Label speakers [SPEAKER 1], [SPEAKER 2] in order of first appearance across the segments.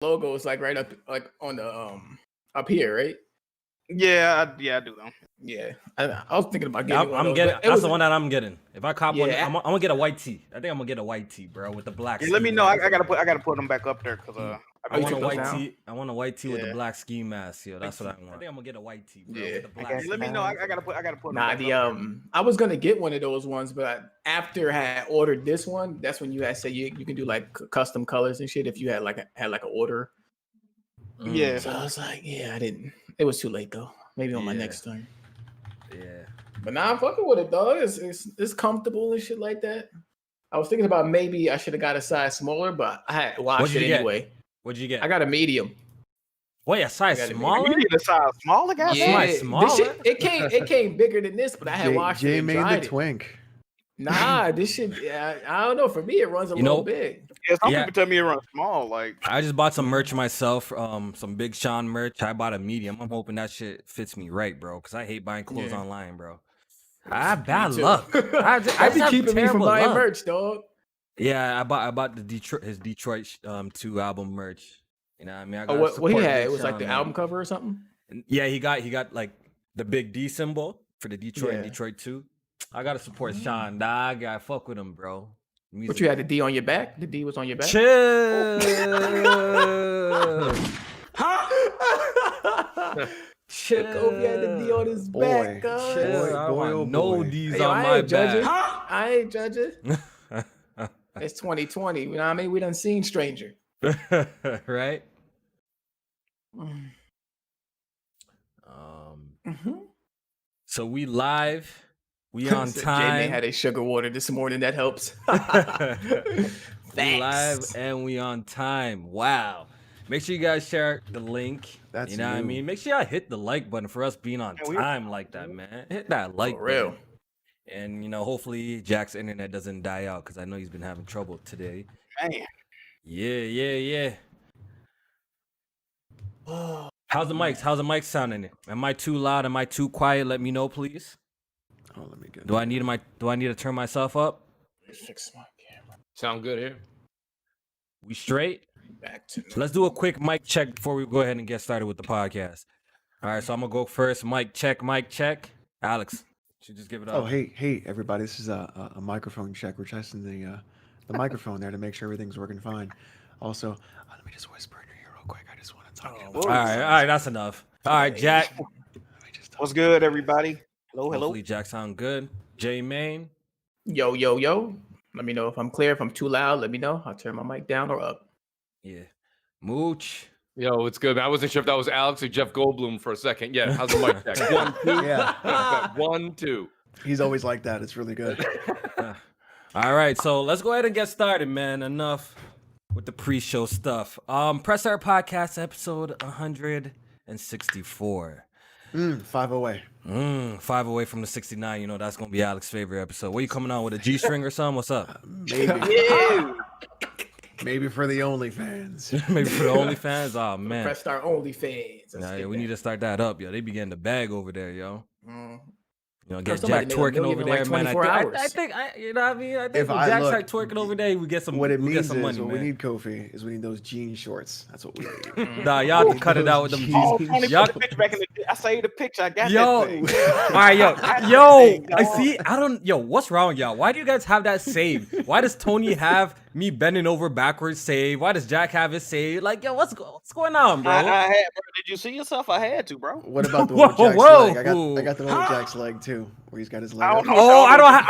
[SPEAKER 1] logo is like right up, like on the up here, right?
[SPEAKER 2] Yeah, I do though.
[SPEAKER 1] Yeah, I was thinking about getting one.
[SPEAKER 3] I'm
[SPEAKER 1] of those,
[SPEAKER 3] getting.
[SPEAKER 1] but
[SPEAKER 3] That's the one that I'm getting. If I cop one,
[SPEAKER 1] Yeah.
[SPEAKER 3] I'm gonna get a white tee. I think I'm gonna get a white tee, bro, with the black.
[SPEAKER 2] Yeah, let me
[SPEAKER 3] ski
[SPEAKER 2] know. I
[SPEAKER 3] mask.
[SPEAKER 2] gotta put them back up there because
[SPEAKER 3] I want a
[SPEAKER 1] took those
[SPEAKER 3] white
[SPEAKER 1] down?
[SPEAKER 3] tee. I want a white tee with the
[SPEAKER 2] Yeah.
[SPEAKER 3] black ski mask. Yo, that's what I want. I think I'm gonna get a white tee, bro,
[SPEAKER 1] Yeah.
[SPEAKER 3] with the black.
[SPEAKER 2] Okay,
[SPEAKER 3] ski
[SPEAKER 2] let me know.
[SPEAKER 3] mask.
[SPEAKER 2] I gotta put them
[SPEAKER 1] Nah,
[SPEAKER 2] back
[SPEAKER 1] the
[SPEAKER 2] up there.
[SPEAKER 1] I was gonna get one of those ones, but after I had ordered this one, that's when you had said you can do like custom colors and shit if you had like an order.
[SPEAKER 2] Yeah.
[SPEAKER 1] So I was like, yeah, I didn't. It was too late though. Maybe on my
[SPEAKER 3] Yeah.
[SPEAKER 1] next turn.
[SPEAKER 3] Yeah.
[SPEAKER 1] But now I'm fucking with it, dog. It's comfortable and shit like that. I was thinking about maybe I should have got a size smaller, but I had washed
[SPEAKER 3] What'd
[SPEAKER 1] it
[SPEAKER 3] you get?
[SPEAKER 1] anyway.
[SPEAKER 3] What'd you get?
[SPEAKER 1] I got a medium.
[SPEAKER 3] Wait, a size
[SPEAKER 1] I got a
[SPEAKER 3] smaller?
[SPEAKER 2] You need a size smaller, guys.
[SPEAKER 3] Yeah.
[SPEAKER 1] This
[SPEAKER 3] smaller?
[SPEAKER 1] shit, it came bigger than this, but I had washed it
[SPEAKER 4] Jay
[SPEAKER 1] and
[SPEAKER 4] made the
[SPEAKER 1] dried it.
[SPEAKER 4] twink.
[SPEAKER 1] Nah, this shit. I don't know. For me, it runs a little big.
[SPEAKER 2] Yeah, some
[SPEAKER 3] Yeah.
[SPEAKER 2] people tell me it runs small. Like,
[SPEAKER 3] I just bought some merch myself, some Big Sean merch. I bought a medium. I'm hoping that shit fits me right, bro, because I hate buying clothes online, bro. I have bad
[SPEAKER 1] too.
[SPEAKER 3] luck. I
[SPEAKER 1] That
[SPEAKER 3] just
[SPEAKER 1] be
[SPEAKER 3] have
[SPEAKER 1] keeping me from
[SPEAKER 3] terrible
[SPEAKER 1] buying
[SPEAKER 3] luck.
[SPEAKER 1] merch, dog.
[SPEAKER 3] Yeah, I bought his Detroit 2 album merch. You know what I mean? I
[SPEAKER 1] Oh,
[SPEAKER 3] gotta
[SPEAKER 1] what he
[SPEAKER 3] support
[SPEAKER 1] had?
[SPEAKER 3] Big
[SPEAKER 1] It was like
[SPEAKER 3] Sean,
[SPEAKER 1] the
[SPEAKER 3] man.
[SPEAKER 1] album cover or something.
[SPEAKER 3] Yeah, he got like the big D symbol for the Detroit and
[SPEAKER 1] Yeah.
[SPEAKER 3] Detroit 2. I gotta support Sean, dog. I fuck with him, bro.
[SPEAKER 1] What you had the D on your back? The D was on your back.
[SPEAKER 3] Chill. Chill.
[SPEAKER 1] Kofi had the D on his back,
[SPEAKER 4] Boy,
[SPEAKER 1] guys.
[SPEAKER 3] Chill. I
[SPEAKER 4] boy,
[SPEAKER 3] want
[SPEAKER 4] oh
[SPEAKER 3] no
[SPEAKER 4] boy.
[SPEAKER 3] D's
[SPEAKER 1] Hey, yo,
[SPEAKER 3] on
[SPEAKER 1] I
[SPEAKER 3] my
[SPEAKER 1] ain't judging.
[SPEAKER 3] back.
[SPEAKER 1] I ain't judging. It's 2020. You know what I mean? We done seen stranger.
[SPEAKER 3] Right? So we live. We on
[SPEAKER 1] Jamie
[SPEAKER 3] time.
[SPEAKER 1] had a sugar water this morning. That helps.
[SPEAKER 3] We live
[SPEAKER 1] Thanks.
[SPEAKER 3] and we on time. Wow. Make sure you guys share the link.
[SPEAKER 4] That's
[SPEAKER 3] you know what I
[SPEAKER 4] new.
[SPEAKER 3] mean? Make sure y'all hit the like button for us being on
[SPEAKER 2] Yeah, we-
[SPEAKER 3] time like that, man. Hit that like
[SPEAKER 1] For real.
[SPEAKER 3] button. And you know, hopefully Jack's internet doesn't die out because I know he's been having trouble today.
[SPEAKER 2] man,
[SPEAKER 3] Yeah. How's the mics? How's the mic sounding? Am I too loud? Am I too quiet? Let me know, please.
[SPEAKER 4] Oh, let me get.
[SPEAKER 3] Do I need to turn myself up?
[SPEAKER 1] Fix my camera.
[SPEAKER 5] Sound good here?
[SPEAKER 3] We straight?
[SPEAKER 1] Back to
[SPEAKER 3] Let's do a quick mic check before we go ahead and get started with the podcast. All right, so I'm gonna go first. Mic check. Alex, should just give it up.
[SPEAKER 4] Oh, hey, everybody! This is a microphone check. We're testing the microphone there to make sure everything's working fine. Also, let me just whisper in your ear real quick. I just want to talk to you.
[SPEAKER 3] All right, that's enough. All right, Jack.
[SPEAKER 4] Let me just talk.
[SPEAKER 2] what's good, everybody? Hello.
[SPEAKER 3] Hopefully Jack sound good. J Main.
[SPEAKER 1] Yo. Let me know if I'm clear. If I'm too loud, let me know. I'll turn my mic down or up.
[SPEAKER 3] Yeah. Mooch.
[SPEAKER 5] Yo, it's good. I wasn't sure if that was Alex or Jeff Goldblum for a second. Yeah, how's the mic check? 1, 2.
[SPEAKER 4] Yeah.
[SPEAKER 5] 1, 2.
[SPEAKER 4] He's always like that. It's really good.
[SPEAKER 3] All right, so let's go ahead and get started, man. Enough with the pre-show stuff. Press Our Podcast episode 164.
[SPEAKER 4] 5 away.
[SPEAKER 3] 5 away from the 69. You know that's gonna be Alex's favorite episode. What you coming on with, a G-string or something? What's up?
[SPEAKER 4] Maybe for the OnlyFans.
[SPEAKER 3] Maybe for the OnlyFans. Oh man.
[SPEAKER 1] Press Start OnlyFans.
[SPEAKER 3] Nah, yeah, we need to start that up, yo. They be getting the bag over there, yo.
[SPEAKER 1] Mm.
[SPEAKER 3] You know, get
[SPEAKER 1] somebody
[SPEAKER 3] Jack
[SPEAKER 1] made $1
[SPEAKER 3] tworking
[SPEAKER 1] million
[SPEAKER 3] over
[SPEAKER 1] in, like,
[SPEAKER 3] there, man.
[SPEAKER 1] 24 hours.
[SPEAKER 3] I think, you know what I mean? I think
[SPEAKER 4] If
[SPEAKER 3] when
[SPEAKER 4] I
[SPEAKER 3] Jack
[SPEAKER 4] look-
[SPEAKER 3] start twerking over there, we get some.
[SPEAKER 4] What it
[SPEAKER 3] we get
[SPEAKER 4] means
[SPEAKER 3] some
[SPEAKER 4] is
[SPEAKER 3] money,
[SPEAKER 4] what
[SPEAKER 3] man.
[SPEAKER 4] we need, Kofi, is we need those jean shorts. That's what we need.
[SPEAKER 3] Nah, y'all can cut it out with them
[SPEAKER 4] Jeez.
[SPEAKER 2] Oh,
[SPEAKER 3] jeans.
[SPEAKER 2] Tony
[SPEAKER 3] Y'all,
[SPEAKER 2] put the picture back in the. I saved the picture. I got
[SPEAKER 3] yo,
[SPEAKER 2] that thing.
[SPEAKER 3] all right, yo,
[SPEAKER 2] thing,
[SPEAKER 3] I
[SPEAKER 2] dog.
[SPEAKER 3] see. I don't, yo, what's wrong with y'all? Why do you guys have that saved? Why does Tony have me bending over backwards saved? Why does Jack have it saved? Like, yo, what's going on, bro?
[SPEAKER 2] I had, bro. Did you see yourself? I had to, bro.
[SPEAKER 4] What about the one with
[SPEAKER 3] Whoa,
[SPEAKER 4] Jack's
[SPEAKER 3] whoa.
[SPEAKER 4] leg? I got the one with Jack's leg too, where he's got his leg.
[SPEAKER 2] I
[SPEAKER 4] up.
[SPEAKER 2] don't know.
[SPEAKER 3] Oh, I don't
[SPEAKER 2] I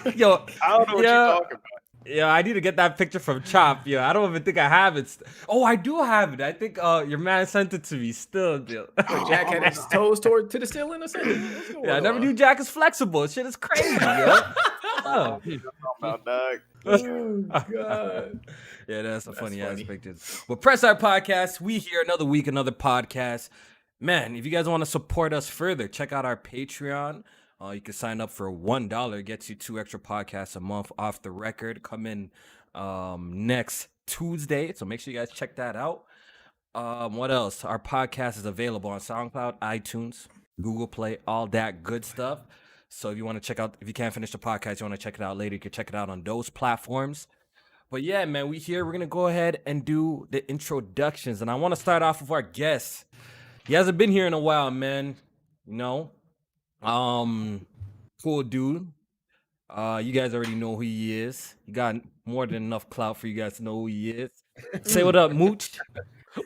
[SPEAKER 3] have. Yo,
[SPEAKER 2] I don't know what
[SPEAKER 3] yeah.
[SPEAKER 2] you're talking about.
[SPEAKER 3] Yeah, I need to get that picture from Chop. Yeah, I don't even think I have it. Oh, I do have it. I think your man sent it to me still. Yo.
[SPEAKER 1] So Jack had his toes toward to the ceiling or something. What's going
[SPEAKER 3] Yeah, I never
[SPEAKER 1] on?
[SPEAKER 3] knew Jack is flexible. Shit is crazy, yo. Oh.
[SPEAKER 2] About dog.
[SPEAKER 1] Oh God.
[SPEAKER 3] Yeah, that's a funny ass
[SPEAKER 1] funny.
[SPEAKER 3] picture. Well, Press Our Podcast. We here another week, another podcast. Man, if you guys want to support us further, check out our Patreon. You can sign up for $1. Gets you 2 extra podcasts a month off the record. Come in next Tuesday, so make sure you guys check that out. What else? Our podcast is available on SoundCloud, iTunes, Google Play, all that good stuff. So if you want to check out, if you can't finish the podcast, you want to check it out later, you can check it out on those platforms. But yeah, man, we're gonna go ahead and do the introductions, and I want to start off with our guest. He hasn't been here in a while, man. You know, cool dude. You guys already know who he is. He got more than enough clout for you guys to know who he is. Say what up, Mooch.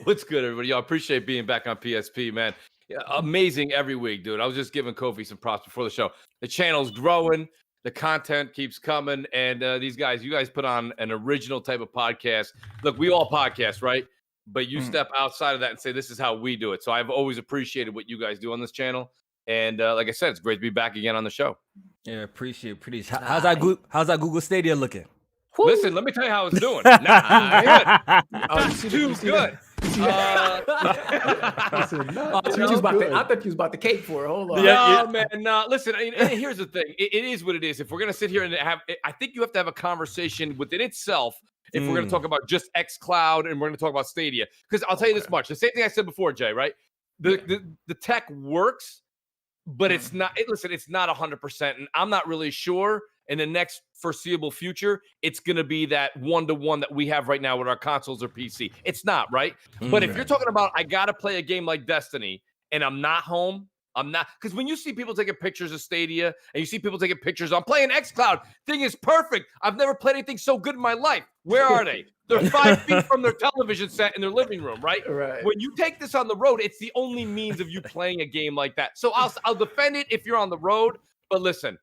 [SPEAKER 5] What's good, everybody? Y'all appreciate being back on PSP, man. Yeah, amazing every week, dude. I was just giving Kofi some props before the show. The channel's growing, the content keeps coming, and you guys put on an original type of podcast. Look, we all podcast, right? But you step outside of that and say, this is how we do it. So I've always appreciated what you guys do on this channel. And like I said, it's great to be back again on the show.
[SPEAKER 3] Yeah, appreciate. How's that Google Stadia looking?
[SPEAKER 5] Listen, let me tell you how it's doing. Good. Too good.
[SPEAKER 1] I thought you was about to cake for it. Hold on.
[SPEAKER 5] No, man. No, listen. Here's the thing. It is what it is. If we're gonna sit here and I think you have to have a conversation within itself. If we're gonna talk about just xCloud and we're gonna talk about Stadia, because I'll tell you this much: the same thing I said before, Jay. Right? The tech works, but it's not. Listen, it's not 100%, and I'm not really sure. In the next foreseeable future, it's going to be that one-to-one that we have right now with our consoles or PC. It's not, right? But if you're talking about, I got to play a game like Destiny and I'm not home, because when you see people taking pictures of Stadia and you see people taking pictures, I'm playing xCloud, thing is perfect. I've never played anything so good in my life. Where are they? They're 5 feet from their television set in their living room, right? When you take this on the road, it's the only means of you playing a game like that. So I'll defend it if you're on the road, but listen,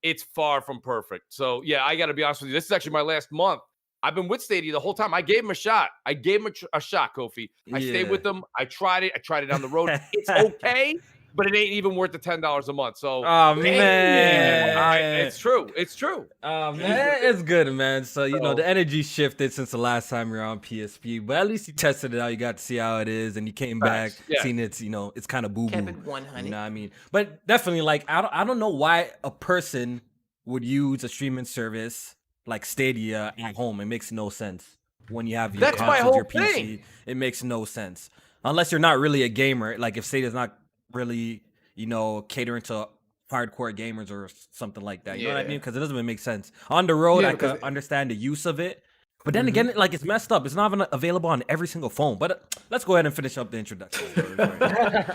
[SPEAKER 5] it's far from perfect. So, yeah, I got to be honest with you. This is actually my last month. I've been with Stadia the whole time. I gave him a shot. I gave him a shot, Kofi. I stayed with him. I tried it. I tried it on the road. It's okay, but it ain't even worth the $10 a month. So,
[SPEAKER 3] man.
[SPEAKER 5] It's true. It's true.
[SPEAKER 3] Man, it's good, man. So, you know, the energy shifted since the last time you were on PSP, but at least you tested it out. You got to see how it is, and you came back, seen it's, you know, it's kind of boo-boo.
[SPEAKER 1] Kept it 100.
[SPEAKER 3] You know what I mean? But definitely, like, I don't know why a person would use a streaming service like Stadia at home. It makes no sense when you have your console, your PC.
[SPEAKER 5] Thing.
[SPEAKER 3] It makes no sense unless you're not really a gamer. Like if Stadia's not really, you know, catering to hardcore gamers or something like that. You know what I mean? Because it doesn't even make sense. On the road, I could understand the use of it. But then again, like it's messed up. It's not even available on every single phone. But let's go ahead and finish up the introduction before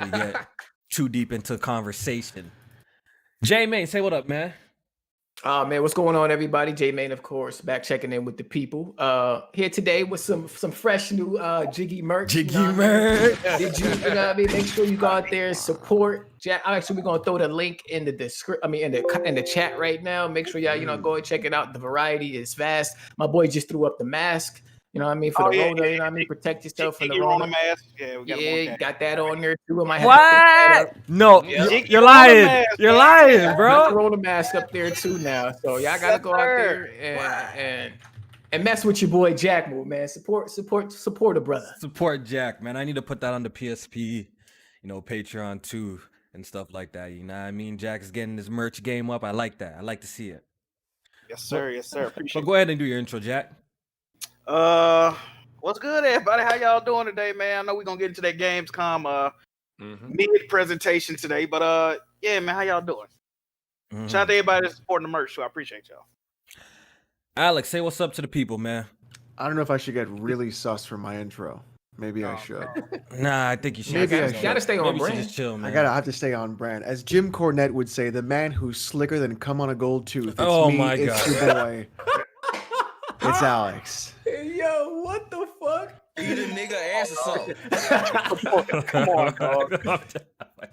[SPEAKER 3] we get too deep into conversation. J-Main, say what up, man.
[SPEAKER 1] Man, what's going on, everybody? J-Main, of course, back checking in with the people. Here today with some fresh new Jiggy merch.
[SPEAKER 3] Jiggy merch.
[SPEAKER 1] Did you know what I mean? Make sure you go out there and support Jack. Actually, we're gonna throw the link in the description. in the chat right now. Make sure y'all go and check it out. The variety is vast. My boy just threw up the mask. You know what I mean? For the Rona, you know what I mean? Protect yourself from the Rona.
[SPEAKER 2] Mask. Yeah, we
[SPEAKER 1] got that on there too. I might have
[SPEAKER 3] what? No, you're lying. Mask, you're lying, bro.
[SPEAKER 1] Rona mask up there too now. So y'all gotta go out there and mess with your boy Jack Move, man. Support a brother.
[SPEAKER 3] Support Jack, man. I need to put that on the PSP, you know, Patreon too and stuff like that. You know what I mean? Jack is getting his merch game up. I like that. I like to see it.
[SPEAKER 2] Yes, sir. Yes, sir. Appreciate
[SPEAKER 3] it. Go ahead and do your intro, Jack.
[SPEAKER 2] What's good, everybody? How y'all doing today, man? I know we're gonna get into that Gamescom mid presentation today, but yeah, man, how y'all doing? Shout out to everybody that's supporting the merch, so I appreciate y'all.
[SPEAKER 3] Alex, say what's up to the people, man.
[SPEAKER 4] I don't know if I should get really sus for my intro. Maybe I should.
[SPEAKER 3] Nah, I think you should.
[SPEAKER 4] Maybe I should.
[SPEAKER 1] You gotta stay on brand.
[SPEAKER 3] Just chill, man.
[SPEAKER 4] I have to stay on brand. As Jim Cornette would say, the man who's slicker than cum on a gold tooth. It's
[SPEAKER 3] my God.
[SPEAKER 4] It's your boy. It's Alex.
[SPEAKER 1] Hey, yo, what the fuck?
[SPEAKER 6] Eat a nigga ass or something.
[SPEAKER 2] Come on, dog.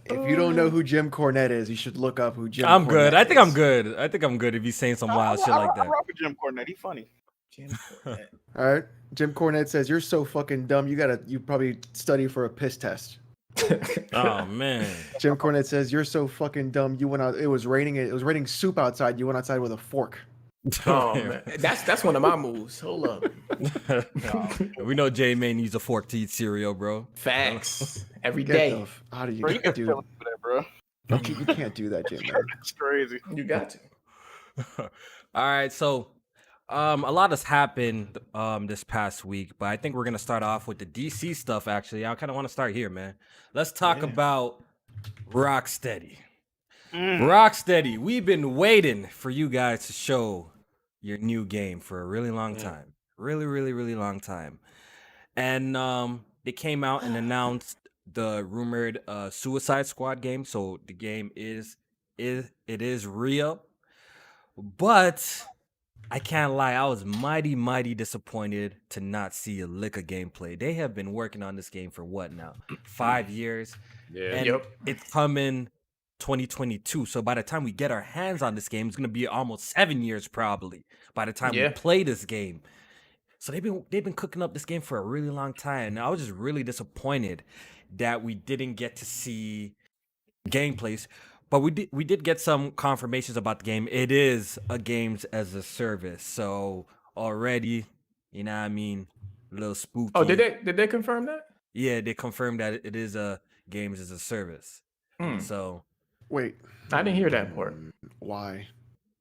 [SPEAKER 4] If you don't know who Jim Cornette is, you should look up who Jim
[SPEAKER 3] I'm
[SPEAKER 4] Cornette
[SPEAKER 3] good. I think
[SPEAKER 4] is.
[SPEAKER 3] I'm good. I think I'm good if he's saying some wild shit like that.
[SPEAKER 2] I rock with Jim Cornette. He's funny.
[SPEAKER 1] Jim Cornette.
[SPEAKER 4] All right. Jim Cornette says, you're so fucking dumb. You probably study for a piss test.
[SPEAKER 3] Oh, man.
[SPEAKER 4] Jim Cornette says, you're so fucking dumb. You went out. It was raining soup outside. You went outside with a fork.
[SPEAKER 1] Oh man, that's one of my moves. Hold up.
[SPEAKER 3] We know J-Main needs a fork to eat cereal, bro.
[SPEAKER 1] Facts. Every day.
[SPEAKER 4] How do you
[SPEAKER 2] Bro, you can
[SPEAKER 4] do
[SPEAKER 2] feel it for that, bro.
[SPEAKER 4] You can't do that, Jim, man.
[SPEAKER 2] It's crazy.
[SPEAKER 1] You got to.
[SPEAKER 3] All right, so a lot has happened this past week, but I think we're gonna start off with the DC stuff. Actually, I kind of want to start here, man. Let's talk about Rocksteady. Rocksteady, we've been waiting for you guys to show your new game for a really long time. really, really, really long time. And they came out and announced the rumored Suicide Squad game. So the game is real, but I can't lie, I was mighty disappointed to not see a lick of gameplay. They have been working on this game for what now? 5 years.
[SPEAKER 5] Yeah.
[SPEAKER 3] And
[SPEAKER 1] Yep.
[SPEAKER 3] it's coming 2022. So by the time we get our hands on this game, it's gonna be almost 7 years probably by the time we
[SPEAKER 1] Yeah.
[SPEAKER 3] play this game. So they've been cooking up this game for a really long time. And I was just really disappointed that we didn't get to see gameplays. But we did get some confirmations about the game. It is a games as a service. So already, you know what I mean, a little spooky.
[SPEAKER 1] Oh, did they confirm that?
[SPEAKER 3] Yeah, they confirmed that it is a games as a service.
[SPEAKER 1] Hmm.
[SPEAKER 3] So
[SPEAKER 4] Wait,
[SPEAKER 1] I didn't hear that part.
[SPEAKER 4] why?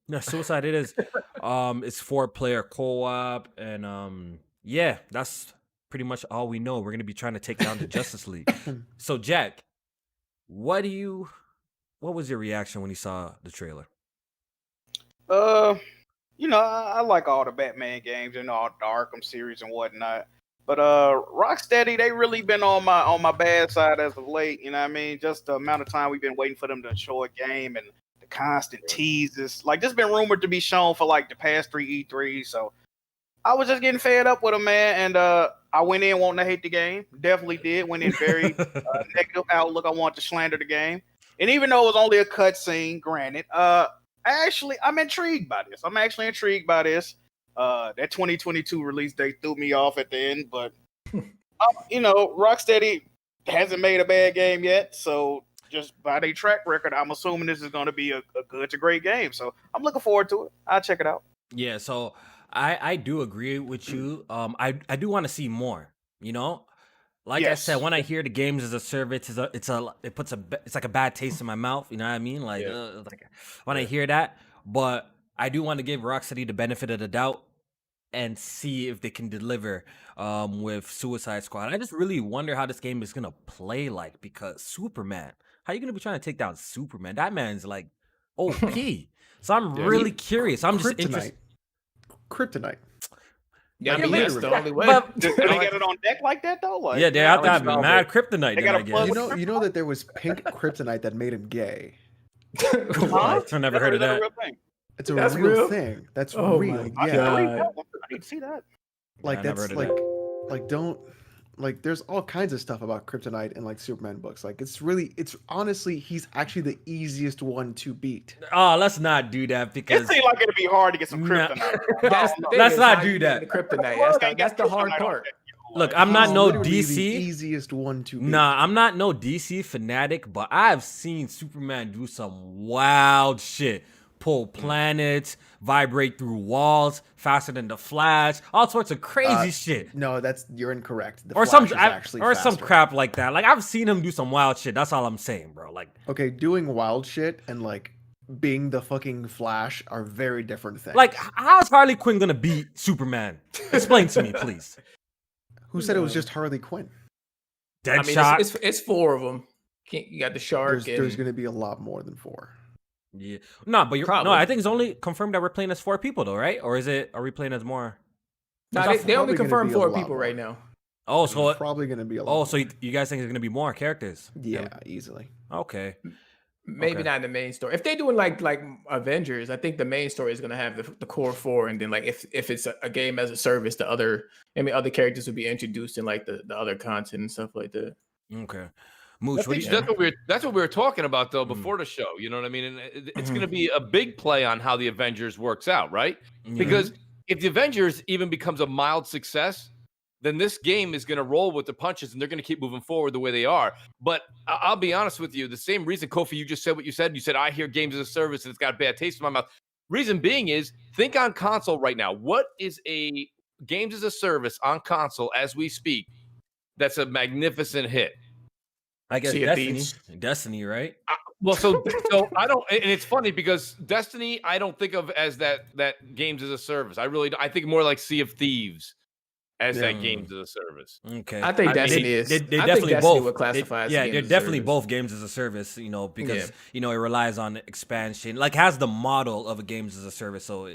[SPEAKER 3] no, Suicide it is. It's 4-player co-op, and yeah, that's pretty much all we know. We're gonna be trying to take down the Justice League. So Jack, what was your reaction when you saw the trailer?
[SPEAKER 2] I like all the Batman games and all the Arkham series and whatnot. But Rocksteady, they really been on my bad side as of late. You know what I mean? Just the amount of time we've been waiting for them to show a game and the constant teases. Like, this been rumored to be shown for like the past 3 E3s. So I was just getting fed up with them, man. And I went in wanting to hate the game. Definitely did. Went in very negative outlook. I wanted to slander the game. And even though it was only a cutscene, granted, I'm intrigued by this. I'm actually intrigued by this. That 2022 release date threw me off at the end, but Rocksteady hasn't made a bad game yet. So just by their track record, I'm assuming this is going to be a good to great game. So I'm looking forward to it. I'll check it out.
[SPEAKER 3] Yeah, so I do agree with you. I do want to see more. Like I said, when I hear the games as a service, it's like a bad taste in my mouth. You know what I mean? Like, when I hear that, but I do want to give Rocksteady the benefit of the doubt and see if they can deliver with Suicide Squad. I just really wonder how this game is gonna play like, because Superman, how you gonna be trying to take down Superman? That man's like OP. So I'm really curious. I'm just interested.
[SPEAKER 4] Kryptonite.
[SPEAKER 1] Yeah, I mean, that's the only way.
[SPEAKER 2] Do they get it on deck like that though? Like,
[SPEAKER 3] yeah, they have to have mad kryptonite.
[SPEAKER 2] They
[SPEAKER 3] Then, I
[SPEAKER 2] gotta
[SPEAKER 3] guess.
[SPEAKER 4] You know that there was pink kryptonite that made him gay.
[SPEAKER 3] What? I've never heard of that.
[SPEAKER 4] It's a
[SPEAKER 1] That's
[SPEAKER 4] real
[SPEAKER 1] real?
[SPEAKER 4] thing. That's
[SPEAKER 1] Oh
[SPEAKER 4] real.
[SPEAKER 1] my
[SPEAKER 4] Yeah.
[SPEAKER 1] God.
[SPEAKER 2] I need to see that.
[SPEAKER 4] Like,
[SPEAKER 3] I never
[SPEAKER 4] that's
[SPEAKER 3] heard of
[SPEAKER 4] like don't like there's all kinds of stuff about kryptonite in like Superman books. Like, it's honestly, he's actually the easiest one to beat.
[SPEAKER 3] Oh, let's not do that,
[SPEAKER 2] It
[SPEAKER 3] because
[SPEAKER 2] seems like it'd be hard to get some
[SPEAKER 3] Nah.
[SPEAKER 2] kryptonite.
[SPEAKER 3] Let's not do that.
[SPEAKER 1] The kryptonite. That's the hard part.
[SPEAKER 3] Look, I'm not
[SPEAKER 4] He's
[SPEAKER 3] no
[SPEAKER 4] literally the
[SPEAKER 3] DC.
[SPEAKER 4] easiest one to beat.
[SPEAKER 3] Nah, I'm not no DC fanatic, but I've seen Superman do some wild shit. Pull planets, vibrate through walls faster than the Flash, all sorts of crazy shit.
[SPEAKER 4] No, you're incorrect. The
[SPEAKER 3] Or
[SPEAKER 4] Flash
[SPEAKER 3] some
[SPEAKER 4] is actually
[SPEAKER 3] or some
[SPEAKER 4] faster.
[SPEAKER 3] crap like that. Like, I've seen him do some wild shit. That's all I'm saying, bro. Like,
[SPEAKER 4] Okay, doing wild shit and like being the fucking Flash are very different things.
[SPEAKER 3] how's Harley Quinn gonna beat Superman? Explain to me, please.
[SPEAKER 4] Who said it was just Harley Quinn?
[SPEAKER 1] I mean,
[SPEAKER 3] Deadshot.
[SPEAKER 1] it's 4 of them. You got the shark.
[SPEAKER 4] There's going to be a lot more than 4.
[SPEAKER 3] Yeah. No, but
[SPEAKER 1] Probably.
[SPEAKER 3] no, I think it's only confirmed that we're playing as 4 people though, right? Or are we playing as more?
[SPEAKER 1] No,
[SPEAKER 4] There's
[SPEAKER 1] they only
[SPEAKER 4] probably gonna
[SPEAKER 1] confirmed
[SPEAKER 4] be a
[SPEAKER 1] 4
[SPEAKER 4] lot
[SPEAKER 1] people
[SPEAKER 4] more.
[SPEAKER 1] right now.
[SPEAKER 3] Oh, so
[SPEAKER 4] Probably going to be a lot.
[SPEAKER 3] so you guys think there's gonna be more characters?
[SPEAKER 4] Yeah, easily.
[SPEAKER 3] Okay.
[SPEAKER 1] Maybe
[SPEAKER 3] Okay.
[SPEAKER 1] not in the main story. If they're doing like Avengers, I think the main story is gonna have the core 4, and then like if it's a game as a service, the other characters will be introduced in like the other content and stuff like that.
[SPEAKER 3] Okay. Mooch, what do you
[SPEAKER 5] That's what we were talking about though before the show. You know what I mean? And it's going to be a big play on how the Avengers works out, right? Because if the Avengers even becomes a mild success, then this game is going to roll with the punches and they're going to keep moving forward the way they are. But I'll be honest with you, the same reason, Kofi, you just said what you said. You said, I hear games as a service and it's got a bad taste in my mouth. Reason being is, think on console right now. What is a games as a service on console as we speak that's a magnificent hit?
[SPEAKER 3] I guess
[SPEAKER 1] Sea of
[SPEAKER 3] Destiny.
[SPEAKER 1] Thieves.
[SPEAKER 3] Destiny, right?
[SPEAKER 5] Well, so I don't, and it's funny because Destiny I don't think of as that games as a service. I think more like Sea of Thieves as that games as a service.
[SPEAKER 3] Okay.
[SPEAKER 1] I think Destiny is.
[SPEAKER 3] They
[SPEAKER 1] I think
[SPEAKER 3] definitely
[SPEAKER 1] Destiny
[SPEAKER 3] both
[SPEAKER 1] would classify as
[SPEAKER 3] yeah,
[SPEAKER 1] games
[SPEAKER 3] they're
[SPEAKER 1] as a
[SPEAKER 3] definitely
[SPEAKER 1] service.
[SPEAKER 3] both games as a service, because it relies on expansion, like has the model of a games as a service. So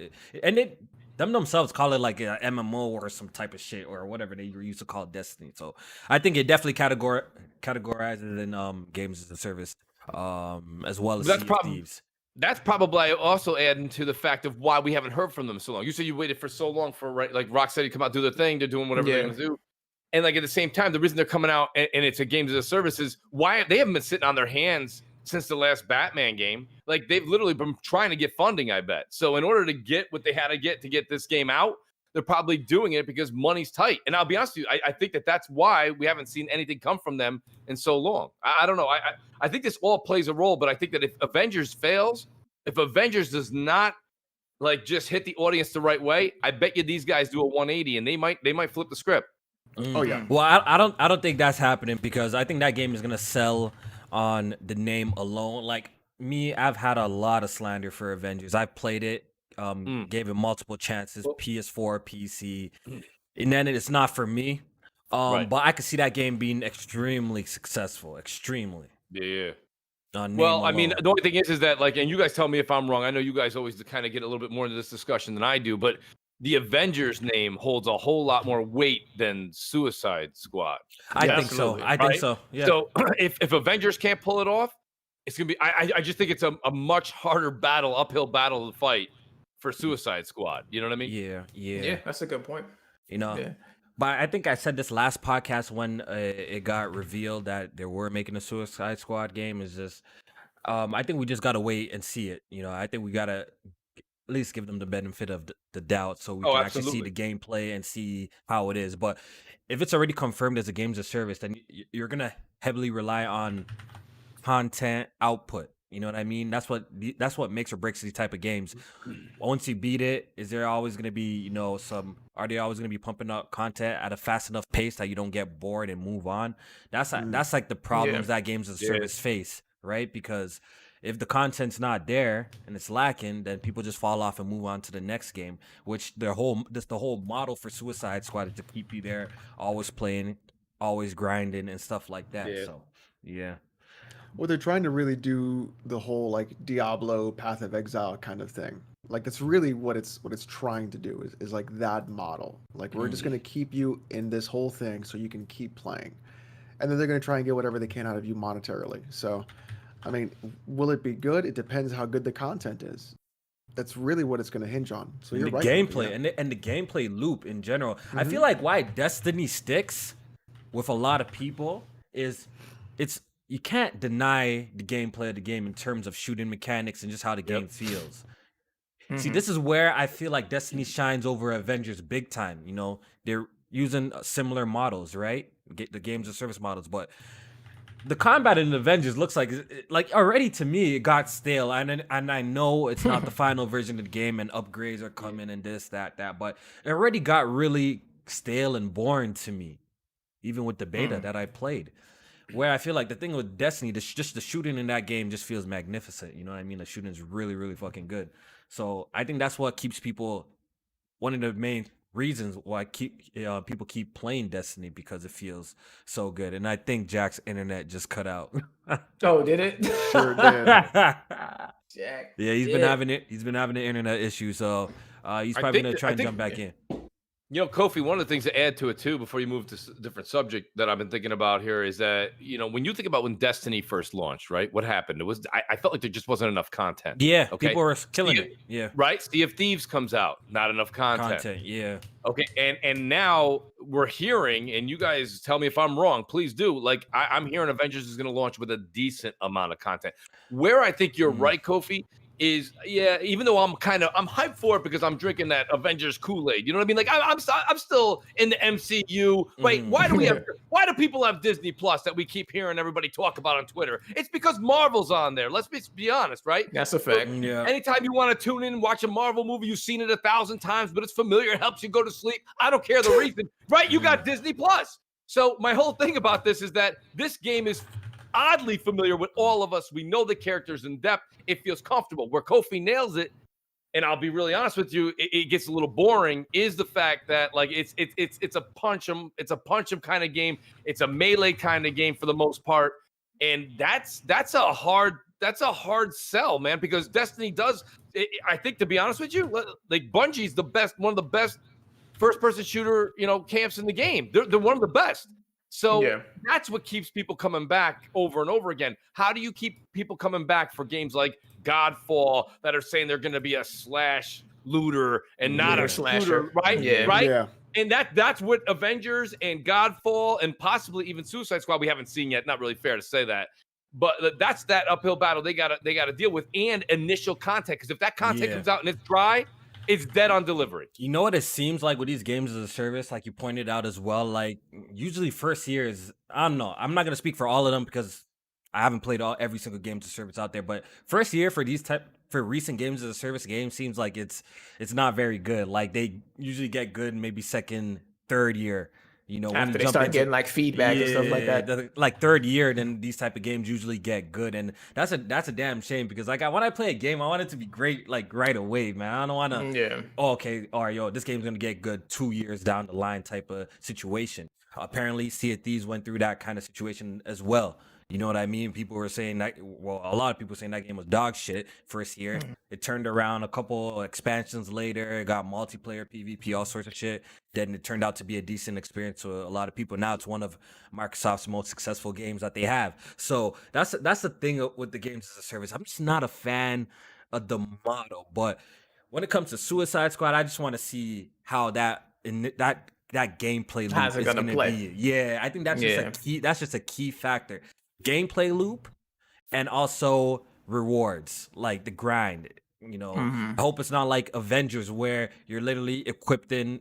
[SPEAKER 3] them themselves call it like a MMO or some type of shit or whatever they used to call Destiny. So I think it definitely categorizes in games as a service, as well as
[SPEAKER 5] That's
[SPEAKER 3] Sea of
[SPEAKER 5] probably
[SPEAKER 3] Thieves.
[SPEAKER 5] that's probably also adding to the fact of why we haven't heard from them so long. You said you waited for so long for like Rocksteady to come out, do their thing, they're doing whatever they're gonna do. And like at the same time, the reason they're coming out and it's a games as a service is why they haven't been sitting on their hands since the last Batman game. Like they've literally been trying to get funding, I bet. So in order to get what they had to get this game out, they're probably doing it because money's tight. And I'll be honest with you, I think that's why we haven't seen anything come from them in so long. I don't know. I think this all plays a role, but I think that if Avengers fails, if Avengers does not like just hit the audience the right way, I bet you these guys do a 180 and they might flip the script.
[SPEAKER 4] Oh yeah.
[SPEAKER 3] Well, I don't think that's happening because I think that game is gonna sell on the name alone. Like me, I've had a lot of slander for Avengers. I played it, gave it multiple chances, PS4, PC, and then it's not for me.
[SPEAKER 5] Right.
[SPEAKER 3] But I could see that game being extremely successful, extremely.
[SPEAKER 5] Yeah.
[SPEAKER 3] Well,
[SPEAKER 5] I mean, the only thing is that like, and you guys tell me if I'm wrong. I know you guys always kind of get a little bit more into this discussion than I do, but the Avengers name holds a whole lot more weight than Suicide Squad.
[SPEAKER 3] I think so. I think so. Yeah.
[SPEAKER 5] So if Avengers can't pull it off, it's gonna be. I just think it's a much harder battle, uphill battle to fight for Suicide Squad. You know what I mean?
[SPEAKER 1] Yeah, that's a good point.
[SPEAKER 3] You know.
[SPEAKER 1] Yeah.
[SPEAKER 3] But I think I said this last podcast when it got revealed that they were making a Suicide Squad game. Is just, I think we just gotta wait and see it. You know, I think we gotta at least give them the benefit of the doubt so we can actually see the gameplay and see how it is. But if it's already confirmed as a games of service, then you're gonna heavily rely on content output. You know what I mean? That's what makes or breaks these type of games. Once you beat it, is there always going to be, are they always going to be pumping up content at a fast enough pace that you don't get bored and move on? That's like the problems that games as a service face, right? Because if the content's not there and it's lacking, then people just fall off and move on to the next game, which the whole model for Suicide Squad is to keep you there, always playing, always grinding and stuff like that.
[SPEAKER 5] Yeah.
[SPEAKER 3] So, yeah.
[SPEAKER 4] Well, they're trying to really do the whole like Diablo Path of Exile kind of thing. Like that's really what it's trying to do is like that model. Like we're just gonna keep you in this whole thing so you can keep playing, and then they're gonna try and get whatever they can out of you monetarily. So, I mean, will it be good? It depends how good the content is. That's really what it's gonna hinge on. So you're
[SPEAKER 3] the
[SPEAKER 4] right.
[SPEAKER 3] Gameplay and the gameplay loop in general. I feel like why Destiny sticks with a lot of people is you can't deny the gameplay of the game in terms of shooting mechanics and just how the game feels. See, this is where I feel like Destiny shines over Avengers big time. You know, they're using similar models, right? The games of service models, but the combat in Avengers looks like already to me it got stale, and I know it's not the final version of the game, and upgrades are coming and this, that, but it already got really stale and boring to me, even with the beta that I played. Where I feel like the thing with Destiny, just the shooting in that game just feels magnificent. You know what I mean? The shooting is really, really fucking good. So I think that's what keeps people. One of the main reasons why people keep playing Destiny, because it feels so good. And I think Jack's internet just cut out.
[SPEAKER 1] Oh, did it?
[SPEAKER 4] Sure did.
[SPEAKER 1] Jack.
[SPEAKER 3] Yeah, he's been having it. He's been having an internet issue, so he's probably gonna try and jump back in.
[SPEAKER 5] You know, Kofi, one of the things to add to it too, before you move to a different subject that I've been thinking about here is that, you know, when you think about when Destiny first launched, right? What happened? It was I felt like there just wasn't enough content.
[SPEAKER 3] Yeah,
[SPEAKER 5] okay?
[SPEAKER 3] people were killing it. Yeah.
[SPEAKER 5] Right? Sea of Thieves comes out, not enough content.
[SPEAKER 3] Yeah.
[SPEAKER 5] Okay, and now we're hearing, and you guys tell me if I'm wrong, please do. Like I'm hearing Avengers is going to launch with a decent amount of content. Where I think you're right, Kofi, is even though I'm hyped for it because I'm drinking that Avengers Kool-Aid. You know what I mean? Like I'm still in the MCU. Wait, why do people have Disney Plus that we keep hearing everybody talk about on Twitter? It's because Marvel's on there. Let's be honest, right?
[SPEAKER 1] That's a fact.
[SPEAKER 3] Yeah.
[SPEAKER 5] Anytime you want to tune in and watch a Marvel movie, you've seen it 1,000 times, but it's familiar. It helps you go to sleep. I don't care the reason, right? You got Disney Plus. So my whole thing about this is that this game is oddly familiar with all of us. We know the characters in depth. It feels comfortable. Where Kofi nails it, and I'll be really honest with you, it gets a little boring, is the fact that like it's a punch 'em kind of game. It's a melee kind of game for the most part, and that's a hard sell, man, because Destiny does I think, to be honest with you, like Bungie's one of the best first-person shooter, camps in the game. They're one of the best. So that's what keeps people coming back over and over again. How do you keep people coming back for games like Godfall that are saying they're going to be a slash looter and not a slasher, right?
[SPEAKER 1] Yeah.
[SPEAKER 5] Right.
[SPEAKER 4] Yeah.
[SPEAKER 5] And that's what Avengers and Godfall and possibly even Suicide Squad we haven't seen yet. Not really fair to say that. But that's that uphill battle they gotta deal with, and initial content. Because if that content comes out and it's dry, it's dead on delivery.
[SPEAKER 3] You know what it seems like with these games as a service, like you pointed out as well. Like usually first years, I don't know. I'm not gonna speak for all of them because I haven't played every single game as a service out there. But first year for for recent games as a service games seems like it's not very good. Like they usually get good maybe second, third year.
[SPEAKER 1] After they start getting like feedback and stuff like that.
[SPEAKER 3] Like third year, then these type of games usually get good, and that's a damn shame because like when I play a game, I want it to be great like right away, man. I don't want to.
[SPEAKER 1] Yeah.
[SPEAKER 3] Oh, okay, all right, yo, this game's gonna get good 2 years down the line type of situation. Apparently, Sea of Thieves went through that kind of situation as well. You know what I mean? People were saying that. Well, a lot of people saying that game was dog shit first year. It turned around a couple expansions later. It got multiplayer, PvP, all sorts of shit. Then it turned out to be a decent experience to a lot of people. Now it's one of Microsoft's most successful games that they have. So that's the thing with the games as a service. I'm just not a fan of the model. But when it comes to Suicide Squad, I just want to see how that gameplay loop
[SPEAKER 1] How's it
[SPEAKER 3] is
[SPEAKER 1] gonna
[SPEAKER 3] going to
[SPEAKER 1] play?
[SPEAKER 3] be. Yeah, I think that's just a key. That's just a key factor. Gameplay loop and also rewards, like the grind. I hope it's not like Avengers where you're literally equipped in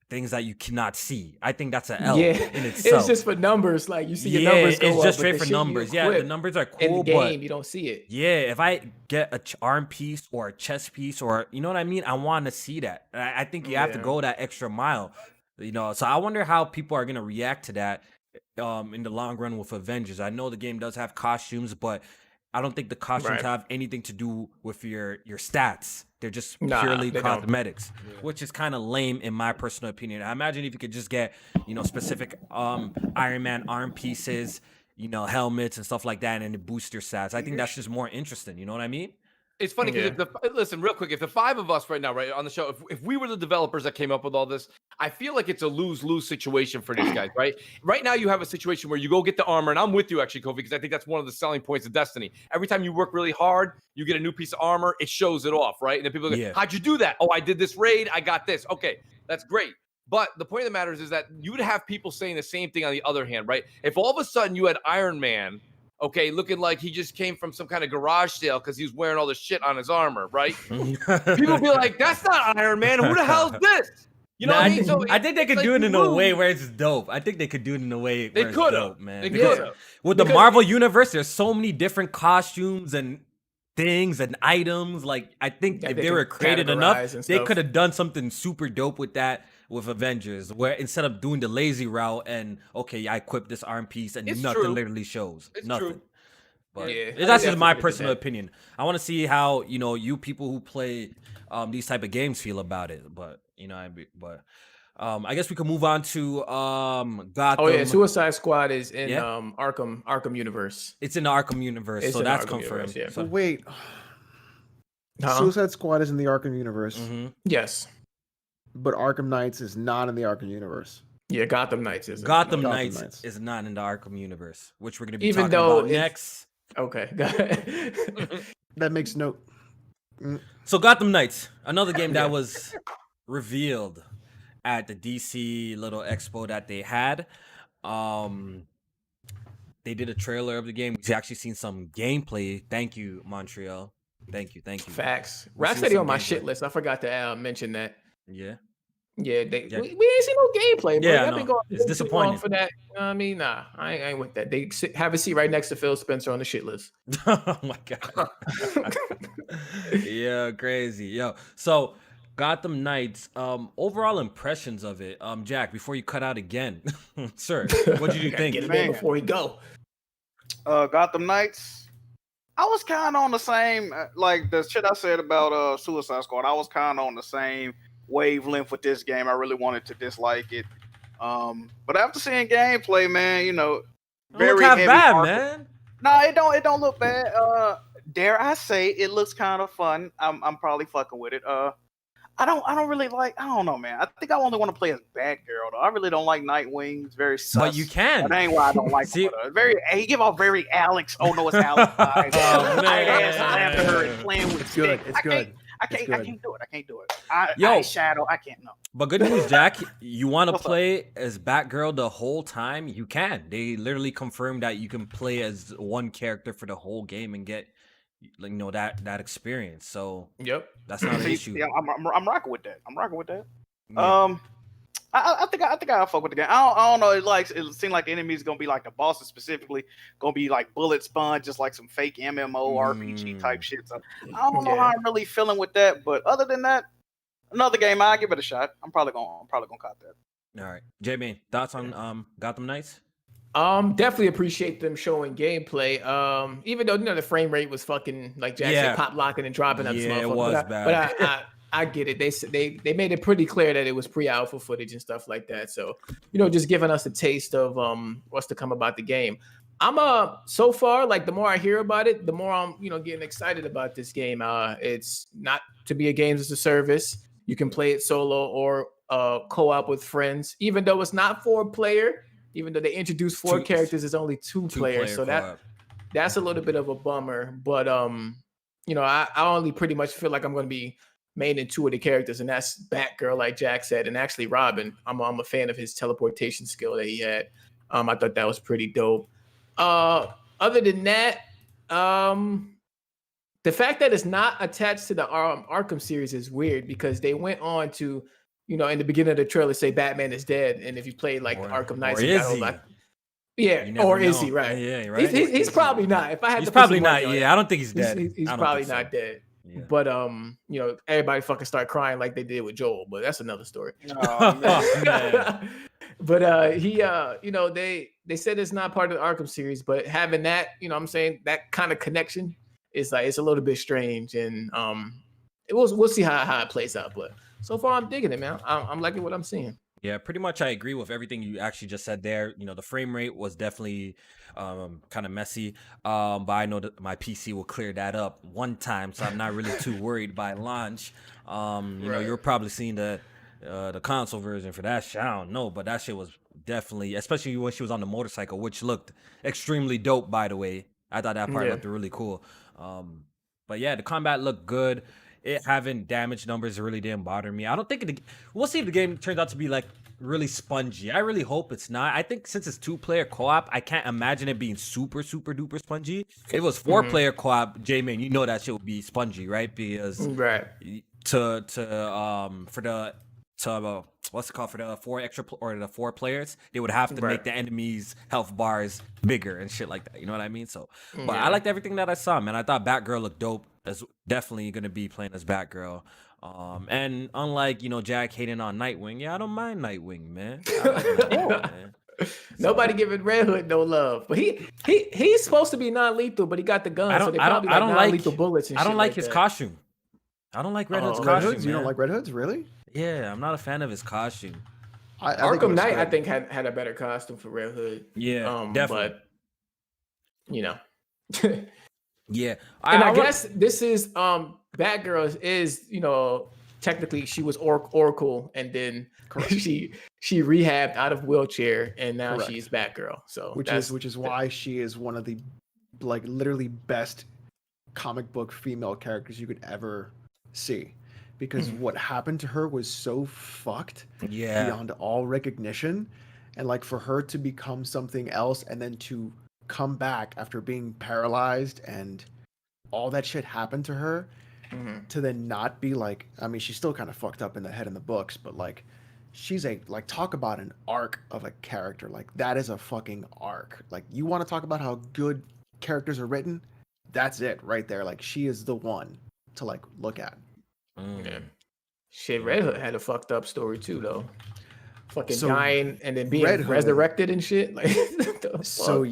[SPEAKER 3] things that you cannot see. I think that's an L in itself.
[SPEAKER 1] It's just for numbers. Like you see your numbers go
[SPEAKER 3] it's
[SPEAKER 1] up,
[SPEAKER 3] just
[SPEAKER 1] but
[SPEAKER 3] straight
[SPEAKER 1] the
[SPEAKER 3] for
[SPEAKER 1] shit you
[SPEAKER 3] numbers. Yeah, the
[SPEAKER 1] equip
[SPEAKER 3] numbers are cool,
[SPEAKER 1] in the game,
[SPEAKER 3] but
[SPEAKER 1] you don't see it.
[SPEAKER 3] yeah, if I get a arm piece or a chest piece or you know what I mean, I want to see that. I think you have to go that extra mile. So I wonder how people are gonna react to that in the long run with Avengers. I know the game does have costumes, but I don't think the costumes have anything to do with your stats. They're just purely cosmetics, which is kind of lame in my personal opinion. I imagine if you could just get, specific Iron Man arm pieces, helmets and stuff like that, and it boosts your stats. I think that's just more interesting. You know what I mean?
[SPEAKER 5] It's funny because listen, real quick, if the five of us right now, right on the show, if we were the developers that came up with all this, I feel like it's a lose-lose situation for these guys, right? Right now, you have a situation where you go get the armor, and I'm with you actually, Kofi, because I think that's one of the selling points of Destiny. Every time you work really hard, you get a new piece of armor, it shows it off, right? And then people go, how'd you do that? Oh, I did this raid, I got this. Okay, that's great. But the point of the matter is that you would have people saying the same thing on the other hand, right? If all of a sudden you had Iron Man, okay, looking like he just came from some kind of garage sale because he's wearing all the shit on his armor, right? People be like, that's not Iron Man. Who the hell's this? You know what I mean? So
[SPEAKER 3] I think they could do it in a way where it's dope. I think they could do it in a way where it's dope, man.
[SPEAKER 5] They could have.
[SPEAKER 3] With the Marvel universe, there's so many different costumes and things and items. Like, I think if they were creative enough, they could have done something super dope with that. With Avengers, where instead of doing the lazy route and I equip this arm piece and nothing literally shows.
[SPEAKER 5] It's
[SPEAKER 3] nothing.
[SPEAKER 5] True.
[SPEAKER 3] But that's just my personal opinion. I want to see how you people who play these type of games feel about it. But I guess we can move on to Gotham.
[SPEAKER 1] Oh yeah, Suicide Squad is in Arkham universe.
[SPEAKER 3] It's in the Arkham universe, so that's confirmed.
[SPEAKER 4] Universe, So wait, Suicide Squad is in the Arkham universe.
[SPEAKER 3] Mm-hmm.
[SPEAKER 1] Yes.
[SPEAKER 4] But Arkham Knights is not in the Arkham universe.
[SPEAKER 1] Yeah, Gotham Knights is.
[SPEAKER 3] Gotham Knights is not in the Arkham universe, which we're going to be
[SPEAKER 1] talking
[SPEAKER 3] about next.
[SPEAKER 1] Okay, got it.
[SPEAKER 4] That makes no.
[SPEAKER 3] So Gotham Knights, another game that was revealed at the DC little expo that they had. They did a trailer of the game. We've actually seen some gameplay. Thank you, Montreal. Thank you.
[SPEAKER 1] Facts. Rocksteady on my shit list. I forgot to mention that.
[SPEAKER 3] Yeah.
[SPEAKER 1] Yeah, we ain't seen no gameplay, bro.
[SPEAKER 3] Yeah, no, it's disappointing
[SPEAKER 1] for that. You know what I mean, nah, I ain't with that. They have a seat right next to Phil Spencer on the shit list.
[SPEAKER 3] Oh my god. Yeah, crazy. Yo, so Gotham Knights. Overall impressions of it. Jack, before you cut out again, sir, what did you think?
[SPEAKER 1] Get him in before we go.
[SPEAKER 2] Gotham Knights. I was kind of on the same, like the shit I said about Suicide Squad. I was kind of on the same wavelength with this game. I really wanted to dislike it, but after seeing gameplay, man, very
[SPEAKER 3] look how
[SPEAKER 2] heavy
[SPEAKER 3] bad, man.
[SPEAKER 2] No, it don't look bad. Dare I say it looks kind of fun. I'm probably fucking with it. I don't really like. I don't know, man. I think I only want to play as Batgirl though. I really don't like Nightwing. It's very sus.
[SPEAKER 3] But you can.
[SPEAKER 2] That ain't why I don't like
[SPEAKER 3] See-
[SPEAKER 2] him. But, very. He give off very Alex. Oh no, it's Alex. Vibes.
[SPEAKER 3] Oh,
[SPEAKER 2] I
[SPEAKER 3] man.
[SPEAKER 2] ass after her and playing with
[SPEAKER 4] It's good.
[SPEAKER 2] stick.
[SPEAKER 4] It's good.
[SPEAKER 2] I can't do it. I can't do it. I
[SPEAKER 3] Yo.
[SPEAKER 2] Shadow. I can't. No.
[SPEAKER 3] But good news, Jack. You want to
[SPEAKER 2] What's up?
[SPEAKER 3] play as Batgirl the whole time? You can. They literally confirmed that you can play as one character for the whole game and get, like, you know, that experience. So
[SPEAKER 1] Yep.
[SPEAKER 3] that's not an
[SPEAKER 2] See,
[SPEAKER 3] issue.
[SPEAKER 2] yeah, I'm rocking with that. I'm rocking with that.
[SPEAKER 3] Yeah.
[SPEAKER 2] I think I'll fuck with the game. I don't know. It seemed like the enemy's gonna be like the bosses specifically gonna be like bullet sponge, just like some fake MMO RPG type shit. So I don't know how I'm really feeling with that. But other than that, another game, I'll give it a shot. I'm probably gonna cop that.
[SPEAKER 3] All right, J-Man, thoughts on Gotham Knights?
[SPEAKER 1] Definitely appreciate them showing gameplay. Even though the frame rate was fucking like Jack said, pop locking and dropping up.
[SPEAKER 3] Yeah, it
[SPEAKER 1] motherfucker.
[SPEAKER 3] was
[SPEAKER 1] but
[SPEAKER 3] bad.
[SPEAKER 1] But I get it. They made it pretty clear that it was pre-alpha footage and stuff like that. So just giving us a taste of what's to come about the game. I'm so far, like, the more I hear about it, the more I'm getting excited about this game. It's not to be a games as a service. You can play it solo or co-op with friends, even though it's not 4-player. Even though they introduced 4 characters, it's only 2 players. So that's a little bit of a bummer. But I only pretty much feel like I'm going to be main in 2 of the characters, and that's Batgirl, like Jack said, and actually Robin. I'm a fan of his teleportation skill that he had. I thought that was pretty dope. Other than that, the fact that it's not attached to the Arkham series is weird, because they went on to, in the beginning of the trailer, say Batman is dead, and if you played like the Arkham Knights,
[SPEAKER 3] or is he?
[SPEAKER 1] Or is
[SPEAKER 3] know.
[SPEAKER 1] he? Right?
[SPEAKER 3] Yeah, right.
[SPEAKER 1] He's probably not. If I had
[SPEAKER 3] He's
[SPEAKER 1] to put
[SPEAKER 3] probably
[SPEAKER 1] some
[SPEAKER 3] not.
[SPEAKER 1] money on it,
[SPEAKER 3] Yeah, I don't think he's dead.
[SPEAKER 1] He's
[SPEAKER 3] I don't
[SPEAKER 1] probably
[SPEAKER 3] think so.
[SPEAKER 1] not dead.
[SPEAKER 3] Yeah.
[SPEAKER 1] But everybody fucking start crying like they did with Joel. But that's another story.
[SPEAKER 2] Oh, man.
[SPEAKER 1] But he, they said it's not part of the Arkham series, but having that, I'm saying, that kind of connection is like, it's a little bit strange, and we'll see how it plays out. But so far, I'm digging it, man. I'm liking what I'm seeing.
[SPEAKER 3] Yeah, pretty much I agree with everything you actually just said there. The frame rate was definitely kind of messy, but I know that my PC will clear that up one time, so I'm not really too worried by launch. You're probably seeing the console version for that shit. I don't know, but that shit was definitely, especially when she was on the motorcycle, which looked extremely dope, by the way. I thought that part looked really cool. But yeah, the combat looked good. It having damage numbers really didn't bother me. I don't think we'll see if the game turns out to be like really spongy. I really hope it's not. I think since it's 2-player co-op, I can't imagine it being super duper spongy. If it was 4-player co-op, J-Man, that shit would be spongy, right? Because what's it called, for the 4 extra or the 4 players, they would have to make the enemies' health bars bigger and shit like that. You know what I mean? So, but I liked everything that I saw, man. I thought Batgirl looked dope. That's definitely gonna be playing as Batgirl. And unlike Jack hating on Nightwing, I don't mind Nightwing, man. I like Nightwing, man.
[SPEAKER 1] Nobody giving Red Hood no love, but he's supposed to be non-lethal, but he got the gun, so they probably like non-lethal bullets and shit.
[SPEAKER 3] I don't like his
[SPEAKER 1] that.
[SPEAKER 3] costume. I don't like Red Hood's
[SPEAKER 4] Red
[SPEAKER 3] costume.
[SPEAKER 4] Hoods? You don't like Red Hoods, really?
[SPEAKER 3] Yeah, I'm not a fan of his costume.
[SPEAKER 4] I think
[SPEAKER 1] Arkham
[SPEAKER 4] it
[SPEAKER 1] Knight,
[SPEAKER 4] looks
[SPEAKER 1] I
[SPEAKER 4] good.
[SPEAKER 1] think, had a better costume for Red Hood.
[SPEAKER 3] Yeah, definitely.
[SPEAKER 1] But
[SPEAKER 3] Yeah,
[SPEAKER 1] I guess this is Batgirl is technically she was Oracle, and then she rehabbed out of wheelchair, and now
[SPEAKER 4] Correct.
[SPEAKER 1] she's Batgirl. So
[SPEAKER 4] which is why she is one of the literally best comic book female characters you could ever see, because what happened to her was so fucked beyond all recognition, and for her to become something else and then to come back after being paralyzed and all that shit happened to her, to then not be she's still kind of fucked up in the head in the books, but she's talk about an arc of a character. That is a fucking arc. You want to talk about how good characters are written, that's it right there. She is the one to look at.
[SPEAKER 1] Yeah. Shit, Red Hood had a fucked up story too, though. Fucking
[SPEAKER 4] So,
[SPEAKER 1] dying and then being
[SPEAKER 4] Red Hood-
[SPEAKER 1] resurrected and shit.
[SPEAKER 4] So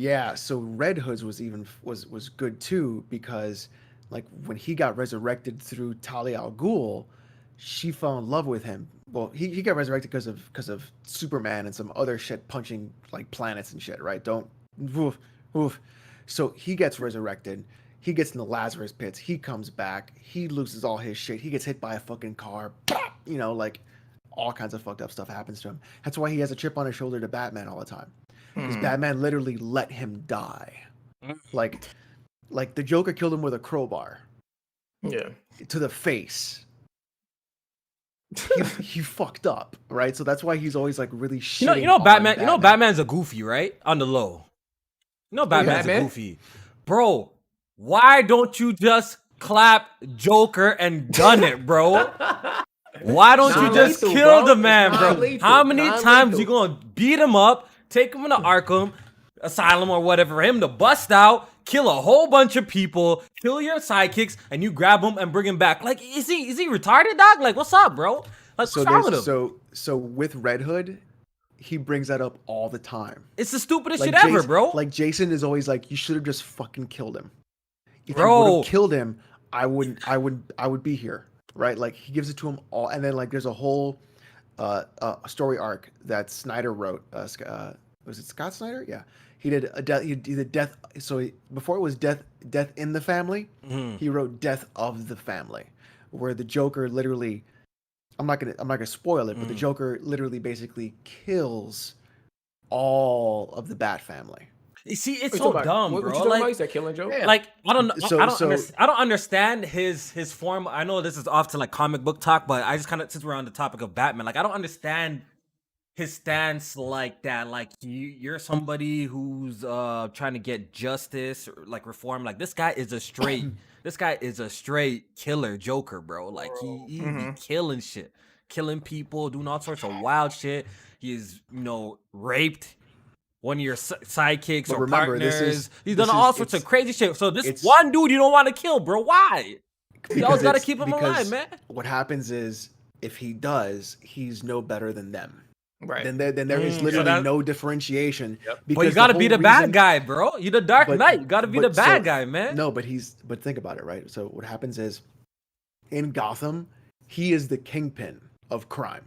[SPEAKER 4] Red Hood's was good too, because when he got resurrected through Talia al Ghul, she fell in love with him. Well, he got resurrected because of Superman and some other shit punching planets and shit, right? Don't oof. So he gets resurrected. He gets in the Lazarus pits. He comes back. He loses all his shit. He gets hit by a fucking car. You know, like all kinds of fucked up stuff happens to him. That's why he has a chip on his shoulder to Batman all the time. Because Batman literally let him die. Like the Joker killed him with a crowbar.
[SPEAKER 1] Yeah.
[SPEAKER 4] To the face. He fucked up, right? So that's why he's always like really shitting
[SPEAKER 3] You know
[SPEAKER 4] on
[SPEAKER 3] Batman. You know Batman's a goofy, right? On the low. You know Batman's a goofy, bro. Why don't you just clap Joker and done it, bro? Why don't you just kill the man, bro? How many times you gonna beat him up, take him into Arkham Asylum or whatever, for him to bust out, kill a whole bunch of people, kill your sidekicks, and you grab him and bring him back? Like, is he retarded, dog? Like, what's up, bro? Like, what's wrong with him?
[SPEAKER 4] So with Red Hood, he brings that up all the time.
[SPEAKER 3] It's the stupidest
[SPEAKER 4] like
[SPEAKER 3] shit ever, bro.
[SPEAKER 4] Like Jason is always like, you should have just fucking killed him. If
[SPEAKER 3] Bro.
[SPEAKER 4] you would have killed him, I would be here, right? Like he gives it to him all, and then like there's a whole story arc that Snyder wrote. Was it Scott Snyder? Yeah, he did a death. He did death. So before it was death in the family, he wrote Death of the Family, where the Joker literally. I'm not gonna spoil it, but the Joker literally basically kills all of the Bat family.
[SPEAKER 3] You see, it's so dumb, bro.
[SPEAKER 1] What you talking about? Is that killing Joke?
[SPEAKER 3] Yeah. Like I don't understand his form. I know this is off to like comic book talk, but I just kind of, since we're on the topic of Batman, like I don't understand his stance like that. Like you're somebody who's trying to get justice or like reform. Like this guy is a straight killer Joker, bro. Like he be killing shit, killing people, doing all sorts of wild shit. He's raped one of your sidekicks or partners. He's done all sorts of crazy shit. So this one dude you don't want to kill, bro. Why? You always got to keep him alive, man.
[SPEAKER 4] What happens is if he does, he's no better than them.
[SPEAKER 1] Right.
[SPEAKER 4] Then there is literally no differentiation.
[SPEAKER 3] Yep. Because you got to be the bad guy, bro. You're the Dark Knight. You got to be the bad guy, man.
[SPEAKER 4] No, but think about it, right? So what happens is in Gotham, he is the kingpin of crime.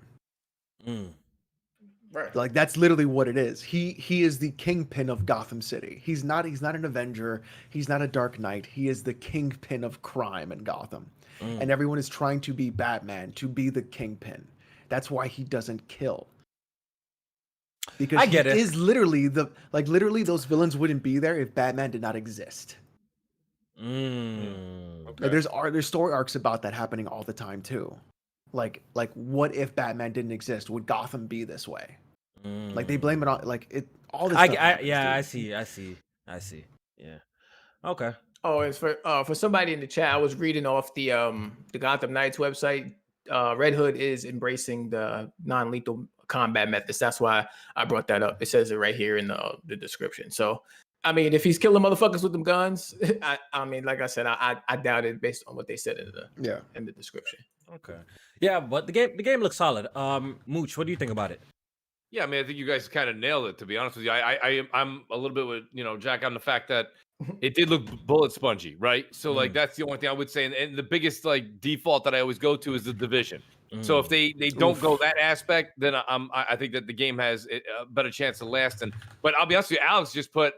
[SPEAKER 1] Right.
[SPEAKER 4] Like that's literally what it is. He is the kingpin of Gotham City. He's not an Avenger. He's not a Dark Knight. He is the kingpin of crime in Gotham. And everyone is trying to be Batman, to be the kingpin. That's why he doesn't kill. Because he is literally literally those villains wouldn't be there if Batman did not exist.
[SPEAKER 3] Okay.
[SPEAKER 4] Like, there's story arcs about that happening all the time too. Like what if Batman didn't exist? Would Gotham be this way? Like they blame it on like it all this stuff.
[SPEAKER 3] I see. Yeah. Okay.
[SPEAKER 1] Oh, it's for somebody in the chat. I was reading off the Gotham Knights website. Red Hood is embracing the non-lethal combat methods. That's why I brought that up. It says it right here in the description. So, I mean, if he's killing motherfuckers with them guns, I mean, like I said, I doubt it based on what they said in the description.
[SPEAKER 3] Okay. Yeah, but the game looks solid. Mooch, what do you think about it?
[SPEAKER 5] Yeah, I mean, I think you guys kind of nailed it. To be honest with you, I'm a little bit with Jack on the fact that it did look bullet spongy, right? So like that's the only thing I would say, and the biggest like default that I always go to is the division. So if they don't go that aspect, then I think that the game has a better chance of lasting. But I'll be honest with you, Alex just put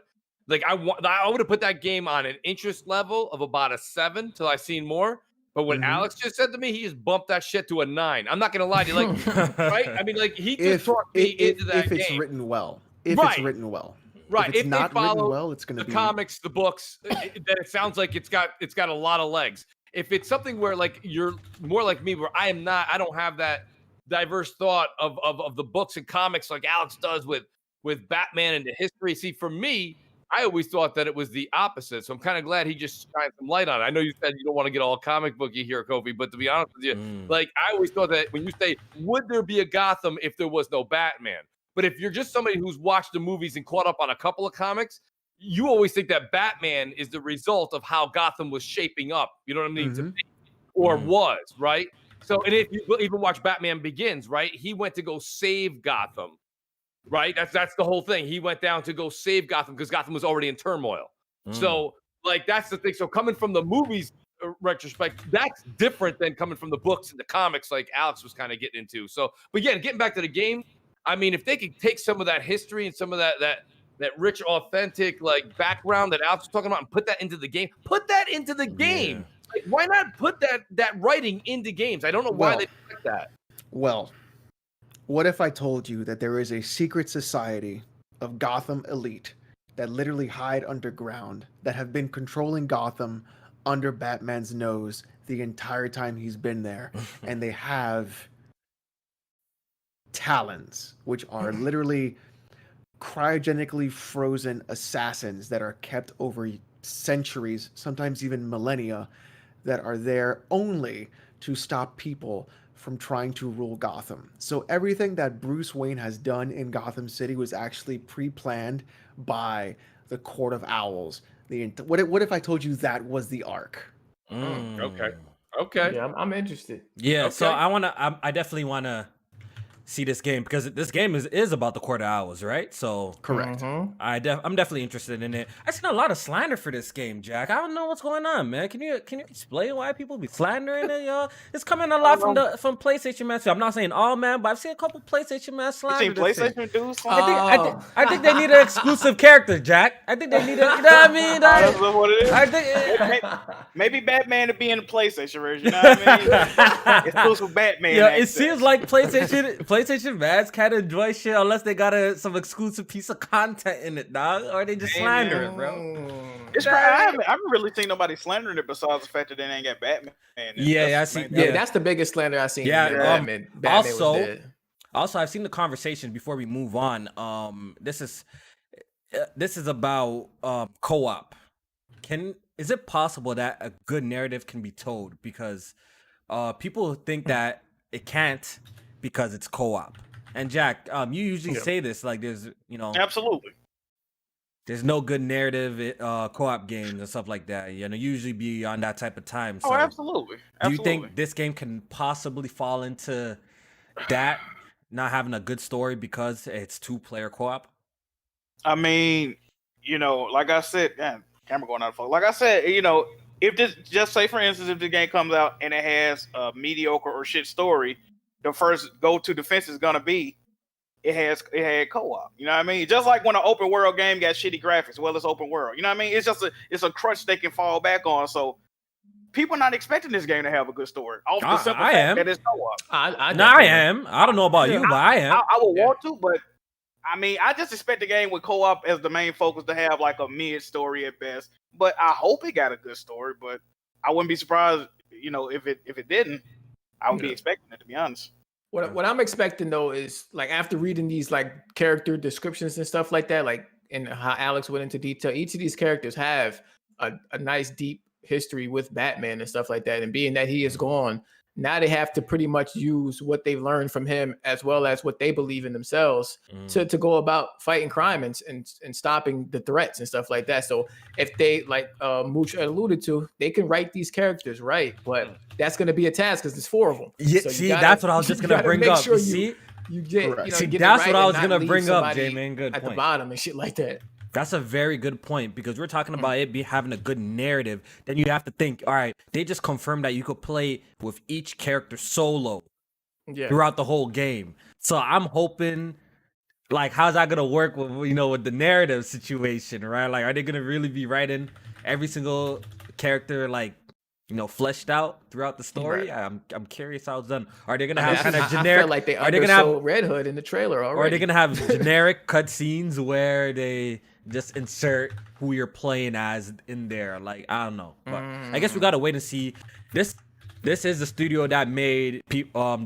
[SPEAKER 5] like I would have put that game on an interest level of about a 7 till I seen more. But what Alex just said to me, he just bumped that shit to a 9. I'm not gonna lie to you, like, right? I mean, like he just talked me into that game.
[SPEAKER 4] If it's written well,
[SPEAKER 5] it's
[SPEAKER 4] written well,
[SPEAKER 5] right?
[SPEAKER 4] If it's not written well, it's gonna be
[SPEAKER 5] the comics, the books. That it sounds like it's got a lot of legs. If it's something where like you're more like me, where I don't have that diverse thought of the books and comics like Alex does with Batman and the history. See, for me, I always thought that it was the opposite. So I'm kind of glad he just shined some light on it. I know you said you don't want to get all comic booky here, Kofi, but to be honest with you, like I always thought that when you say, would there be a Gotham if there was no Batman? But if you're just somebody who's watched the movies and caught up on a couple of comics, you always think that Batman is the result of how Gotham was shaping up. You know what I mean? To be, or was, right? So, and if you even watch Batman Begins, right? He went to go save Gotham. Right, that's the whole thing. He went down to go save Gotham because Gotham was already in turmoil. So, like, that's the thing. So, coming from the movies retrospect, that's different than coming from the books and the comics, like Alex was kind of getting into. So, but again, getting back to the game, I mean, if they could take some of that history and some of that that rich, authentic like background that Alex was talking about, and put that into the game. Put that into the game. Like, why not put that writing into games? I don't know why they do like that.
[SPEAKER 4] Well, what if I told you that there is a secret society of Gotham elite that literally hide underground, that have been controlling Gotham under Batman's nose the entire time he's been there, and they have talons, which are literally cryogenically frozen assassins that are kept over centuries, sometimes even millennia, that are there only to stop people from trying to rule Gotham. So everything that Bruce Wayne has done in Gotham City was actually pre-planned by the Court of Owls. What if I told you that was the arc?
[SPEAKER 5] Okay.
[SPEAKER 1] Yeah, I'm interested.
[SPEAKER 3] Yeah,
[SPEAKER 5] Okay.
[SPEAKER 3] so I definitely wanna see this game because this game is about the Court of Owls, right? So
[SPEAKER 4] Correct.
[SPEAKER 1] Mhm.
[SPEAKER 3] I'm definitely interested in it. I've seen a lot of slander for this game, Jack. I don't know what's going on, man. Can you explain why people be slandering it, y'all? It's coming a lot from PlayStation man. So I'm not saying all, man, but I've seen a couple PlayStation man
[SPEAKER 2] You
[SPEAKER 3] slander
[SPEAKER 2] seen
[SPEAKER 3] this thing.
[SPEAKER 2] PlayStation do something?
[SPEAKER 3] I think they need an exclusive character, Jack. I think they need a, you know what I mean?
[SPEAKER 2] That's what it is.
[SPEAKER 3] I think
[SPEAKER 2] Maybe Batman to be in the PlayStation version. You know what I mean? Exclusive Batman.
[SPEAKER 3] yeah, it
[SPEAKER 2] access.
[SPEAKER 3] seems like PlayStation fans can't enjoy shit unless they got some exclusive piece of content in it, dog, or they just slander it, bro.
[SPEAKER 2] It's crazy. I haven't really seen nobody slandering it besides the fact that they ain't got Batman.
[SPEAKER 3] Yeah, I see.
[SPEAKER 1] Yeah, that's the biggest slander I've seen.
[SPEAKER 3] Yeah,
[SPEAKER 1] Batman
[SPEAKER 3] also-
[SPEAKER 1] was dead.
[SPEAKER 3] Also, I've seen the conversation before we move on. This is about co-op. Is it possible that a good narrative can be told? Because people think that it can't because it's co-op. And Jack, you usually say this, like there's
[SPEAKER 2] Absolutely.
[SPEAKER 3] there's no good narrative co-op games and stuff like that. You usually be on that type of time. So
[SPEAKER 2] Oh, absolutely.
[SPEAKER 3] do you think this game can possibly fall into that, not having a good story because it's 2-player co-op?
[SPEAKER 2] I mean, like I said, camera going out of focus. Like I said, if this, just say for instance, if the game comes out and it has a mediocre or shit story, the first go-to defense is gonna be it had co-op. You know what I mean? Just like when an open world game got shitty graphics, well, it's open world. You know what I mean? It's a crutch they can fall back on. So people are not expecting this game to have a good story. Off the simple
[SPEAKER 3] I
[SPEAKER 2] fact
[SPEAKER 3] am.
[SPEAKER 2] that it's co-op.
[SPEAKER 3] I am. I don't know about you, but I am.
[SPEAKER 2] I would want to, but I mean, I just expect the game with co-op as the main focus to have like a mid story at best. But I hope it got a good story. But I wouldn't be surprised, if it didn't. I would be expecting it, to be honest.
[SPEAKER 1] What I'm expecting though is like after reading these like character descriptions and stuff like that, like and how Alex went into detail, each of these characters have a nice deep history with Batman and stuff like that. And being that he is gone, now they have to pretty much use what they've learned from him as well as what they believe in themselves to go about fighting crime and stopping the threats and stuff like that. So if they, like Mooch alluded to, they can write these characters right, but that's going to be a task because there's 4 of them.
[SPEAKER 3] Yeah,
[SPEAKER 1] So
[SPEAKER 3] see,
[SPEAKER 1] gotta-
[SPEAKER 3] that's what I was just gonna bring
[SPEAKER 1] make
[SPEAKER 3] up.
[SPEAKER 1] sure
[SPEAKER 3] See,
[SPEAKER 1] you get,
[SPEAKER 4] Correct.
[SPEAKER 3] See,
[SPEAKER 1] get it
[SPEAKER 3] that's
[SPEAKER 1] right
[SPEAKER 3] what I
[SPEAKER 1] and
[SPEAKER 3] was
[SPEAKER 1] not
[SPEAKER 3] gonna
[SPEAKER 1] leave
[SPEAKER 3] bring up,
[SPEAKER 1] somebody
[SPEAKER 3] J-Man. Good
[SPEAKER 1] at the
[SPEAKER 3] point.
[SPEAKER 1] bottom and shit like that.
[SPEAKER 3] That's a very good point because we're talking about it having a good narrative. Then you have to think, all right, they just confirmed that you could play with each character solo throughout the whole game. So I'm hoping, like, how's that gonna work with with the narrative situation, right? Like, are they gonna really be writing every single character like fleshed out throughout the story?
[SPEAKER 1] Right.
[SPEAKER 3] I'm curious how it's done. Are they gonna have kind of
[SPEAKER 1] I
[SPEAKER 3] generic?
[SPEAKER 1] feel like they
[SPEAKER 3] are they gonna have
[SPEAKER 1] undersold Red Hood in the trailer already.
[SPEAKER 3] Or are they gonna have generic cutscenes where they just insert who you're playing as in there? Like, I don't know. But I guess we gotta wait and see. This is the studio that made the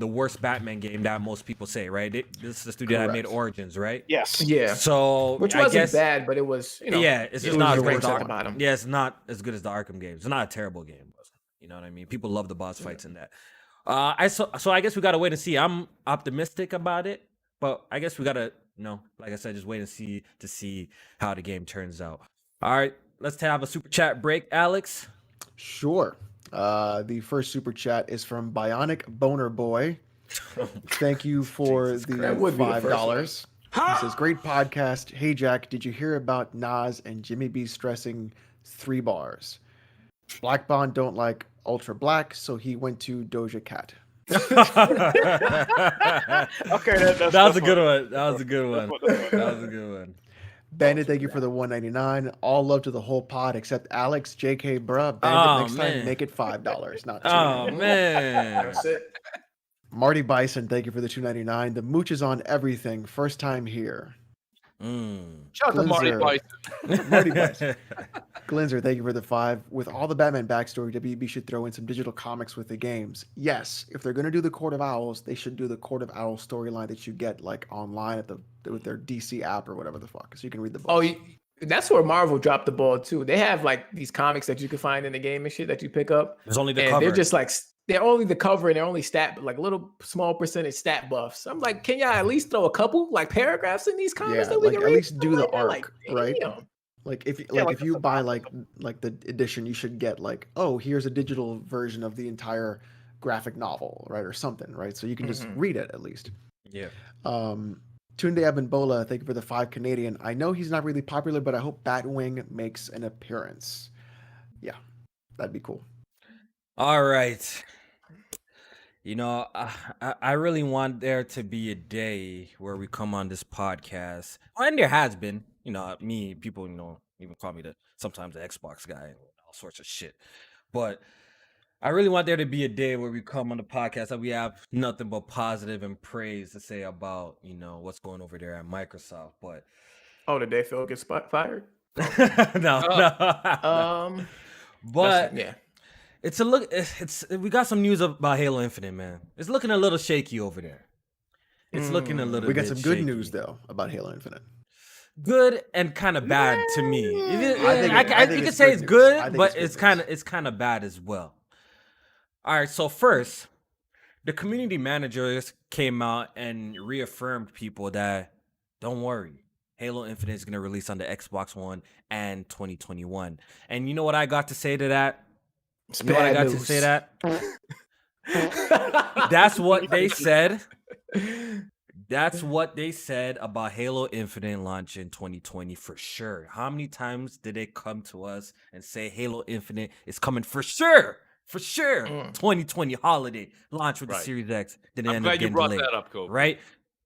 [SPEAKER 3] worst Batman game that most people say, right? This is the studio that made Origins, right?
[SPEAKER 2] Yes.
[SPEAKER 1] Yeah.
[SPEAKER 3] So
[SPEAKER 1] Which
[SPEAKER 3] I
[SPEAKER 1] wasn't
[SPEAKER 3] guess,
[SPEAKER 1] bad, but it was,
[SPEAKER 3] yeah, it's just
[SPEAKER 1] it
[SPEAKER 3] not
[SPEAKER 1] was
[SPEAKER 3] as good
[SPEAKER 1] ranked
[SPEAKER 3] as
[SPEAKER 1] at the
[SPEAKER 3] Arkham.
[SPEAKER 1] bottom.
[SPEAKER 3] Yeah, it's not as good as the Arkham games. It's not a terrible game. You know what I mean? People love the boss fights in that. So I guess we gotta wait and see. I'm optimistic about it, but I guess we gotta, like I said, just wait and see how the game turns out. All right, let's have a super chat break, Alex.
[SPEAKER 4] Sure. The first super chat is from Bionic Boner Boy. Thank you for the
[SPEAKER 1] That would be the first
[SPEAKER 4] $5. He says, "Great podcast. Hey Jack, did you hear about Nas and Jimmy B stressing 3 bars? Black Bond don't like Ultra Black, so he went to Doja Cat."
[SPEAKER 2] Okay,
[SPEAKER 3] that was a good one. That was a good one. That was a good one.
[SPEAKER 4] Bandit, thank you for the $1.99. All love to the whole pod except Alex, JK, bruh. Bandit,
[SPEAKER 3] Oh,
[SPEAKER 4] next time
[SPEAKER 3] man.
[SPEAKER 4] make it $5, not $2.
[SPEAKER 3] Oh man.
[SPEAKER 1] That's it.
[SPEAKER 4] Marty Bison, thank you for the $2.99. The mooch is on everything. First time here.
[SPEAKER 5] Shout out to Marty
[SPEAKER 4] Glinzer.
[SPEAKER 5] Bison.
[SPEAKER 4] Marty Bison. Glinzer, thank you for the 5. With all the Batman backstory, WB should throw in some digital comics with the games. Yes, if they're gonna do the Court of Owls, they should do the Court of Owls storyline that you get like online at with their DC app or whatever the fuck, so you can read the books.
[SPEAKER 1] Oh, that's where Marvel dropped the ball too. They have like these comics that you can find in the game and shit that you pick up.
[SPEAKER 3] There's only the
[SPEAKER 1] And
[SPEAKER 3] cover.
[SPEAKER 1] they're just like they're only the cover and they're only stat like little small percentage stat buffs. I'm like, can y'all at least throw a couple like paragraphs in these comics
[SPEAKER 4] Yeah,
[SPEAKER 1] that we
[SPEAKER 4] like
[SPEAKER 1] can
[SPEAKER 4] at
[SPEAKER 1] read?
[SPEAKER 4] least do the
[SPEAKER 1] Like that?
[SPEAKER 4] arc,
[SPEAKER 1] Like,
[SPEAKER 4] right?
[SPEAKER 1] damn.
[SPEAKER 4] Like if
[SPEAKER 2] Yeah,
[SPEAKER 4] if you
[SPEAKER 2] that's
[SPEAKER 4] buy
[SPEAKER 2] awesome.
[SPEAKER 4] like the edition, you should get like, oh, here's a digital version of the entire graphic novel, right, or something, right? So you can just read it at least.
[SPEAKER 3] Yeah.
[SPEAKER 4] Tunde Abimbola, thank you for the 5 Canadian. I know he's not really popular, but I hope Batwing makes an appearance. Yeah, that'd be cool.
[SPEAKER 3] All right. You know, I really want there to be a day where we come on this podcast. And there has been, you know, people, you know, even call me sometimes the Xbox guy and all sorts of shit. But I really want there to be a day where we come on the podcast that we have nothing but positive and praise to say about, you know, what's going over there at Microsoft. But
[SPEAKER 1] Oh, did they Phil gets fired?
[SPEAKER 3] no. But
[SPEAKER 1] Yeah.
[SPEAKER 3] it's a look. We got some news about Halo Infinite, man. It's looking a little shaky over there. It's looking a little.
[SPEAKER 4] We got
[SPEAKER 3] bit
[SPEAKER 4] some good
[SPEAKER 3] shaky.
[SPEAKER 4] news though about Halo Infinite.
[SPEAKER 3] Good and kind of bad to me.
[SPEAKER 4] I think
[SPEAKER 3] You could
[SPEAKER 4] it's
[SPEAKER 3] say
[SPEAKER 4] good
[SPEAKER 3] it's
[SPEAKER 4] news.
[SPEAKER 3] good,
[SPEAKER 4] I think
[SPEAKER 3] but
[SPEAKER 4] it's good
[SPEAKER 3] it's kind of bad as well. All right, so first, the community managers came out and reaffirmed people that don't worry, Halo Infinite is gonna release on the Xbox One and 2021. And you know what I got to say to that? You know what I got to say that? That's what they said. That's what they said about Halo Infinite launch in 2020 for sure. How many times did they come to us and say Halo Infinite is coming for sure? For sure. 2020 holiday launch with the
[SPEAKER 5] Right.
[SPEAKER 3] Series X. Then it
[SPEAKER 5] I'm
[SPEAKER 3] ended up
[SPEAKER 5] glad you
[SPEAKER 3] getting
[SPEAKER 5] brought
[SPEAKER 3] delayed,
[SPEAKER 5] that up, Kofi.
[SPEAKER 3] right?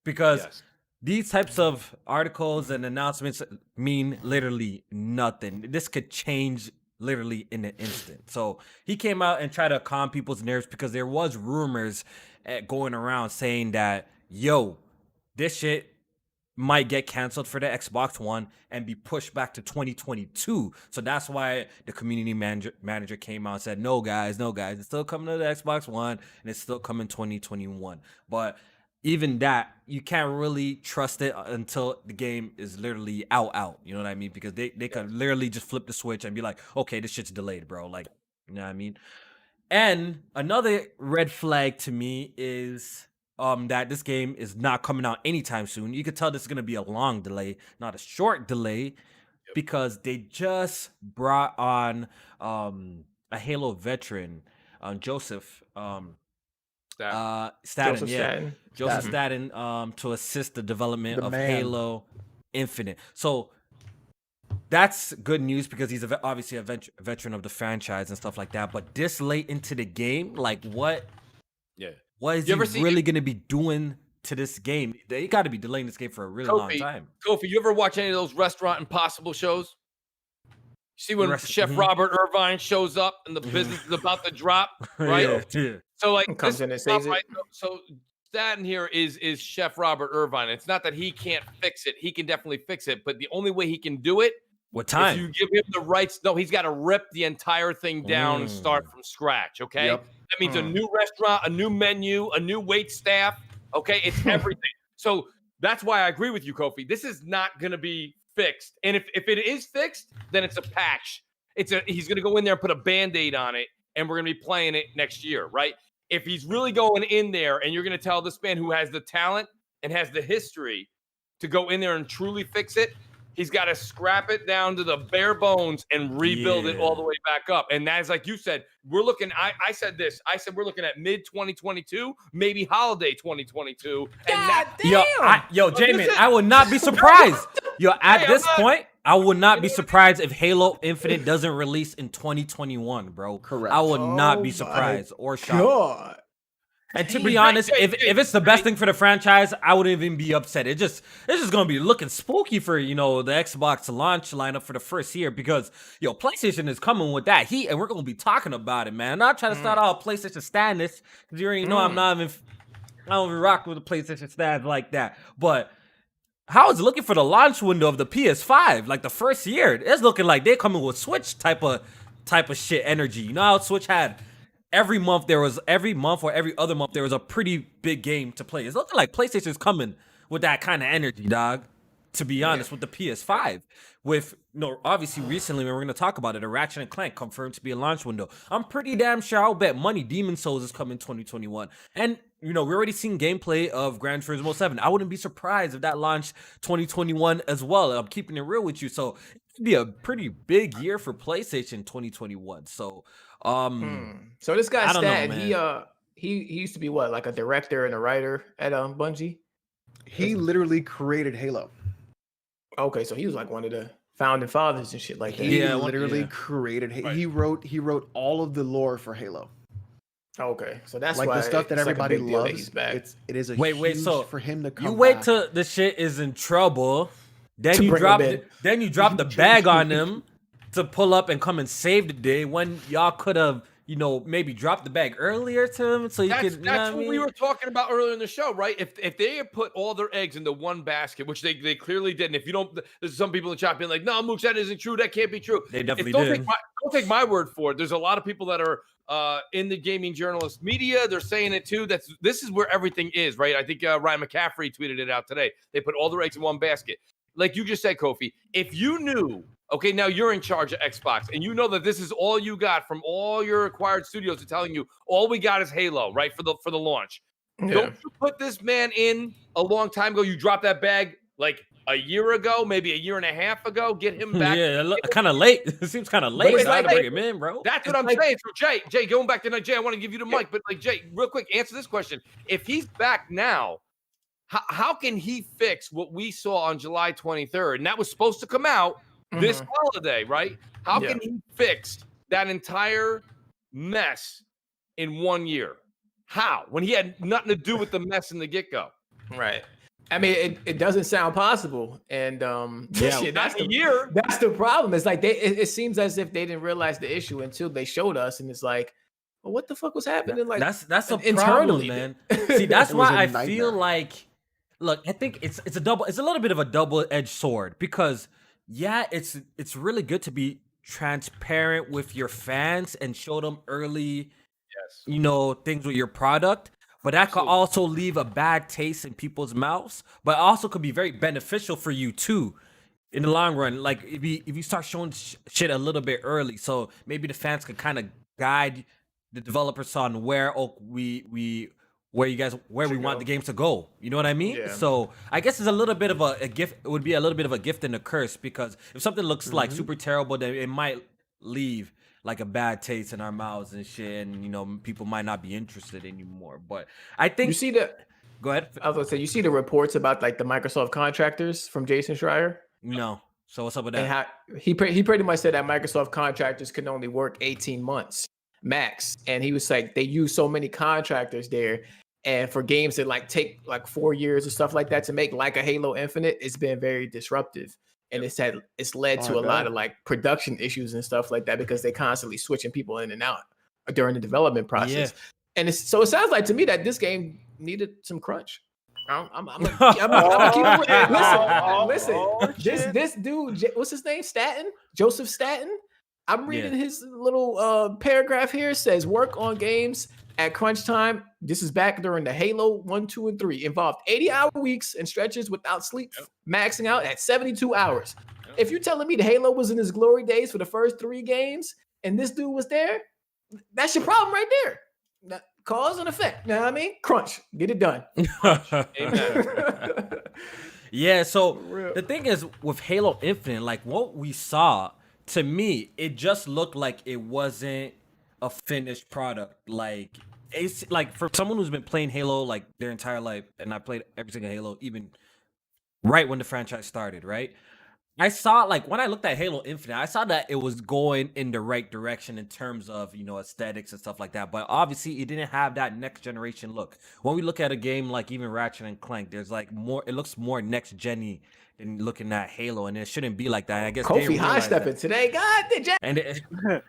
[SPEAKER 3] Because
[SPEAKER 5] Yes.
[SPEAKER 3] these types of articles and announcements mean literally nothing. This could change literally in an instant. So he came out and tried to calm people's nerves because there was rumors going around saying that, yo, this shit might get canceled for the Xbox One and be pushed back to 2022. So that's why the community manager came out and said, no guys, it's still coming to the Xbox One and it's still coming 2021. But even that, you can't really trust it until the game is literally out. You know what I mean? Because they could literally just flip the switch and be like, okay, this shit's delayed, bro. Like, you know what I mean? And another red flag to me is that this game is not coming out anytime soon. You could tell this is gonna be a long delay, not a short delay, because they just brought on a Halo veteran, Joseph Staten, Joseph Staten, to assist the development of Halo Infinite. So that's good news because he's obviously a veteran of the franchise and stuff like that. But this late into the game, like what?
[SPEAKER 5] Yeah.
[SPEAKER 3] What is he really going to be doing to this game? They got to be delaying this game for a really long time.
[SPEAKER 5] Kofi, you ever watch any of those Restaurant Impossible shows? You see when Chef Robert Irvine shows up and the business is about to drop, right?
[SPEAKER 3] Yeah.
[SPEAKER 5] So like
[SPEAKER 1] Comes in and saves it.
[SPEAKER 5] right? So Staten here is Chef Robert Irvine. It's not that he can't fix it; he can definitely fix it. But the only way he can do it,
[SPEAKER 3] what time?
[SPEAKER 5] if you give him the rights, no, he's got to rip the entire thing down and start from scratch. Okay,
[SPEAKER 4] Yep.
[SPEAKER 5] that means a new restaurant, a new menu, a new wait staff. Okay, it's everything. So that's why I agree with you, Kofi. This is not going to be fixed, and if it is fixed, then it's a patch. He's going to go in there and put a Band-Aid on it, and we're going to be playing it next year, right? If he's really going in there and you're going to tell this man who has the talent and has the history to go in there and truly fix it, he's got to scrap it down to the bare bones and rebuild it all the way back up. And that's like you said, we're looking, I said this, we're looking at mid 2022, maybe holiday 2022.
[SPEAKER 3] Yo, Jamin, I would not be surprised. Yo, at this point, I would not be surprised if Halo Infinite doesn't release in 2021, bro.
[SPEAKER 4] Correct.
[SPEAKER 3] I would not be surprised or shocked.
[SPEAKER 1] God.
[SPEAKER 3] And to be honest, if it's the best thing for the franchise, I wouldn't even be upset. It's just gonna be looking spooky for the Xbox launch lineup for the first year because PlayStation is coming with that heat, and we're gonna be talking about it, man. I'm not trying to start all PlayStation standards because you already know I don't even rock with the PlayStation stands like that. But how is it looking for the launch window of the PS5? Like the first year, it's looking like they're coming with Switch type of shit energy. You know how Switch had every month or every other month there was a pretty big game to play. It's looking like PlayStation's coming with that kind of energy, dog. To be honest, with the PS5, with obviously recently we're going to talk about it, a Ratchet and Clank confirmed to be a launch window. I'm pretty damn sure I'll bet money Demon Souls is coming 2021, and we're already seeing gameplay of Gran Turismo 7. I wouldn't be surprised if that launched 2021 as well. I'm keeping it real with you, so it'd be a pretty big year for PlayStation 2021. So.
[SPEAKER 1] So this guy Stan, he used to be what, like a director and a writer at Bungie?
[SPEAKER 4] He literally created Halo.
[SPEAKER 1] Okay, so he was like one of the founding fathers and shit like that.
[SPEAKER 4] He literally created Halo.
[SPEAKER 5] Right.
[SPEAKER 4] He wrote all of the lore for Halo.
[SPEAKER 1] Okay, so that's
[SPEAKER 4] like
[SPEAKER 1] why
[SPEAKER 4] the stuff that everybody loves.
[SPEAKER 1] He's back.
[SPEAKER 4] It is a
[SPEAKER 3] wait,
[SPEAKER 4] huge
[SPEAKER 3] so
[SPEAKER 4] for him to come.
[SPEAKER 3] You wait
[SPEAKER 4] back.
[SPEAKER 3] till the shit is in trouble, then you drop the bag on them to pull up and come and save the day when y'all could have maybe dropped the bag earlier to him so you could.
[SPEAKER 5] That's what we were talking about earlier in the show, right? If they had put all their eggs into one basket, which they clearly did, and if you don't, there's some people in the chat being like, "No, Mooch, that isn't true. That can't be true."
[SPEAKER 3] They definitely did.
[SPEAKER 5] Don't take my word for it. There's a lot of people that are in the gaming journalist media. They're saying it too. This is where everything is, right? I think Ryan McCaffrey tweeted it out today. They put all their eggs in one basket. Like you just said, Kofi, if you knew, okay, now you're in charge of Xbox, and you know that this is all you got from all your acquired studios are telling you all we got is Halo, right, for the launch. Yeah. Don't you put this man in a long time ago? You dropped that bag like a year ago, maybe a year and a half ago. Get him back.
[SPEAKER 3] Yeah, kind of late. It seems kind of late. To bring him in, bro.
[SPEAKER 5] That's what I'm saying. So Jay, going back to Jay, I want to give you the mic, but like Jay, real quick, answer this question: if he's back now, how can he fix what we saw on July 23rd? And that was supposed to come out this holiday, right? How can he fix that entire mess in 1 year? How? When he had nothing to do with the mess in the get-go.
[SPEAKER 1] Right. I mean, it doesn't sound possible. And that's
[SPEAKER 5] a year.
[SPEAKER 1] That's the problem. It's like it seems as if they didn't realize the issue until they showed us, and it's like, well, what the fuck was happening? Like
[SPEAKER 3] that's a
[SPEAKER 1] internally,
[SPEAKER 3] problem, man. See, that's why I feel like, look, I think it's a little bit of a double-edged sword because it's really good to be transparent with your fans and show them early, things with your product. But that could also leave a bad taste in people's mouths. But also could be very beneficial for you too, in the long run. Like if you start showing shit a little bit early, so maybe the fans could kind of guide the developers on where we want the games to go. You know what I mean? Yeah. So I guess it's a little bit of a gift. It would be a little bit of a gift and a curse because if something looks like super terrible, then it might leave like a bad taste in our mouths and shit, and people might not be interested anymore. But I think
[SPEAKER 1] you see the.
[SPEAKER 3] Go ahead.
[SPEAKER 1] I was gonna say, you see the reports about like the Microsoft contractors from Jason Schreier?
[SPEAKER 3] No. So what's up with that?
[SPEAKER 1] And how, he pretty much said that Microsoft contractors can only work 18 months max, and he was like, they use so many contractors there. And for games that like take like 4 years or stuff like that to make like a Halo Infinite, it's been very disruptive. And it's led to a lot of like production issues and stuff like that because they constantly switching people in and out during the development process. Yeah. And so it sounds like to me that this game needed some crunch. I'm gonna keep it. Listen. This dude, what's his name? Joseph Staten. I'm reading his little paragraph here. It says work on games at crunch time. This is back during the Halo 1, 2, and 3. Involved 80-hour weeks and stretches without sleep, maxing out at 72 hours. If you're telling me the Halo was in his glory days for the first 3 games and this dude was there, that's your problem right there. Cause and effect. You know what I mean? Crunch. Get it done.
[SPEAKER 5] Amen.
[SPEAKER 3] Yeah, so the thing is with Halo Infinite, like what we saw, to me, it just looked like it wasn't a finished product. Like it's like for someone who's been playing Halo like their entire life, and I played every single Halo, even right when the franchise started, right? I saw like when I looked at Halo Infinite, I saw that it was going in the right direction in terms of aesthetics and stuff like that. But obviously, it didn't have that next generation look. When we look at a game like even Ratchet and Clank, there's like more. It looks more next gen-y than looking at Halo, and it shouldn't be like that. I guess they
[SPEAKER 1] Kofi high
[SPEAKER 3] realized
[SPEAKER 1] stepping
[SPEAKER 3] that.
[SPEAKER 1] today. God, Jack.
[SPEAKER 3] And
[SPEAKER 2] I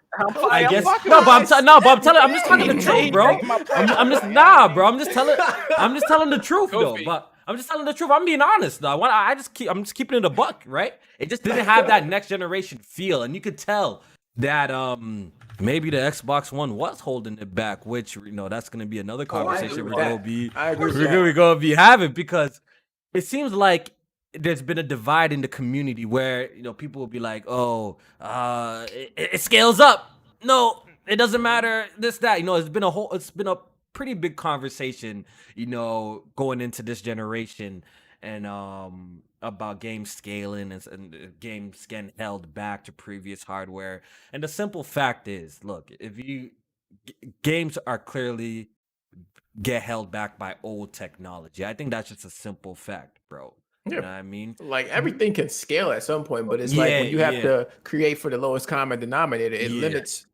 [SPEAKER 3] I guess
[SPEAKER 2] fucking
[SPEAKER 3] no, but
[SPEAKER 2] with
[SPEAKER 3] I'm telling. I'm just talking the truth, bro.
[SPEAKER 2] Taking my
[SPEAKER 3] I'm just bro. I'm just telling the truth though.
[SPEAKER 5] Kofi.
[SPEAKER 3] But I'm just telling the truth. I'm being honest though. I'm just keeping it a buck, right? It just didn't have that next generation feel, and you could tell that maybe the Xbox One was holding it back, which that's gonna be another conversation
[SPEAKER 1] agree
[SPEAKER 3] we're
[SPEAKER 1] with that. I agree with
[SPEAKER 3] we're gonna be having, because it seems like there's been a divide in the community where people will be like, oh, it scales up. No, it doesn't matter. This, that. It's been a pretty big conversation, going into this generation, and about game scaling and games getting held back to previous hardware. And the simple fact is, look, games are clearly get held back by old technology. I think that's just a simple fact, bro. You know what I mean?
[SPEAKER 1] Like everything can scale at some point, but it's like when you have to create for the lowest common denominator, it limits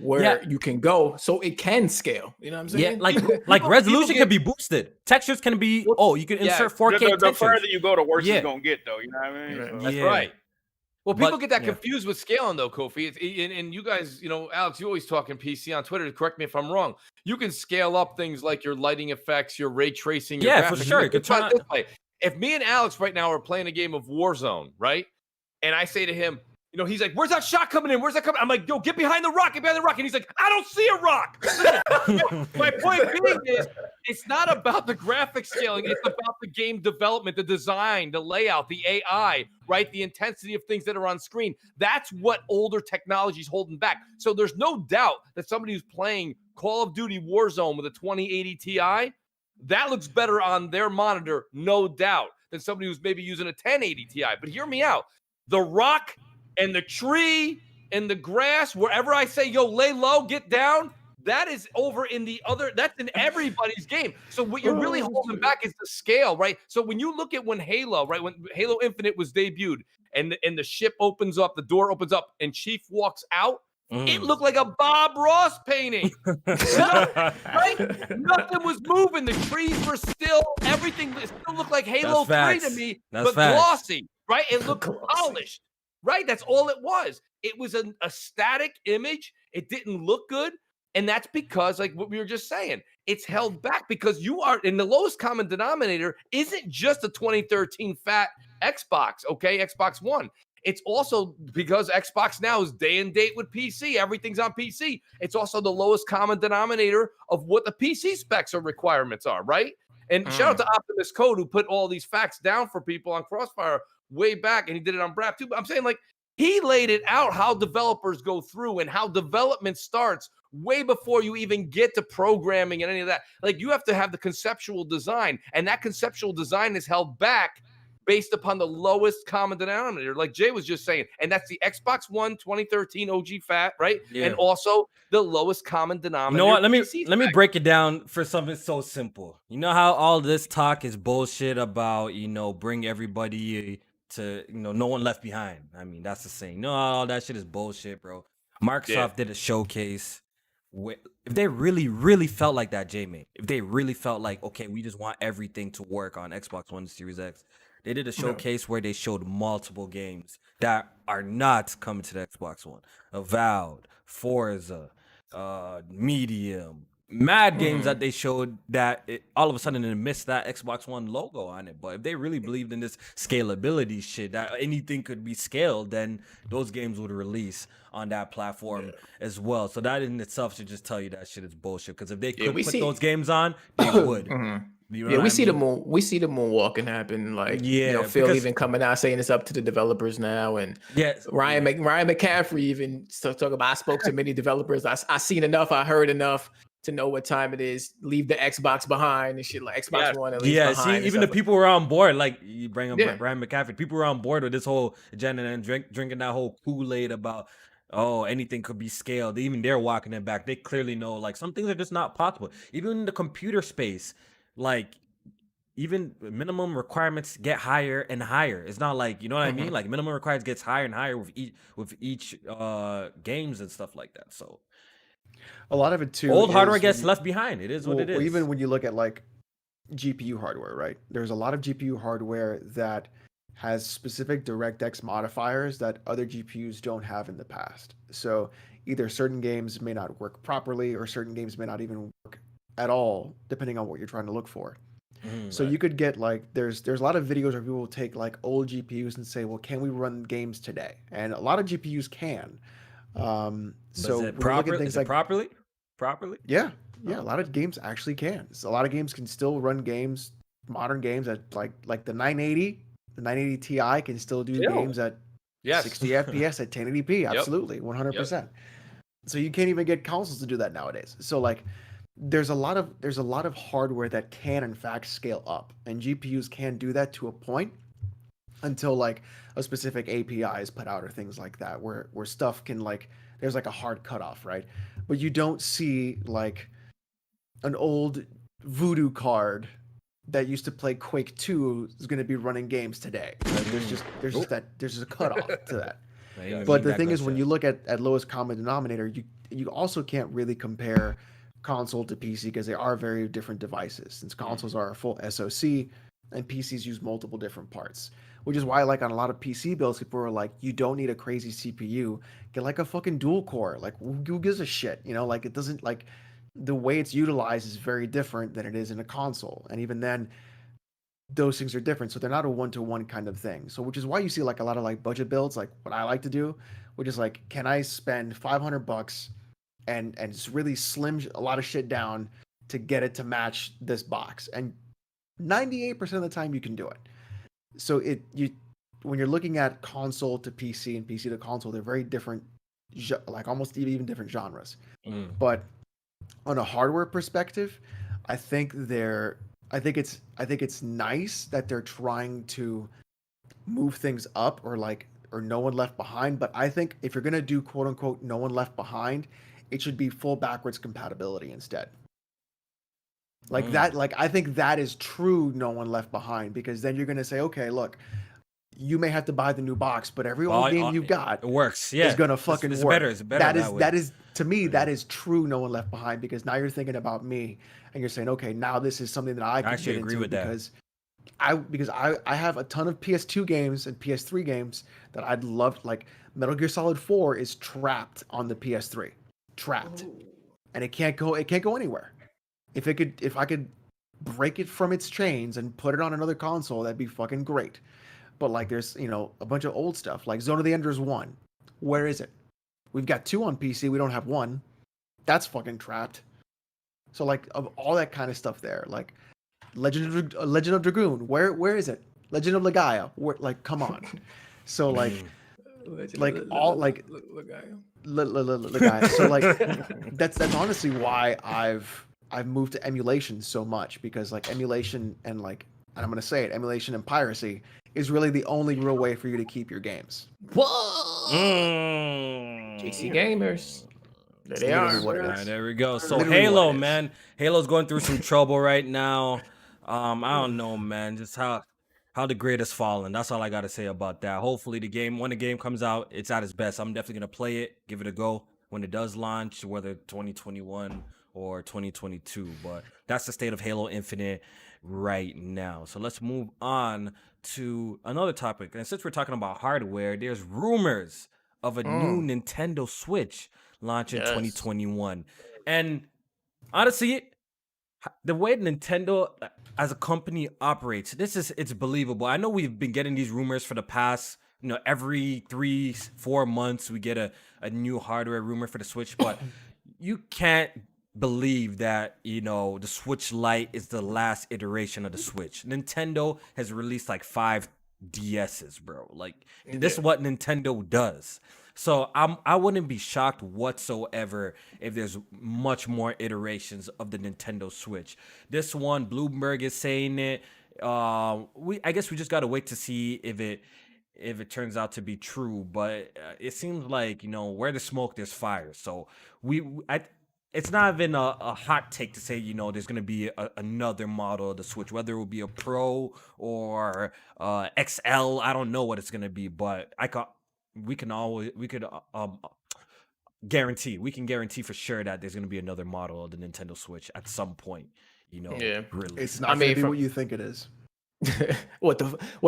[SPEAKER 1] where you can go, so it can scale. You know what I'm saying?
[SPEAKER 3] Yeah, like resolution can be boosted. Textures can be. Oh, you can insert 4K
[SPEAKER 2] the
[SPEAKER 3] textures.
[SPEAKER 2] further you go, the worse it's gonna get, though. You know what I mean? So.
[SPEAKER 5] That's right. Well, people get that confused with scaling, though, Kofi. And you guys, Alex, you always talking PC on Twitter. Correct me if I'm wrong. You can scale up things like your lighting effects, your ray tracing. Your graphics.
[SPEAKER 3] For sure. You can turn
[SPEAKER 5] this way. If me and Alex right now are playing a game of Warzone, right? And I say to him, he's like, where's that shot coming in? Where's that coming? I'm like, yo, get behind the rock, get behind the rock. And he's like, I don't see a rock. My point being is, it's not about the graphic scaling. It's about the game development, the design, the layout, the AI, right? The intensity of things that are on screen. That's what older technology is holding back. So there's no doubt that somebody who's playing Call of Duty Warzone with a 2080 Ti, that looks better on their monitor, no doubt, than somebody who's maybe using a 1080 Ti. But hear me out. The rock and the tree and the grass, wherever I say, yo, lay low, get down, that is over in the other, that's in everybody's game. So what you're really holding back is the scale, right? So when you look at when Halo Infinite was debuted and the ship opens up, the door opens up, and Chief walks out, it looked like a Bob Ross painting. Right? Nothing was moving. The trees were still, everything still looked like Halo 3 to me, but glossy, right? It looked polished, right? That's all it was. It was a static image. It didn't look good. And that's because, like what we were just saying, it's held back because you are in the lowest common denominator isn't just a 2013 fat Xbox, okay? Xbox One. It's also because Xbox now is day and date with PC. Everything's on PC. It's also the lowest common denominator of what the PC specs or requirements are, right? And shout out to Optimus Code, who put all these facts down for people on Crossfire way back, and he did it on Brap too. But I'm saying, like, he laid it out how developers go through and how development starts way before you even get to programming and any of that. Like, you have to have the conceptual design, and that conceptual design is held back based upon the lowest common denominator, like Jay was just saying. And that's the Xbox One 2013 OG fat, right? Yeah. And also the lowest common denominator.
[SPEAKER 3] You know what? Let me break it down for something so simple. You know how all this talk is bullshit about, bring everybody to, no one left behind. I mean, that's the saying. No, all that shit is bullshit, bro. Microsoft did a showcase. If they really, really felt like that, J-Mate, if they really felt like, okay, we just want everything to work on Xbox One Series X, they did a showcase where they showed multiple games that are not coming to the Xbox One. Avowed, Forza, Medium, mad games that they showed that all of a sudden it missed that Xbox One logo on it. But if they really believed in this scalability shit, that anything could be scaled, then those games would release on that platform as well. So that in itself should just tell you that shit is bullshit. Because if they could put those games on, they would. You know
[SPEAKER 1] we see the moonwalking happen. Like, Phil even coming out saying it's up to the developers now, and Ryan McCaffrey even talk about, I spoke to many developers. I seen enough, I heard enough to know what time it is. Leave the Xbox behind and shit, like Xbox One. Behind.
[SPEAKER 3] See, even the people were on board. Like, you bring up Ryan McCaffrey, people were on board with this whole agenda and drinking that whole Kool-Aid about, oh, anything could be scaled. Even they're walking it back. They clearly know, like, some things are just not possible. Even in the computer space, like, even minimum requirements get higher and higher. It's not like, you know what I mean? Like minimum requirements gets higher and higher with each games and stuff like that. So
[SPEAKER 4] A lot of it too
[SPEAKER 3] old hardware
[SPEAKER 4] is
[SPEAKER 3] gets left behind. It is what it is.
[SPEAKER 4] even when you look at like GPU hardware, right? There's a lot of GPU hardware that has specific DirectX modifiers that other GPUs don't have in the past. So either certain games may not work properly or certain games may not even work at all, depending on what you're trying to look for. So
[SPEAKER 3] Right.
[SPEAKER 4] you could get like there's a lot of videos where people will take like old GPUs and say, well, can we run games today? And a lot of GPUs can.
[SPEAKER 3] But
[SPEAKER 4] So
[SPEAKER 3] is
[SPEAKER 4] when
[SPEAKER 3] it
[SPEAKER 4] you look
[SPEAKER 3] proper?
[SPEAKER 4] at things
[SPEAKER 3] Is it
[SPEAKER 4] like
[SPEAKER 3] properly? Properly?
[SPEAKER 4] yeah, yeah, a
[SPEAKER 3] Oh.
[SPEAKER 4] lot of games actually can. So a lot of games can still run games, modern games at like the 980, the 980 Ti can still do
[SPEAKER 5] Still.
[SPEAKER 4] games at
[SPEAKER 5] Yes.
[SPEAKER 4] 60 FPS at 1080p. Absolutely, 100%. So you can't even get consoles to do that nowadays. So like there's a lot of hardware that can in fact scale up, and GPUs can do that to a point until like a specific API is put out or things like that, where stuff can like there's like a hard cutoff, right? But you don't see like an old Voodoo card that used to play Quake 2 is going to be running games today. Like, there's just a cutoff to that.
[SPEAKER 3] Like, even
[SPEAKER 4] But the
[SPEAKER 3] feedback
[SPEAKER 4] thing is, when
[SPEAKER 3] glitches.
[SPEAKER 4] you look at lowest common denominator, you also can't really compare console to PC because they are very different devices. Since consoles are a full SoC and PCs use multiple different parts, which is why like on a lot of PC builds, people are like, you don't need a crazy CPU. Get like a fucking dual core. Like who gives a shit? You know, like it doesn't like the way it's utilized is very different than it is in a console. And even then, those things are different. So they're not a one-to-one kind of thing. So which is why you see like a lot of like budget builds, like what I like to do, which is like, can I spend $500 and just really slim a lot of shit down to get it to match this box? And 98% of the time you can do it. So when you're looking at console to PC and PC to console, they're very different, like almost even different genres. But on a hardware perspective, I think it's nice that they're trying to move things up or no one left behind. But I think if you're gonna do quote unquote no one left behind, it should be full backwards compatibility instead. Like that, like I think that is true no one left behind, because then you're gonna say, okay, look, you may have to buy the new box, but every old game you've got
[SPEAKER 3] it works. Yeah,
[SPEAKER 4] is gonna fucking
[SPEAKER 3] it's
[SPEAKER 4] work.
[SPEAKER 3] better. It's better that way.
[SPEAKER 4] That is to me that is true no one left behind, because now you're thinking about me and you're saying, okay, now this is something that I can
[SPEAKER 3] actually
[SPEAKER 4] get
[SPEAKER 3] agree
[SPEAKER 4] into
[SPEAKER 3] with that.
[SPEAKER 4] because I have a ton of PS2 games and PS3 games that I'd love. Like Metal Gear Solid 4 is trapped on the PS3, trapped, and it can't go anywhere. If I could break it from its chains and put it on another console, that'd be fucking great. But like there's, a bunch of old stuff like Zone of the Enders 1. Where is it? We've got 2 on PC, we don't have 1. That's fucking trapped. So like of all that kind of stuff there, like Legend of Dragoon, where is it? Legend of Legaia, like come on. So like Legaia. So like that's honestly why I've moved to emulation so much, because like emulation and I'm gonna say it, emulation and piracy is really the only real way for you to keep your games.
[SPEAKER 1] JC Gamers. There they
[SPEAKER 4] Literally
[SPEAKER 1] are.
[SPEAKER 4] what it
[SPEAKER 3] All
[SPEAKER 4] is.
[SPEAKER 3] right, there we go. So
[SPEAKER 4] Literally
[SPEAKER 3] Halo,
[SPEAKER 4] what it is.
[SPEAKER 3] man, Halo's going through some trouble right now. I don't know, man, just how the grid has fallen. That's all I gotta say about that. Hopefully, when the game comes out, it's at its best. I'm definitely gonna play it, give it a go when it does launch, whether 2021 or 2022. But that's the state of Halo Infinite right now. So let's move on to another topic. And since we're talking about hardware, there's rumors of a new Nintendo Switch launch in 2021. And honestly, the way Nintendo as a company operates, it's believable. I know we've been getting these rumors for the past, every 3-4 months we get a new hardware rumor for the Switch, but you can't believe that, the Switch Lite is the last iteration of the Switch. Nintendo has released like 5 DSs, bro. Like this is what Nintendo does. So I wouldn't be shocked whatsoever if there's much more iterations of the Nintendo Switch. This one, Bloomberg is saying it. I guess we just gotta wait to see if it turns out to be true. But it seems like, where there's smoke, there's fire. So it's not even a hot take to say, there's going to be another model of the Switch, whether it will be a Pro or XL. I don't know what it's going to be, but we can guarantee for sure that there's going to be another model of the Nintendo Switch at some point,
[SPEAKER 1] Yeah.
[SPEAKER 3] released.
[SPEAKER 4] It's not going to be what you think it is.
[SPEAKER 1] Well,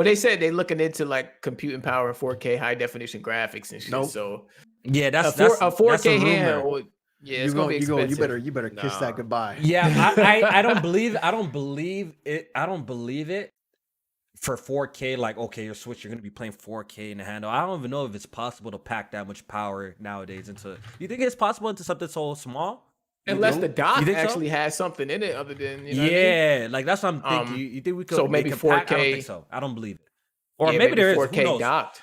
[SPEAKER 1] they said they're looking into like computing power and 4K high definition graphics and shit.
[SPEAKER 4] Nope.
[SPEAKER 1] So
[SPEAKER 3] Yeah, that's
[SPEAKER 1] a 4K
[SPEAKER 3] that's a rumor.
[SPEAKER 1] handheld. Yeah, it's gonna be expensive.
[SPEAKER 4] You better kiss that goodbye.
[SPEAKER 3] Yeah, I don't believe it for 4K. Like, okay, your Switch, you're gonna be playing 4K in the handle. I don't even know if it's possible to pack that much power nowadays into. You think it's possible into something so small?
[SPEAKER 1] Unless the dock
[SPEAKER 3] think so?
[SPEAKER 1] actually has something in it other than what I mean?
[SPEAKER 3] Like that's what I'm thinking. You think we could?
[SPEAKER 1] So maybe 4K.
[SPEAKER 3] I don't think so. I don't believe it. Or
[SPEAKER 1] Yeah,
[SPEAKER 3] maybe there is.
[SPEAKER 1] 4K
[SPEAKER 3] Who knows?
[SPEAKER 1] docked.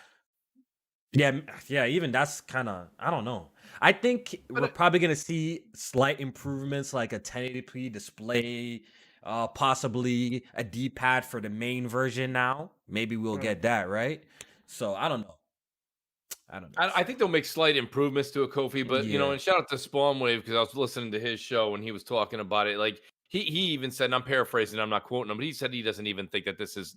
[SPEAKER 3] Yeah. Even that's kind of. I don't know. I think we're probably gonna see slight improvements, like a 1080p display, possibly a D-pad for the main version. Now, maybe we'll get that, right? So I don't know.
[SPEAKER 5] I think they'll make slight improvements to a Kofi, but and shout out to Spawn Wave because I was listening to his show when he was talking about it. Like he even said, and I'm paraphrasing, I'm not quoting him, but he said he doesn't even think that this is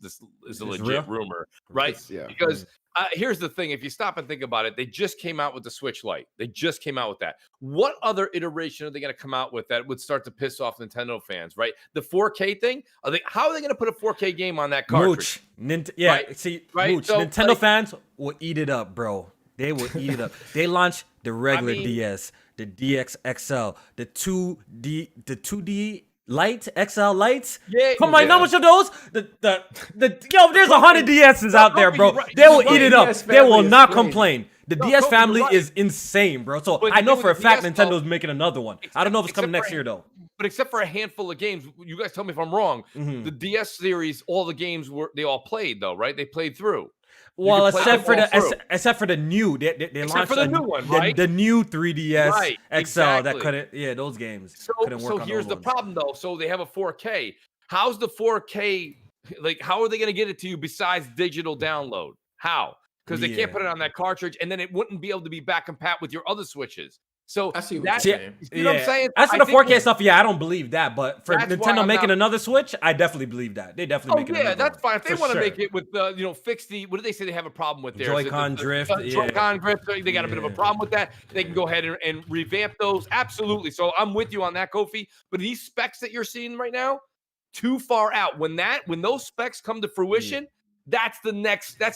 [SPEAKER 5] a legit rumor, right?
[SPEAKER 4] Yeah.
[SPEAKER 5] Because here's the thing: if you stop and think about it, they just came out with the Switch Lite. They just came out with that. What other iteration are they going to come out with that would start to piss off Nintendo fans? Right? The 4K thing. How are they going to put a 4K game on that cartridge?
[SPEAKER 3] Mooch.
[SPEAKER 5] Right?
[SPEAKER 3] See,
[SPEAKER 5] Right?
[SPEAKER 3] Mooch.
[SPEAKER 5] So,
[SPEAKER 3] Nintendo fans will eat it up, bro. They will eat it up. They launched the regular DS, the DX XL, the 2D Lite, XL Lights.
[SPEAKER 5] Yeah,
[SPEAKER 3] Come on, how much of those? Yo, there's 100 DSs out there, bro. They will eat it up. They will not complain. The DS family is insane, bro. So
[SPEAKER 5] But
[SPEAKER 3] I know
[SPEAKER 5] the
[SPEAKER 3] for a
[SPEAKER 5] DS
[SPEAKER 3] fact
[SPEAKER 5] though,
[SPEAKER 3] Nintendo's making another one. I don't know if it's coming next year though.
[SPEAKER 5] But except for a handful of games, you guys tell me if I'm wrong. The DS series, all the games they all played though, right? They played through.
[SPEAKER 3] Well, except for the new, they launched
[SPEAKER 5] for the new one, right?
[SPEAKER 3] The new 3DS
[SPEAKER 5] Right,
[SPEAKER 3] XL
[SPEAKER 5] exactly.
[SPEAKER 3] that couldn't. Yeah, those games couldn't work
[SPEAKER 5] So
[SPEAKER 3] on
[SPEAKER 5] here's
[SPEAKER 3] those
[SPEAKER 5] the
[SPEAKER 3] ones.
[SPEAKER 5] problem though. So they have a 4K. How's the 4K? Like, how are they going to get it to you besides digital download? How? Because they can't put it on that cartridge, and then it wouldn't be able to be back compat with your other Switches. So
[SPEAKER 1] I see what
[SPEAKER 5] that's
[SPEAKER 1] you're saying.
[SPEAKER 5] you know what I'm saying.
[SPEAKER 3] As for
[SPEAKER 5] I
[SPEAKER 3] the
[SPEAKER 5] think
[SPEAKER 3] 4K stuff, I don't believe that. But for
[SPEAKER 5] That's why
[SPEAKER 3] Nintendo
[SPEAKER 5] I'm
[SPEAKER 3] making
[SPEAKER 5] not-
[SPEAKER 3] another Switch, I definitely believe that. They definitely making another
[SPEAKER 5] that's
[SPEAKER 3] one.
[SPEAKER 5] fine. If they
[SPEAKER 3] For
[SPEAKER 5] want to
[SPEAKER 3] sure.
[SPEAKER 5] make it with fix the what do they say they have a problem with there?
[SPEAKER 3] Joy-Con drift, yeah.
[SPEAKER 5] Joy-Con drift. They got a bit of a problem with that. They can go ahead and revamp those. Absolutely. So I'm with you on that, Kofi. But these specs that you're seeing right now, too far out. When those specs come to fruition, that's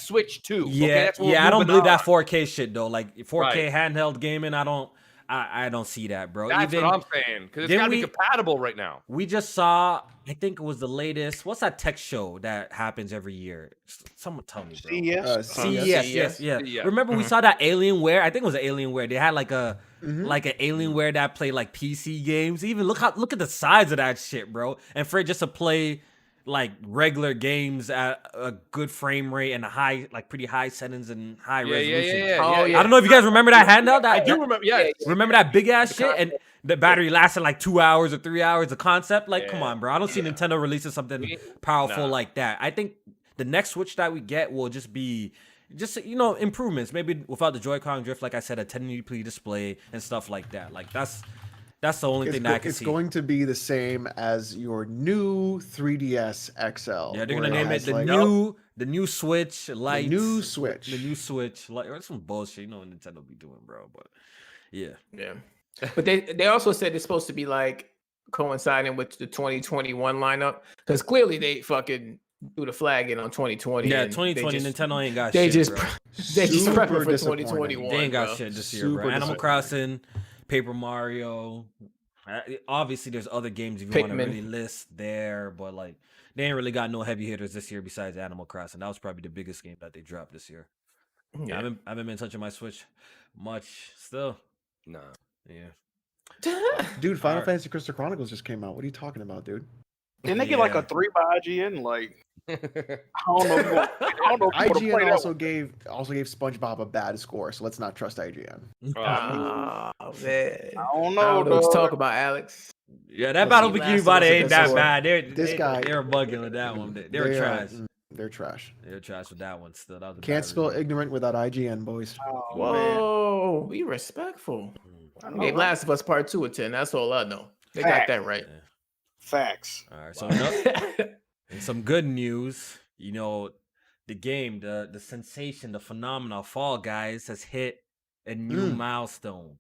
[SPEAKER 5] Switch 2.
[SPEAKER 3] Yeah,
[SPEAKER 5] okay? That's what we're
[SPEAKER 3] I don't
[SPEAKER 5] moving
[SPEAKER 3] believe that
[SPEAKER 5] on.
[SPEAKER 3] 4K shit though. Like 4K handheld gaming, I don't see that, bro.
[SPEAKER 5] That's what I'm saying. Because it's got to be compatible right now.
[SPEAKER 3] We just saw, I think it was the latest. What's that tech show that happens every year? Someone tell me, bro.
[SPEAKER 4] CES.
[SPEAKER 3] CES. Remember we saw that Alienware? I think it was Alienware. They had like an Alienware that played like PC games. Even look at the size of that shit, bro. And for it just to play like regular games at a good frame rate and pretty high settings and high resolution. I don't know if you guys remember that handheld.
[SPEAKER 5] I do remember. Yeah.
[SPEAKER 3] Remember that big ass shit? And the battery lasted like 2 hours or 3 hours. The concept, like, come on, bro. I don't see Nintendo releasing something powerful like that. I think the next Switch that we get will just be improvements. Maybe without the Joy-Con drift, like I said, a 1080p display and stuff like that. Like that's the only thing that I can see.
[SPEAKER 4] It's going to be the same as your new 3DS XL.
[SPEAKER 3] Yeah, they're gonna name it the new Switch Lite.
[SPEAKER 4] The new Switch.
[SPEAKER 3] The new Switch Lite. That's some bullshit. You know what Nintendo be doing, bro. But yeah.
[SPEAKER 1] But they also said it's supposed to be like coinciding with the 2021 lineup because clearly they fucking threw the flag in on 2020.
[SPEAKER 3] Yeah, 2020 Nintendo ain't got
[SPEAKER 1] they
[SPEAKER 3] shit.
[SPEAKER 1] Just
[SPEAKER 3] bro.
[SPEAKER 1] they just
[SPEAKER 4] Super
[SPEAKER 1] prepping for
[SPEAKER 4] disappointing.
[SPEAKER 1] 2021.
[SPEAKER 3] They ain't got
[SPEAKER 1] bro.
[SPEAKER 3] shit this year,
[SPEAKER 4] Super
[SPEAKER 3] bro. Animal
[SPEAKER 4] disappointing.
[SPEAKER 3] Crossing, Paper Mario. Obviously, there's other games if you want to
[SPEAKER 1] Pikmin.
[SPEAKER 3] really list there, but like they ain't really got no heavy hitters this year besides Animal Crossing. That was probably the biggest game that they dropped this year.
[SPEAKER 1] Yeah.
[SPEAKER 3] I haven't been touching my Switch much still.
[SPEAKER 5] Nah.
[SPEAKER 3] Yeah.
[SPEAKER 4] Dude, Final Fantasy Crystal Chronicles just came out. What are you talking about, dude?
[SPEAKER 2] Didn't they get like a 3 by IGN? Like, I don't know. If you want, I don't know if you want to play
[SPEAKER 4] IGN
[SPEAKER 2] that
[SPEAKER 4] also
[SPEAKER 2] one.
[SPEAKER 4] gave SpongeBob a bad score, so let's not trust IGN.
[SPEAKER 1] Oh man,
[SPEAKER 2] I don't
[SPEAKER 1] I
[SPEAKER 2] know.
[SPEAKER 1] don't know what to
[SPEAKER 2] dog.
[SPEAKER 1] talk about, Alex.
[SPEAKER 3] Yeah, that
[SPEAKER 1] Let's
[SPEAKER 3] Battle
[SPEAKER 1] see,
[SPEAKER 3] Bikini
[SPEAKER 1] Last
[SPEAKER 3] Body
[SPEAKER 1] of Us
[SPEAKER 3] ain't
[SPEAKER 1] is
[SPEAKER 3] that
[SPEAKER 1] a
[SPEAKER 3] bad.
[SPEAKER 4] This guy-
[SPEAKER 3] they were bugging with that one. They were trash.
[SPEAKER 4] They're trash.
[SPEAKER 3] They were trash with that one still. That was a
[SPEAKER 4] Can't
[SPEAKER 3] bad
[SPEAKER 4] spell
[SPEAKER 3] review.
[SPEAKER 4] ignorant without IGN, boys.
[SPEAKER 2] Oh, man.
[SPEAKER 1] Whoa, be respectful. Gave Last of Us Part 2 a 10. That's all I know. They got that right.
[SPEAKER 2] Facts.
[SPEAKER 3] All right, so and some good news. You know, the game, the sensation, the phenomenon, Fall Guys has hit a new milestone.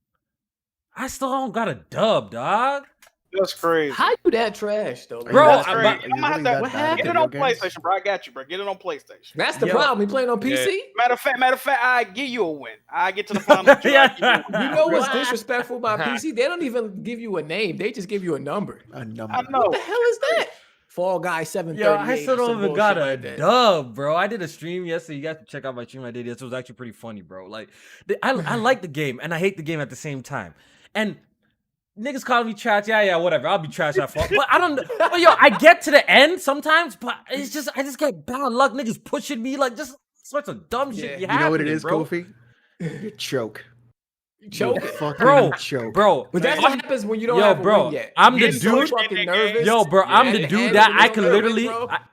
[SPEAKER 3] I still don't got a dub, dog.
[SPEAKER 2] That's crazy.
[SPEAKER 1] How you that trash though,
[SPEAKER 3] Bro,
[SPEAKER 2] That's
[SPEAKER 3] I'm
[SPEAKER 2] crazy.
[SPEAKER 3] about-
[SPEAKER 2] I'm gonna have to
[SPEAKER 1] What happened?
[SPEAKER 2] get it on PlayStation, bro. I got you, bro. Get it on PlayStation.
[SPEAKER 1] That's the
[SPEAKER 3] Yo.
[SPEAKER 1] problem. We playing on PC.
[SPEAKER 2] Matter of fact, I give you a win. I get to the final.
[SPEAKER 3] Yeah.
[SPEAKER 1] You know what's disrespectful about PC? They don't even give you a name. They just give you a number.
[SPEAKER 4] A number.
[SPEAKER 2] I know.
[SPEAKER 1] What the hell is that? Fall Guy 738.
[SPEAKER 3] Yo, I still don't even got a
[SPEAKER 1] like that.
[SPEAKER 3] dub, bro. I did a stream yesterday. You guys can check out my stream I did yesterday. It was actually pretty funny, bro. Like, I like the game and I hate the game at the same time. And niggas call me trash. Yeah, whatever. I'll be trash at fault. But I don't. But yo, I get to the end sometimes, but it's just I just get bad luck. Niggas pushing me like just sorts of dumb shit.
[SPEAKER 1] Yeah.
[SPEAKER 4] You know what it is,
[SPEAKER 3] bro.
[SPEAKER 4] Kofi? You choke.
[SPEAKER 1] Choke
[SPEAKER 4] You
[SPEAKER 1] it.
[SPEAKER 4] fucking
[SPEAKER 3] Bro,
[SPEAKER 4] choke.
[SPEAKER 3] bro.
[SPEAKER 1] But that's what happens when you don't
[SPEAKER 3] Yo,
[SPEAKER 1] have a
[SPEAKER 3] bro,
[SPEAKER 1] win yet.
[SPEAKER 3] I'm the
[SPEAKER 1] You're so
[SPEAKER 3] dude-
[SPEAKER 1] fucking nervous.
[SPEAKER 3] Yo, bro, I'm the
[SPEAKER 1] and
[SPEAKER 3] dude
[SPEAKER 1] the
[SPEAKER 3] that I
[SPEAKER 1] handle
[SPEAKER 3] can
[SPEAKER 1] is
[SPEAKER 3] literally,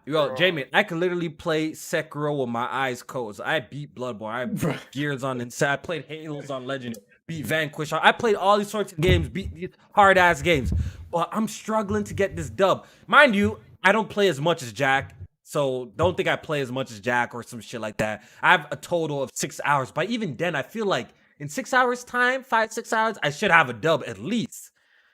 [SPEAKER 1] bro.
[SPEAKER 3] Jamie, I can literally play Sekiro with my eyes closed. I beat Bloodborne, I beat Gears on Inside, I played Halos on Legend, beat Vanquish. I played all these sorts of games, beat these hard ass games. But I'm struggling to get this dub. Mind you, I don't play as much as Jack. So don't think I play as much as Jack or some shit like that. I have a total of 6 hours. But even then, I feel like in 6 hours time, 5-6 hours, I should have a dub at least.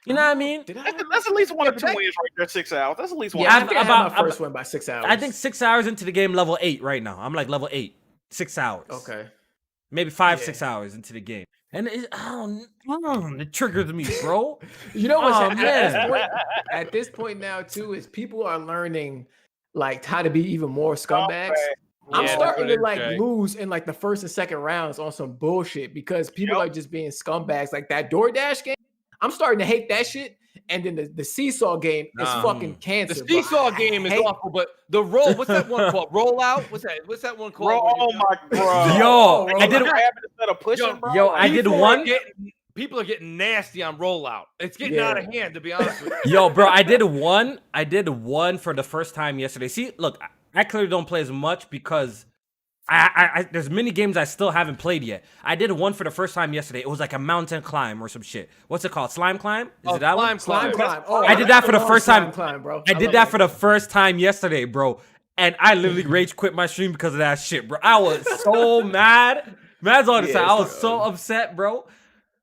[SPEAKER 3] You know what I mean?
[SPEAKER 2] That's at least one or two wins right there. 6 hours. That's at least one.
[SPEAKER 1] Yeah, I
[SPEAKER 3] I've-
[SPEAKER 1] think I had
[SPEAKER 3] about-
[SPEAKER 1] my first win by 6 hours.
[SPEAKER 3] I think 6 hours into the game, level 8 right now. I'm like level 8. 6 hours.
[SPEAKER 1] Okay.
[SPEAKER 3] Maybe 5,
[SPEAKER 1] Yeah.
[SPEAKER 3] 6 hours into the game. And it triggers me, bro.
[SPEAKER 1] You know what's
[SPEAKER 3] Oh,
[SPEAKER 1] at this point now too is people are learning like how to be even more scumbags. I'm
[SPEAKER 5] Yeah,
[SPEAKER 1] starting to
[SPEAKER 5] that's
[SPEAKER 1] like
[SPEAKER 5] right.
[SPEAKER 1] lose in like the first and second rounds on some bullshit because people
[SPEAKER 2] Yep.
[SPEAKER 1] are just being scumbags. Like that DoorDash game, I'm starting to hate that shit. And then the seesaw game is
[SPEAKER 5] Nah.
[SPEAKER 1] fucking
[SPEAKER 5] The
[SPEAKER 1] cancer. bro.
[SPEAKER 5] seesaw
[SPEAKER 1] I
[SPEAKER 5] game is
[SPEAKER 1] hate-
[SPEAKER 5] awful, but the roll, what's that one called? Rollout? What's that one called?
[SPEAKER 2] Bro,
[SPEAKER 5] where you
[SPEAKER 2] oh
[SPEAKER 5] do-
[SPEAKER 2] my bro.
[SPEAKER 3] Yo,
[SPEAKER 2] Like,
[SPEAKER 3] I did-
[SPEAKER 2] grab it instead of pushing,
[SPEAKER 5] Yo,
[SPEAKER 2] bro.
[SPEAKER 3] yo,
[SPEAKER 2] Like,
[SPEAKER 3] I did
[SPEAKER 5] People
[SPEAKER 3] one-
[SPEAKER 5] are people are getting nasty on rollout. It's getting out of hand, to be honest with you.
[SPEAKER 3] Yo, bro, I did one for the first time yesterday. See, look, I clearly don't play as much because I there's many games I still haven't played yet. I did one for the first time yesterday. It was like a mountain climb or some shit. What's it called? Slime climb? Is it that one?
[SPEAKER 1] Slime climb. Oh,
[SPEAKER 3] I did that for the
[SPEAKER 1] love
[SPEAKER 3] first
[SPEAKER 1] slime
[SPEAKER 3] time.
[SPEAKER 1] Climb, bro.
[SPEAKER 3] I did
[SPEAKER 1] love
[SPEAKER 3] that for the first time yesterday, bro. And I literally rage quit my stream because of that shit, bro. I was so mad. Mad's on the
[SPEAKER 1] Yeah,
[SPEAKER 3] side. I was
[SPEAKER 1] it's-
[SPEAKER 3] so upset, bro.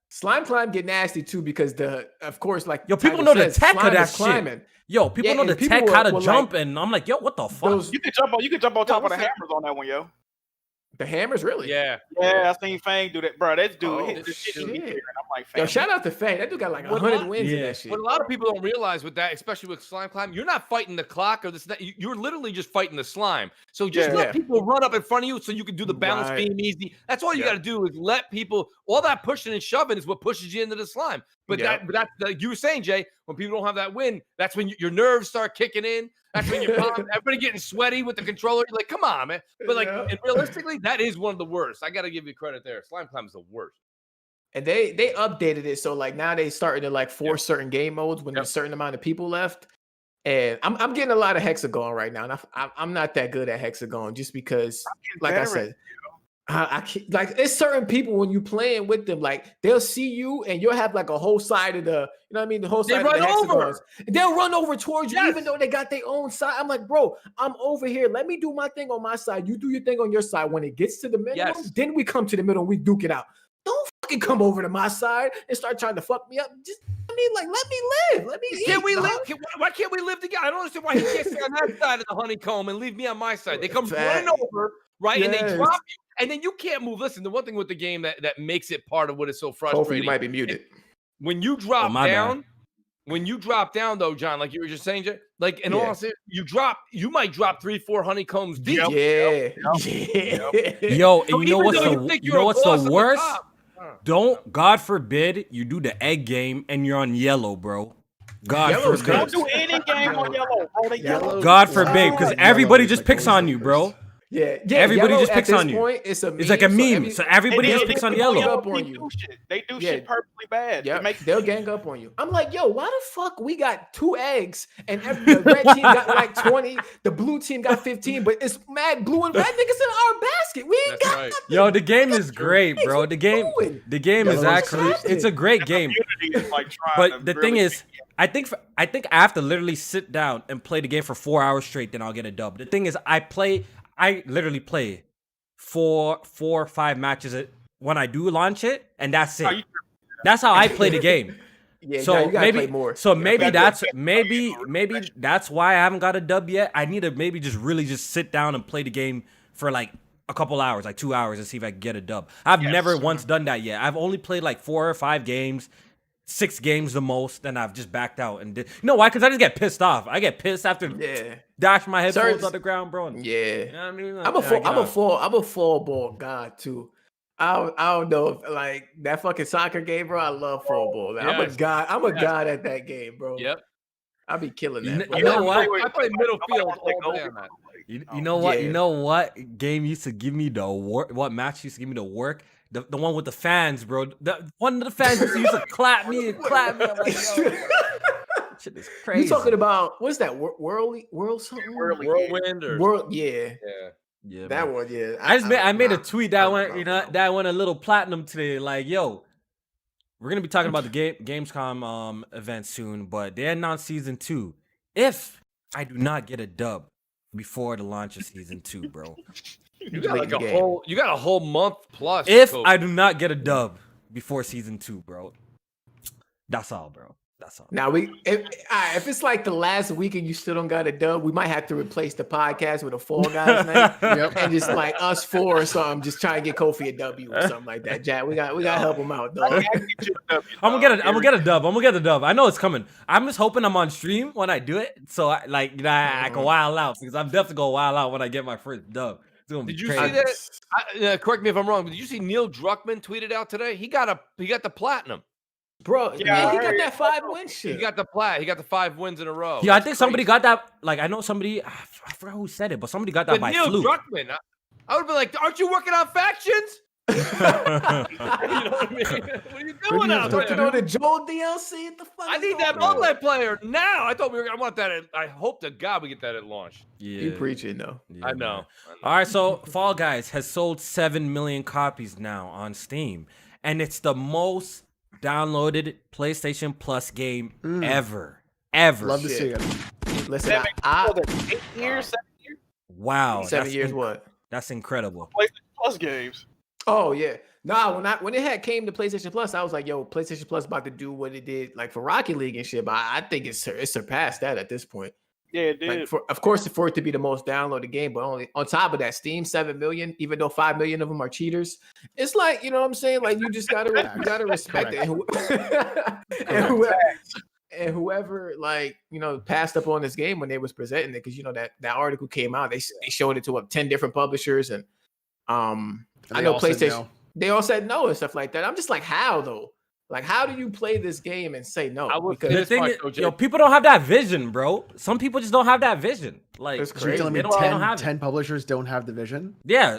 [SPEAKER 1] Slime climb get nasty too because of course, like
[SPEAKER 3] Yo, people
[SPEAKER 1] title
[SPEAKER 3] know the
[SPEAKER 1] says,
[SPEAKER 3] tech of
[SPEAKER 1] slime
[SPEAKER 3] that
[SPEAKER 1] is climbing.
[SPEAKER 3] shit. Yo, people
[SPEAKER 1] Yeah,
[SPEAKER 3] know
[SPEAKER 1] and
[SPEAKER 3] the
[SPEAKER 1] people
[SPEAKER 3] tech, how to
[SPEAKER 1] will,
[SPEAKER 3] jump,
[SPEAKER 1] like,
[SPEAKER 3] and I'm like, yo, what the fuck?
[SPEAKER 1] Those
[SPEAKER 2] You can jump on top of
[SPEAKER 1] what's
[SPEAKER 2] the
[SPEAKER 1] that?
[SPEAKER 2] hammers on that one, yo.
[SPEAKER 1] the hammers, really.
[SPEAKER 5] Yeah.
[SPEAKER 2] Yeah, I seen Fang do that, bro. That dude,
[SPEAKER 1] Oh,
[SPEAKER 2] hit the shit he be
[SPEAKER 1] shit.
[SPEAKER 2] clearing. I'm like,
[SPEAKER 1] Yo,
[SPEAKER 2] Fang.
[SPEAKER 1] shout out to Fang. That dude got like
[SPEAKER 5] What
[SPEAKER 1] 100
[SPEAKER 5] a-
[SPEAKER 1] wins in
[SPEAKER 3] Yeah.
[SPEAKER 1] that shit.
[SPEAKER 5] What a lot of people don't realize with that, especially with slime climb, you're not fighting the clock or this. You're literally just fighting the slime. So just
[SPEAKER 2] Yeah.
[SPEAKER 5] let
[SPEAKER 1] Yeah.
[SPEAKER 5] people run up in front of you so you can do the balance
[SPEAKER 1] Right.
[SPEAKER 5] beam easy. That's all you
[SPEAKER 1] Yeah.
[SPEAKER 5] got to do is let people. All that pushing and shoving is what pushes you into the slime. But
[SPEAKER 1] Yeah.
[SPEAKER 5] that's like you were saying, Jay. When people don't have that win, that's when your nerves start kicking in. That's when you're everybody getting sweaty with the controller. You're like, come on, man. But like,
[SPEAKER 1] Yeah.
[SPEAKER 5] and realistically, that is one of the worst. I got to give you credit there. Slime climb is the worst.
[SPEAKER 1] And they updated it so like now they starting to like force certain game modes when there's a certain amount of people left. And I'm getting a lot of hexagon right now, and I'm not that good at hexagon just because, like I
[SPEAKER 2] better
[SPEAKER 1] said, I can't, like it's certain people when you playing with them, like they'll see you and you'll have like a whole side of the, you know what I mean, the whole
[SPEAKER 5] They
[SPEAKER 1] side of the
[SPEAKER 5] run over.
[SPEAKER 1] hexagons. They'll run over towards you,
[SPEAKER 5] Yes.
[SPEAKER 1] even though they got their own side. I'm like, bro, I'm over here. Let me do my thing on my side. You do your thing on your side. When it gets to the middle,
[SPEAKER 5] Yes.
[SPEAKER 1] then we come to the middle and we duke it out. Don't fucking come over to my side and start trying to fuck me up. Just let me live. Let me
[SPEAKER 5] Can
[SPEAKER 1] eat,
[SPEAKER 5] we
[SPEAKER 1] dog.
[SPEAKER 5] live? Why can't we live together? I don't understand why he can't stay on that side of the honeycomb and leave me on my side. They come running
[SPEAKER 1] Fact.
[SPEAKER 5] over, right? And they
[SPEAKER 1] Yes.
[SPEAKER 5] drop you, and then you can't move. Listen, the one thing with the game that makes it part of what is so
[SPEAKER 1] Kofi,
[SPEAKER 5] frustrating.
[SPEAKER 1] you might be muted.
[SPEAKER 5] When you drop
[SPEAKER 3] my bad.
[SPEAKER 5] down, though, John, like you were just saying, Jay, like in all
[SPEAKER 1] Yeah.
[SPEAKER 5] honesty, you might drop 3-4 honeycombs deep.
[SPEAKER 2] Yep.
[SPEAKER 1] Yeah.
[SPEAKER 3] Yo, and
[SPEAKER 5] So
[SPEAKER 3] you know
[SPEAKER 5] even
[SPEAKER 3] what's
[SPEAKER 5] though
[SPEAKER 3] the
[SPEAKER 5] think
[SPEAKER 3] you
[SPEAKER 5] you're
[SPEAKER 3] know
[SPEAKER 5] a
[SPEAKER 3] what's
[SPEAKER 5] boss
[SPEAKER 3] the
[SPEAKER 5] at
[SPEAKER 3] worst?
[SPEAKER 5] top,
[SPEAKER 3] Don't, God forbid, you do the egg game and you're on yellow, bro. God
[SPEAKER 1] Yellow's
[SPEAKER 3] forbid.
[SPEAKER 2] Don't do any game on yellow, bro. They yellow.
[SPEAKER 3] God forbid, because
[SPEAKER 4] Yellow
[SPEAKER 3] everybody
[SPEAKER 4] is
[SPEAKER 3] just
[SPEAKER 4] like
[SPEAKER 3] picks
[SPEAKER 4] always
[SPEAKER 3] on
[SPEAKER 4] the
[SPEAKER 3] you, bro.
[SPEAKER 4] worst.
[SPEAKER 1] Yeah,
[SPEAKER 3] Everybody
[SPEAKER 1] Yellow
[SPEAKER 3] just
[SPEAKER 1] at
[SPEAKER 3] picks
[SPEAKER 1] this
[SPEAKER 3] on you.
[SPEAKER 1] point, it's a meme.
[SPEAKER 3] It's like a meme. So everybody
[SPEAKER 2] And
[SPEAKER 3] just
[SPEAKER 2] they
[SPEAKER 3] picks on
[SPEAKER 2] do
[SPEAKER 3] Yellow.
[SPEAKER 1] up on
[SPEAKER 2] They
[SPEAKER 1] you.
[SPEAKER 2] do shit. They do
[SPEAKER 1] Yeah.
[SPEAKER 2] shit purposely bad.
[SPEAKER 1] Yeah,
[SPEAKER 2] To make
[SPEAKER 1] they'll gang up on you. I'm like, yo, why the fuck we got 2 eggs and the red team got like 20, the blue team got 15, but it's mad blue and red niggas in our basket. We ain't
[SPEAKER 5] That's
[SPEAKER 1] got
[SPEAKER 5] right.
[SPEAKER 1] nothing.
[SPEAKER 3] Yo, the game is great,
[SPEAKER 1] Eggs,
[SPEAKER 3] bro.
[SPEAKER 1] what
[SPEAKER 3] The
[SPEAKER 1] you
[SPEAKER 3] game
[SPEAKER 1] doing?
[SPEAKER 3] is
[SPEAKER 4] Yellow's
[SPEAKER 3] actually
[SPEAKER 1] crazy.
[SPEAKER 3] it's a great game.
[SPEAKER 2] community is like trying
[SPEAKER 3] But
[SPEAKER 2] to
[SPEAKER 3] the
[SPEAKER 2] really
[SPEAKER 3] thing is, I think I have to literally sit down and play the game for 4 hours straight, then I'll get a dub. The thing is, I literally play 4 or 5 matches when I do launch it, and that's
[SPEAKER 2] Oh,
[SPEAKER 3] it. That's how I play the game.
[SPEAKER 1] Yeah,
[SPEAKER 3] So
[SPEAKER 1] you gotta play more.
[SPEAKER 3] So
[SPEAKER 1] You
[SPEAKER 3] maybe
[SPEAKER 1] gotta
[SPEAKER 3] that's maybe that's why I haven't got a dub yet. I need to maybe just really just sit down and play the game for like a couple hours, like 2 hours, and see if I can get a dub. I've never once done that yet. I've only played like 4 or 5 games. 6 games the most, then I've just backed out and did. You know why? Because I just get pissed off. I get pissed after dash my headphones on the ground, bro. And,
[SPEAKER 1] Yeah,
[SPEAKER 3] you know what I mean?
[SPEAKER 1] I'm a fall ball god too. I don't know if like that fucking soccer game, bro. I love fall ball. Man. I'm a
[SPEAKER 5] Yes.
[SPEAKER 1] god. I'm a god at that game, bro.
[SPEAKER 5] Yep.
[SPEAKER 1] I'll be killing
[SPEAKER 3] You
[SPEAKER 1] that.
[SPEAKER 3] kn-
[SPEAKER 1] bro.
[SPEAKER 3] you know what?
[SPEAKER 5] I play middle field
[SPEAKER 2] Like,
[SPEAKER 5] all day on that.
[SPEAKER 3] You know what?
[SPEAKER 1] Yeah.
[SPEAKER 3] You know what game used to give me the work? What match used to give me the work? The one with the fans, bro. One of the fans used to clap me and clap me. I'm like, yo, shit is crazy.
[SPEAKER 1] You talking about what's that? World something?
[SPEAKER 5] Whirlwind or
[SPEAKER 1] World, yeah.
[SPEAKER 3] Yeah,
[SPEAKER 1] That
[SPEAKER 3] man.
[SPEAKER 1] one, yeah.
[SPEAKER 3] I made a tweet that went,
[SPEAKER 1] know.
[SPEAKER 3] that went a little platinum today. Like, yo, we're gonna be talking about the Gamescom event soon, but they announced season 2. If I do not get a dub before the launch of season 2, bro.
[SPEAKER 5] You got like a whole month plus.
[SPEAKER 3] If
[SPEAKER 5] Kofi.
[SPEAKER 3] I do not get a dub before season 2, bro. That's all, bro. That's all.
[SPEAKER 1] Now if it's like the last week and you still don't got a dub, we might have to replace the podcast with a Fall Guys night and just like us 4 or something, just try and get Kofi a W or something like that. Jack, we got to help him out, dog.
[SPEAKER 3] I'm gonna get a dub. I'm gonna get a dub. I know it's coming. I'm just hoping I'm on stream when I do it, so I can wild out because I'm definitely gonna wild out when I get my first dub. It's gonna be
[SPEAKER 5] Did you
[SPEAKER 3] crazy.
[SPEAKER 5] see that? Correct me if I'm wrong, but did you see Neil Druckmann tweeted out today? He got the platinum.
[SPEAKER 1] Bro,
[SPEAKER 2] Yeah,
[SPEAKER 1] he
[SPEAKER 2] I
[SPEAKER 1] got
[SPEAKER 2] heard
[SPEAKER 1] that 5 win shit.
[SPEAKER 5] He got the plat. He got the 5 wins in a row.
[SPEAKER 3] Yeah, I
[SPEAKER 5] That's
[SPEAKER 3] think somebody
[SPEAKER 5] crazy.
[SPEAKER 3] got that. Like, I know somebody. I forgot who said it, but somebody got that
[SPEAKER 5] But
[SPEAKER 3] by
[SPEAKER 5] Neil
[SPEAKER 3] fluke.
[SPEAKER 5] Druckmann, I would be like, aren't you working on factions? You know what I mean? What are you doing out
[SPEAKER 1] Don't you
[SPEAKER 5] there?
[SPEAKER 1] know the Joel DLC? What the fuck?
[SPEAKER 5] I
[SPEAKER 1] is
[SPEAKER 5] need that
[SPEAKER 1] going on?
[SPEAKER 5] multiplayer now. I thought I want that. I hope to God we get that at launch.
[SPEAKER 3] Yeah,
[SPEAKER 1] You preaching though.
[SPEAKER 3] yeah,
[SPEAKER 5] I
[SPEAKER 3] man.
[SPEAKER 5] know.
[SPEAKER 3] All right, so Fall Guys has sold 7 million copies now on Steam, and it's the most downloaded PlayStation Plus game ever.
[SPEAKER 4] Love to
[SPEAKER 1] Shit.
[SPEAKER 4] see it.
[SPEAKER 1] Listen,
[SPEAKER 2] 8
[SPEAKER 1] I
[SPEAKER 2] years, 7 years
[SPEAKER 3] Wow,
[SPEAKER 1] 7 years what?
[SPEAKER 3] That's incredible.
[SPEAKER 2] PlayStation Plus games.
[SPEAKER 1] Oh yeah. Nah, when it had came to PlayStation Plus, I was like, yo, PlayStation Plus about to do what it did like for Rocket League and shit. But I think it surpassed that at this point.
[SPEAKER 2] Yeah, it did.
[SPEAKER 1] Like of course, for it to be the most downloaded game, but only on top of that, Steam 7 million, even though 5 million of them are cheaters. It's like, you know what I'm saying? Like you just gotta respect it. And whoever like, you know, passed up on this game when they was presenting it, because you know that article came out, they showed it to 10 different publishers, and I know PlayStation, they all said no and stuff like that. I'm just like, how though? Like, how do you play this game and say no?
[SPEAKER 5] I will
[SPEAKER 1] Because
[SPEAKER 5] say
[SPEAKER 3] The
[SPEAKER 5] This
[SPEAKER 3] thing
[SPEAKER 5] much,
[SPEAKER 3] is,
[SPEAKER 5] OJ.
[SPEAKER 3] yo, people don't have that vision, bro. Some people just don't have that vision. Like,
[SPEAKER 1] That's
[SPEAKER 4] So you're
[SPEAKER 1] crazy.
[SPEAKER 4] telling me
[SPEAKER 3] they don't have
[SPEAKER 4] 10 publishers don't have the vision?
[SPEAKER 3] Yeah,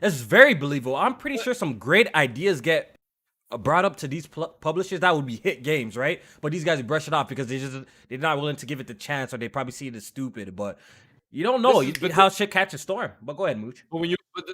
[SPEAKER 3] it's very believable. I'm pretty sure some great ideas get brought up to these publishers that would be hit games, right? But these guys brush it off because they're not willing to give it the chance, or they probably see it as stupid. But you don't know how shit catches storm. But go ahead, Mooch.
[SPEAKER 5] But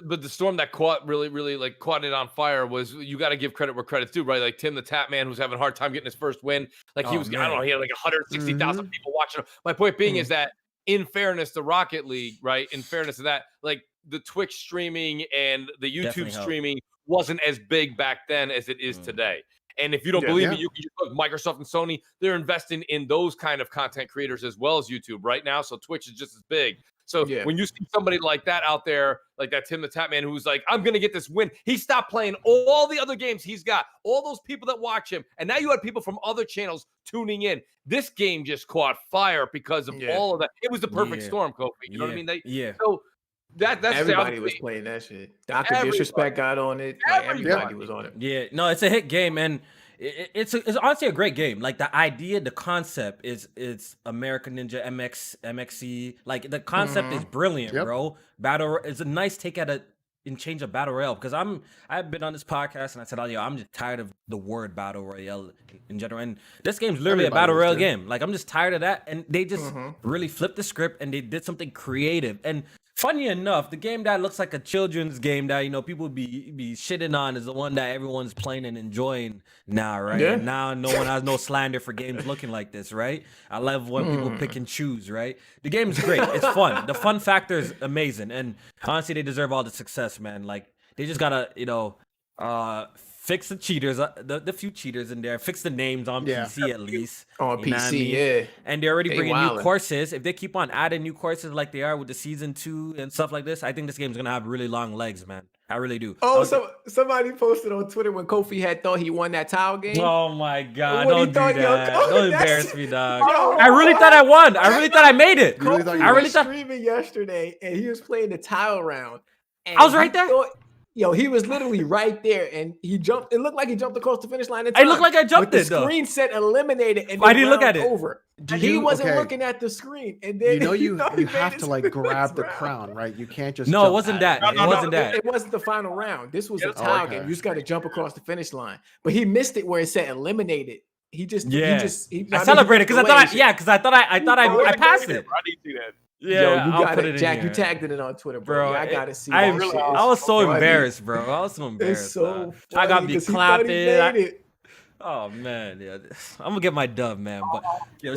[SPEAKER 5] but the storm that really like caught it on fire was, you got to give credit where credit's due, right? Like Tim the Tap Man, who's having a hard time getting his first win. Like he
[SPEAKER 3] Oh,
[SPEAKER 5] was, I
[SPEAKER 3] man.
[SPEAKER 5] don't know, he had like 160,000 people watching him. My point being is that, in fairness to Rocket League, right? In fairness to that, like the Twitch streaming and the YouTube
[SPEAKER 3] Definitely helped.
[SPEAKER 5] streaming wasn't as big back then as it is today. And if you don't believe it, you can just look. Microsoft and Sony, they're investing in those kind of content creators as well as YouTube right now. So Twitch is just as big. So when you see somebody like that out there, like that Tim the Tap Man, who's like, I'm going to get this win. He stopped playing all the other games he's got, all those people that watch him. And now you had people from other channels tuning in. This game just caught fire because of all of that. It was the perfect storm, Kofi. You know what I mean? So that's
[SPEAKER 1] everybody was playing that shit. Dr. Disrespect got on it. Like, everybody was on it.
[SPEAKER 3] Yeah, no, it's a hit game, and it's honestly a great game. Like the idea, the concept is American Ninja MXC. Like the concept is brilliant,
[SPEAKER 4] Yep.
[SPEAKER 3] bro. Battle it's a nice take at a and change of battle royale because I've been on this podcast and I said, oh, yo, I'm just tired of the word battle royale in general. And this game's literally
[SPEAKER 4] Everybody
[SPEAKER 3] a battle
[SPEAKER 4] is,
[SPEAKER 3] royale
[SPEAKER 4] too.
[SPEAKER 3] game. Like I'm just tired of that. And they just really flipped the script and they did something creative. And funny enough, the game that looks like a children's game that people be shitting on is the one that everyone's playing and enjoying now, right?
[SPEAKER 1] Yeah.
[SPEAKER 3] And now no one has no slander for games looking like this, right? I love when people pick and choose, right? The game's great. It's fun. The fun factor is amazing, and honestly, they deserve all the success, man. Like they just gotta, fix the cheaters, the few cheaters in there, fix the names on
[SPEAKER 4] Yeah.
[SPEAKER 3] PC at least.
[SPEAKER 1] On
[SPEAKER 3] You know what I
[SPEAKER 1] PC,
[SPEAKER 3] mean?
[SPEAKER 1] yeah.
[SPEAKER 3] And they're already
[SPEAKER 1] They
[SPEAKER 3] bringing
[SPEAKER 1] wildin'.
[SPEAKER 3] new courses. If they keep on adding new courses like they are with the season 2 and stuff like this, I think this game's gonna have really long legs, man. I really do.
[SPEAKER 1] Oh, somebody posted on Twitter when Kofi had thought he won that tile game.
[SPEAKER 3] Oh my god!
[SPEAKER 1] What he
[SPEAKER 3] Don't do
[SPEAKER 1] thought, yo,
[SPEAKER 3] that!
[SPEAKER 1] oh,
[SPEAKER 3] Don't
[SPEAKER 1] that's-
[SPEAKER 3] embarrass me, dog.
[SPEAKER 1] Yo,
[SPEAKER 3] I really thought I won. I really thought I made it.
[SPEAKER 4] You really thought you
[SPEAKER 3] I
[SPEAKER 4] won?
[SPEAKER 3] really
[SPEAKER 1] was
[SPEAKER 3] thought.
[SPEAKER 1] streaming yesterday, and he was playing the tile round. And
[SPEAKER 3] I was
[SPEAKER 1] he
[SPEAKER 3] right there?
[SPEAKER 1] thought- he was literally right there, and he jumped. It looked like he jumped across the finish line. In
[SPEAKER 3] It looked
[SPEAKER 1] time,
[SPEAKER 3] like I jumped
[SPEAKER 1] but
[SPEAKER 3] it,
[SPEAKER 1] the
[SPEAKER 3] though.
[SPEAKER 1] screen said eliminated, and
[SPEAKER 3] Why
[SPEAKER 1] then
[SPEAKER 3] didn't you look
[SPEAKER 1] round
[SPEAKER 3] at it?
[SPEAKER 1] over.
[SPEAKER 4] Do
[SPEAKER 1] He
[SPEAKER 4] you-
[SPEAKER 1] wasn't
[SPEAKER 4] okay.
[SPEAKER 1] looking at the screen, and then
[SPEAKER 4] You
[SPEAKER 1] he
[SPEAKER 4] have
[SPEAKER 1] made
[SPEAKER 4] to
[SPEAKER 1] it
[SPEAKER 4] like
[SPEAKER 1] to the
[SPEAKER 4] grab
[SPEAKER 1] next
[SPEAKER 4] the
[SPEAKER 1] round.
[SPEAKER 4] crown, right? You can't just.
[SPEAKER 3] No, it
[SPEAKER 4] jump
[SPEAKER 3] wasn't
[SPEAKER 4] at
[SPEAKER 3] that. It
[SPEAKER 2] No,
[SPEAKER 3] wasn't that.
[SPEAKER 1] It wasn't the final round. This was a
[SPEAKER 2] Yeah,
[SPEAKER 1] tile
[SPEAKER 4] okay.
[SPEAKER 1] game. You just got to jump across the finish line. But he missed it where it said eliminated. He just,
[SPEAKER 3] Yeah.
[SPEAKER 1] he
[SPEAKER 3] I celebrated because I thought I passed it.
[SPEAKER 2] I need to see that.
[SPEAKER 3] Yeah,
[SPEAKER 1] Yo, you
[SPEAKER 3] I'll
[SPEAKER 1] got
[SPEAKER 3] put
[SPEAKER 1] it,
[SPEAKER 3] it in
[SPEAKER 1] Jack.
[SPEAKER 3] here.
[SPEAKER 1] You tagged it on Twitter,
[SPEAKER 3] Bro,
[SPEAKER 1] bro. Yeah, I gotta see.
[SPEAKER 3] I
[SPEAKER 1] that shit.
[SPEAKER 3] was so
[SPEAKER 1] funny.
[SPEAKER 3] embarrassed, bro. I was so embarrassed.
[SPEAKER 1] It's so
[SPEAKER 3] dog.
[SPEAKER 1] funny
[SPEAKER 3] I got me
[SPEAKER 1] 'cause he thought he
[SPEAKER 3] clapping.
[SPEAKER 1] made it.
[SPEAKER 3] Oh man, yeah. I'm gonna get my dub, man. But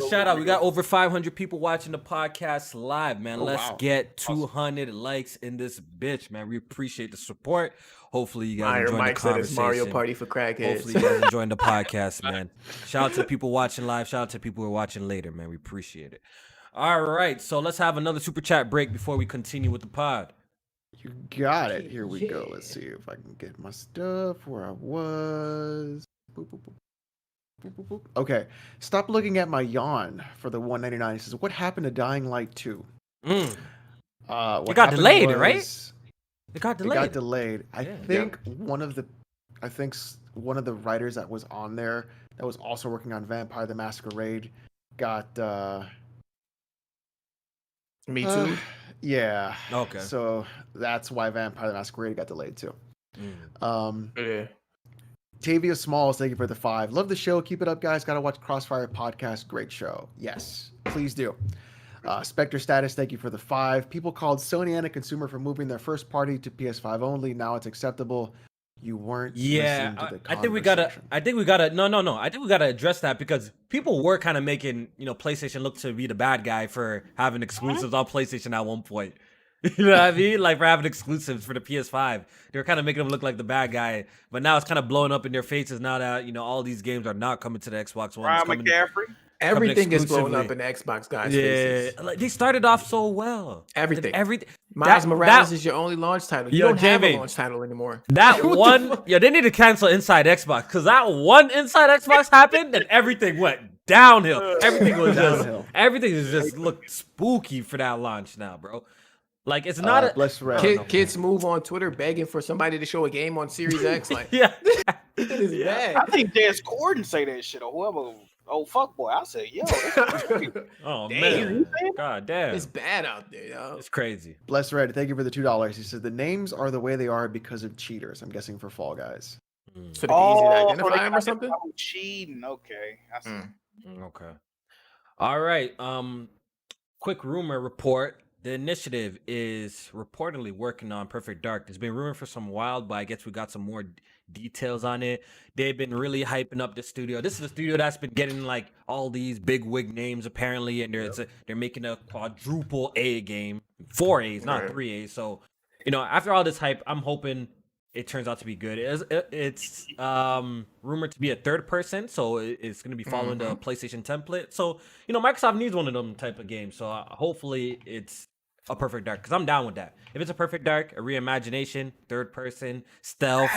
[SPEAKER 3] shout out. We got over 500 people watching the podcast live, man. Let's
[SPEAKER 4] wow.
[SPEAKER 3] get 200 likes in this bitch, man. We appreciate the support. Hopefully you guys
[SPEAKER 1] Iron
[SPEAKER 3] enjoying
[SPEAKER 1] Mike
[SPEAKER 3] the
[SPEAKER 1] said
[SPEAKER 3] conversation.
[SPEAKER 1] it's Mario Party for crackheads.
[SPEAKER 3] Hopefully you guys enjoying the podcast, man. Shout out to people watching live. Shout out to people who are watching later, man. We appreciate it. All right, so let's have another super chat break before we continue with the pod.
[SPEAKER 4] You got it. Here we go. Let's see if I can get my stuff where I was. Boop, boop, boop. Boop, boop, boop. Okay. Stop looking at my yawn for the 199. He says, "What happened to Dying Light 2?"
[SPEAKER 3] Mm.
[SPEAKER 4] What
[SPEAKER 3] It got
[SPEAKER 4] happened
[SPEAKER 3] delayed, right?
[SPEAKER 4] was-
[SPEAKER 3] It got
[SPEAKER 4] It
[SPEAKER 3] delayed.
[SPEAKER 4] got delayed. I
[SPEAKER 3] Yeah.
[SPEAKER 4] think one of the writers that was on there that was also working on Vampire the Masquerade got
[SPEAKER 1] Me too.
[SPEAKER 4] yeah.
[SPEAKER 3] Okay.
[SPEAKER 4] So that's why Vampire the Masquerade got delayed too.
[SPEAKER 3] Mm.
[SPEAKER 1] Yeah.
[SPEAKER 4] Tavia Smalls, thank you for the 5. Love the show. Keep it up, guys. Gotta watch Crossfire podcast. Great show. Yes, please do. Spectre Status, thank you for the 5. People called Sony and a consumer for moving their first party to PS5 only. Now it's acceptable. You weren't.
[SPEAKER 3] Yeah,
[SPEAKER 4] listening to the
[SPEAKER 3] I think we gotta.
[SPEAKER 4] conversation.
[SPEAKER 3] I think we gotta. No. I think we gotta address that because people were kind of making PlayStation look to be the bad guy for having exclusives on PlayStation at one point. You know what I mean? Like for having exclusives for the PS5, they were kind of making them look like the bad guy. But now it's kind of blowing up in their faces now that all these games are not coming to the Xbox One. It's
[SPEAKER 2] Brian
[SPEAKER 3] coming-
[SPEAKER 2] McCaffrey.
[SPEAKER 1] Everything is blowing
[SPEAKER 3] exclusively.
[SPEAKER 1] up in the Xbox guys'
[SPEAKER 3] Yeah,
[SPEAKER 1] faces.
[SPEAKER 3] like they started off so well.
[SPEAKER 1] Everything.
[SPEAKER 3] Everything.
[SPEAKER 1] Miles
[SPEAKER 3] That-
[SPEAKER 1] Morales
[SPEAKER 3] that-
[SPEAKER 1] is your only launch title. You
[SPEAKER 3] Yo,
[SPEAKER 1] don't have a
[SPEAKER 3] Jamie.
[SPEAKER 1] launch title anymore.
[SPEAKER 3] That
[SPEAKER 1] What the
[SPEAKER 3] one,
[SPEAKER 1] fuck?
[SPEAKER 3] yeah, they need to cancel Inside Xbox because that one Inside Xbox happened and everything went downhill. Everything was
[SPEAKER 4] Downhill.
[SPEAKER 3] everything is just looked spooky for that launch now, bro. Like it's not a
[SPEAKER 4] Bless Red.
[SPEAKER 1] Kids move on Twitter begging for somebody to show a game on Series X. Like,
[SPEAKER 3] yeah.
[SPEAKER 1] it is bad.
[SPEAKER 2] I think Des Corden say that shit or whoever. Oh fuck boy, I say yo. That's crazy.
[SPEAKER 3] Oh
[SPEAKER 1] Damn.
[SPEAKER 3] man, god damn,
[SPEAKER 1] It's bad out there, yo.
[SPEAKER 3] it's crazy.
[SPEAKER 4] Bless Red, thank you for the $2. He says the names are the way they are because of cheaters. I'm guessing for Fall Guys.
[SPEAKER 1] So they easy to
[SPEAKER 2] so
[SPEAKER 1] identify
[SPEAKER 2] they
[SPEAKER 1] them or
[SPEAKER 2] got
[SPEAKER 1] something?
[SPEAKER 2] that cheating. Okay. I see.
[SPEAKER 3] Okay. All right. Quick rumor report. The initiative is reportedly working on Perfect Dark. There's been rumor for some while, but I guess we got some more details on it. They've been really hyping up the studio. This is a studio that's been getting like all these big wig names apparently, and they're making a quadruple A game, 4 A's, not
[SPEAKER 1] Right.
[SPEAKER 3] 3 A's. So, after all this hype, I'm hoping it turns out to be good. It's rumored to be a third person, so it's going to be following the PlayStation template. So, Microsoft needs one of them type of games. So hopefully it's a Perfect Dark, because I'm down with that. If it's a Perfect Dark, a reimagination, third person, stealth,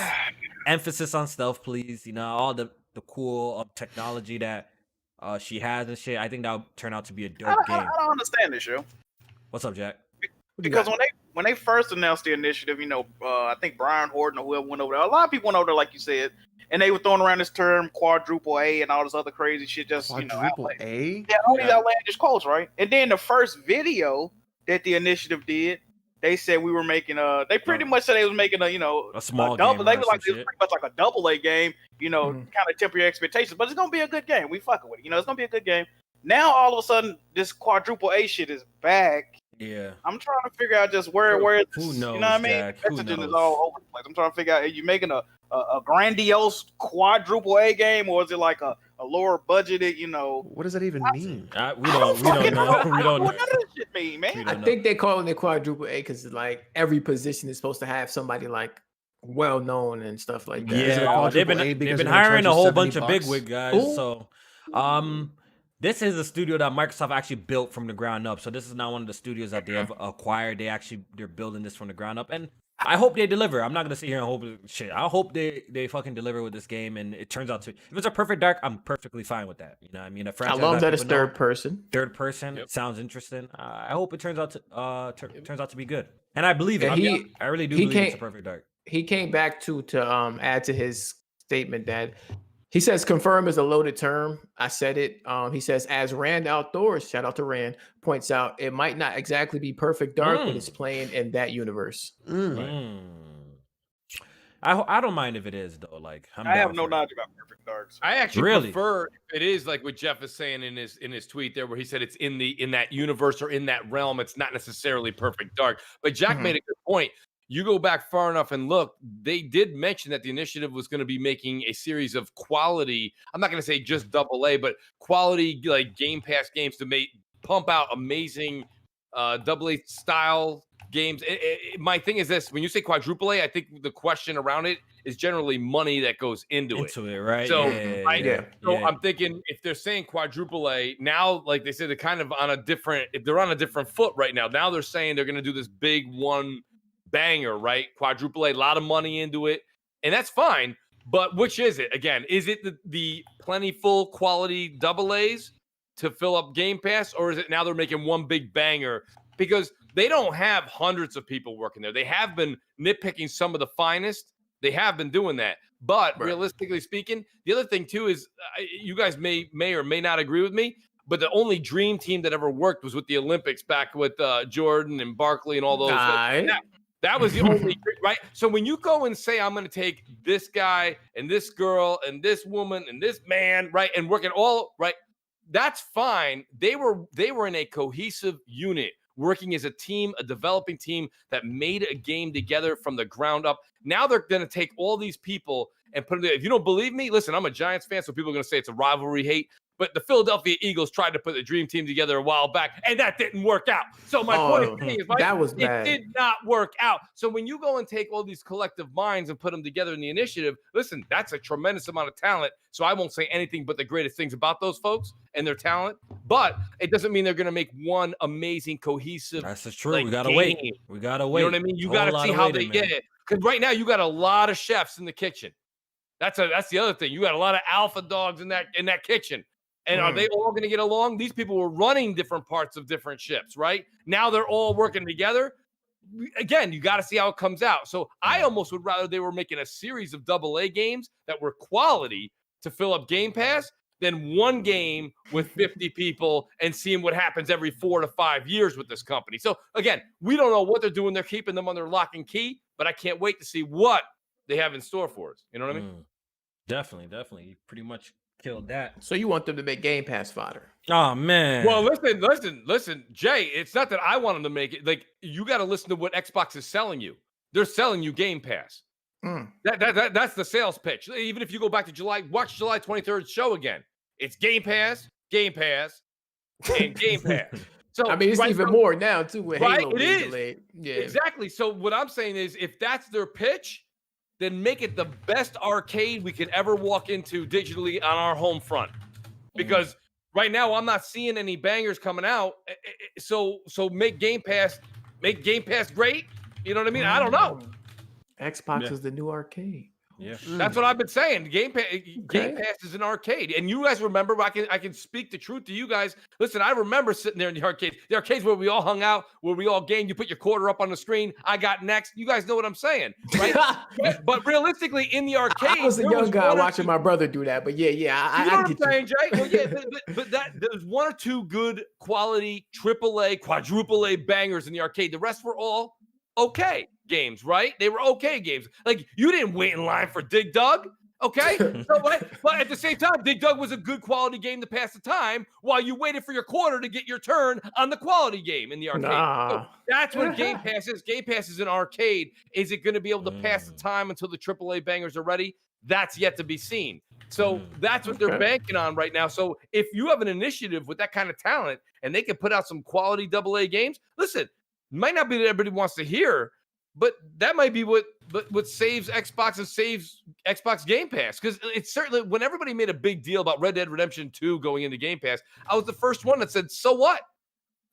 [SPEAKER 3] emphasis on stealth, please. All the cool technology that she has and shit. I think that'll turn out to be a dope
[SPEAKER 2] I
[SPEAKER 3] game.
[SPEAKER 2] don't understand this show
[SPEAKER 3] What's up, Jack?
[SPEAKER 2] because when they first announced the initiative, I think Brian Horton or whoever went over there. A lot of people went over there, like you said, and they were throwing around this term quadruple A and all this other crazy shit. Just
[SPEAKER 4] Quadruple A?
[SPEAKER 2] Yeah, all these outlandish quotes, right? And then the first video that the initiative did, they said we were making they pretty much said they was making a
[SPEAKER 3] small
[SPEAKER 2] double.
[SPEAKER 3] game
[SPEAKER 2] They
[SPEAKER 3] or
[SPEAKER 2] was like
[SPEAKER 3] some
[SPEAKER 2] it was
[SPEAKER 3] shit.
[SPEAKER 2] pretty much like a double A game, kind of temper your expectations. But it's gonna be a good game. We fucking with it. It's gonna be a good game. Now all of a sudden this quadruple A shit is back.
[SPEAKER 3] Yeah.
[SPEAKER 2] I'm trying to figure out just where
[SPEAKER 3] Who
[SPEAKER 2] this,
[SPEAKER 3] knows,
[SPEAKER 2] you know what I mean?
[SPEAKER 3] Jack? Who
[SPEAKER 2] Messaging
[SPEAKER 3] knows?
[SPEAKER 2] is all over the place. I'm trying to figure out, are you making a grandiose quadruple A game, or is it like a lower budgeted,
[SPEAKER 4] What does that even mean?
[SPEAKER 3] We don't know. We don't know.
[SPEAKER 2] What does this shit mean, man?
[SPEAKER 1] I think they calling it quadruple A because like every position is supposed to have somebody like well known and stuff like that.
[SPEAKER 4] Is it a
[SPEAKER 3] Yeah, they've
[SPEAKER 4] quadruple A
[SPEAKER 3] been
[SPEAKER 4] because
[SPEAKER 3] they've been
[SPEAKER 4] they're gonna
[SPEAKER 3] hiring
[SPEAKER 4] charge
[SPEAKER 3] a
[SPEAKER 4] you
[SPEAKER 3] whole bunch of
[SPEAKER 4] $70?
[SPEAKER 3] bigwig guys.
[SPEAKER 1] Ooh.
[SPEAKER 3] So, this is a studio that Microsoft actually built from the ground up. So this is not one of the studios that they have acquired. They're building this from the ground up, and I hope they deliver. I'm not gonna sit here and hope shit. I hope they fucking deliver with this game, and it turns out to. If it's a Perfect Dark, I'm perfectly fine with that. You know, what I mean, a
[SPEAKER 1] I
[SPEAKER 3] franchise
[SPEAKER 1] love that
[SPEAKER 3] people
[SPEAKER 1] it's
[SPEAKER 3] know-
[SPEAKER 1] third person.
[SPEAKER 3] Third person.
[SPEAKER 5] Yep.
[SPEAKER 3] Sounds interesting. I hope it turns out to be good, and I believe
[SPEAKER 1] Yeah,
[SPEAKER 3] it. I really do believe it's a Perfect Dark.
[SPEAKER 1] He came back to add to his statement that he says confirm is a loaded term. I said it. He says as Rand Outdoors, shout out to Rand, points out, it might not exactly be Perfect Dark, but it's playing in that universe.
[SPEAKER 3] I don't mind if it is though. Like
[SPEAKER 2] I have no knowledge about Perfect Darks.
[SPEAKER 5] I actually
[SPEAKER 3] Really?
[SPEAKER 5] prefer if it is like what Jeff is saying in his tweet there, where he said it's in that universe or in that realm. It's not necessarily Perfect Dark. But Jack made a good point. You go back far enough and look, they did mention that the initiative was going to be making a series of quality. I'm not going to say just double A, but quality like Game Pass games to pump out amazing double A style games. My thing is this: when you say quadruple A, I think the question around it is generally money that goes into it.
[SPEAKER 3] Right?
[SPEAKER 5] So,
[SPEAKER 3] yeah.
[SPEAKER 5] I'm thinking if they're saying quadruple A now, like they said, they're kind of on a different. If they're on a different foot right now. Now they're saying they're going to do this big one banger, right? Quadruple A, a lot of money into it, and that's fine. But which is it? Again, is it the plentiful quality double A's to fill up Game Pass, or is it now they're making one big banger? Because they don't have hundreds of people working there. They have been nitpicking some of the finest. They have been doing that. But realistically speaking, the other thing too is you guys may or may not agree with me, but the only dream team that ever worked was with the Olympics back with Jordan and Barkley and all those. That was the only, right? So when you go and say, I'm going to take this guy and this girl and this woman and this man, right, and work it all, right, that's fine. They were in a cohesive unit, working as a team, a developing team that made a game together from the ground up. Now they're going to take all these people and put them there. If you don't believe me, listen, I'm a Giants fan, so people are going to say it's a rivalry hate. But the Philadelphia Eagles tried to put the dream team together a while back, and that didn't work out. So my point is, Mike,
[SPEAKER 1] that was bad.
[SPEAKER 5] It did not work out. So when you go and take all these collective minds and put them together in the initiative, listen, that's a tremendous amount of talent. So I won't say anything but the greatest things about those folks and their talent. But it doesn't mean they're going to make one amazing, cohesive.
[SPEAKER 3] That's true.
[SPEAKER 5] Like,
[SPEAKER 3] we gotta
[SPEAKER 5] game.
[SPEAKER 3] wait. We gotta wait.
[SPEAKER 5] You know what I mean? You got to see how they get it. Because right now you got a lot of chefs in the kitchen. That's the other thing. You got a lot of alpha dogs in that kitchen. And are they all going to get along? These people were running different parts of different ships, right? Now they're all working together. Again, you got to see how it comes out. So I almost would rather they were making a series of double A games that were quality to fill up Game Pass than one game with 50 people and seeing what happens every 4 to 5 years with this company. So again, we don't know what they're doing. They're keeping them under lock and key, but I can't wait to see what they have in store for us. You know what I mean?
[SPEAKER 3] Definitely. You pretty much killed that.
[SPEAKER 1] So you want them to make Game Pass fodder?
[SPEAKER 3] Oh man.
[SPEAKER 5] Well, listen, Jay. It's not that I want them to make it. Like you got to listen to what Xbox is selling you. They're selling you Game Pass. That's the sales pitch. Even if you go back to watch July 23rd show again. It's Game Pass, and Game Pass. So
[SPEAKER 1] I mean, it's even more now too with Halo.
[SPEAKER 5] It is.
[SPEAKER 1] Delayed. Yeah,
[SPEAKER 5] Exactly. So what I'm saying is, if that's their pitch, then make it the best arcade we could ever walk into digitally on our home front. Because right now I'm not seeing any bangers coming out. So make Game Pass great. You know what I mean? I don't know.
[SPEAKER 1] Xbox is the new arcade.
[SPEAKER 3] Yeah.
[SPEAKER 5] That's what I've been saying. Game Pass is an arcade, and you guys remember. I can speak the truth to you guys. Listen, I remember sitting there in the arcades where we all hung out, where we all gamed. You put your quarter up on the screen. I got next. You guys know what I'm saying, right? but realistically, in the arcade,
[SPEAKER 1] I was a young guy watching my brother do that. But yeah,
[SPEAKER 5] you know what I'm saying, Jay? Well, yeah, but there's one or two good quality AAA, quadruple A bangers in the arcade. The rest were all okay games, right? They were okay games. Like, you didn't wait in line for Dig Dug, okay? But at the same time, Dig Dug was a good quality game to pass the time while you waited for your quarter to get your turn on the quality game in the arcade. So that's what Game Pass is. Game Pass is an arcade. Is it going to be able to pass the time until the AAA bangers are ready? That's yet to be seen. So that's what they're banking on right now. So if you have an initiative with that kind of talent and they can put out some quality AA games, listen, might not be that everybody wants to hear, but that might be what saves Xbox and saves Xbox Game Pass. Because it's certainly, when everybody made a big deal about Red Dead Redemption 2 going into Game Pass, I was the first one that said, so what?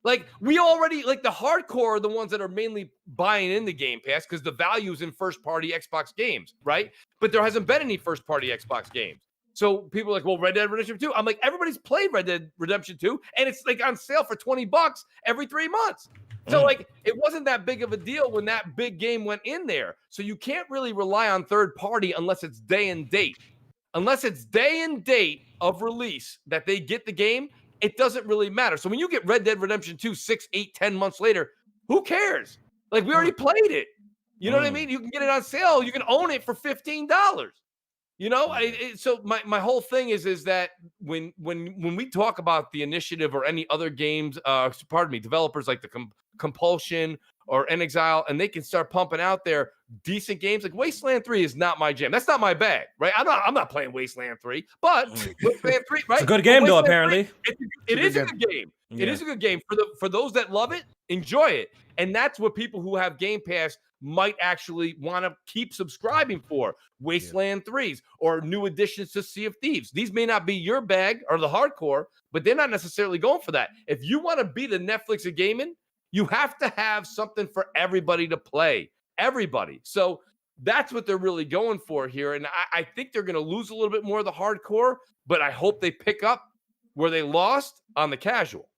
[SPEAKER 5] Like, we already, like, the hardcore are the ones that are mainly buying in the Game Pass because the value is in first-party Xbox games, right? But there hasn't been any first-party Xbox games. So people are like, well, Red Dead Redemption 2. I'm like, everybody's played Red Dead Redemption 2, and it's like on sale for $20 every 3 months. So like, it wasn't that big of a deal when that big game went in there. So you can't really rely on third party unless it's day and date. Unless it's day and date of release that they get the game, it doesn't really matter. So when you get Red Dead Redemption 2 6, 8, 10 months later, who cares? Like, we already played it. You know what I mean? You can get it on sale. You can own it for $15. You know, so my whole thing is that when we talk about the initiative or any other games, developers like the Compulsion or Exile, and they can start pumping out their decent games. Like Wasteland 3 is not my jam. That's not my bag, right? I'm not playing Wasteland 3, but Wasteland 3, right?
[SPEAKER 3] It's a good game though, apparently.
[SPEAKER 5] It is a good game. Yeah. It is a good game. For those that love it, enjoy it. And that's what people who have Game Pass might actually want to keep subscribing for. Wasteland 3s or new additions to Sea of Thieves. These may not be your bag or the hardcore, but they're not necessarily going for that. If you want to be the Netflix of gaming, you have to have something for everybody to play. Everybody. So that's what they're really going for here. And I think they're going to lose a little bit more of the hardcore, but I hope they pick up where they lost on the casual.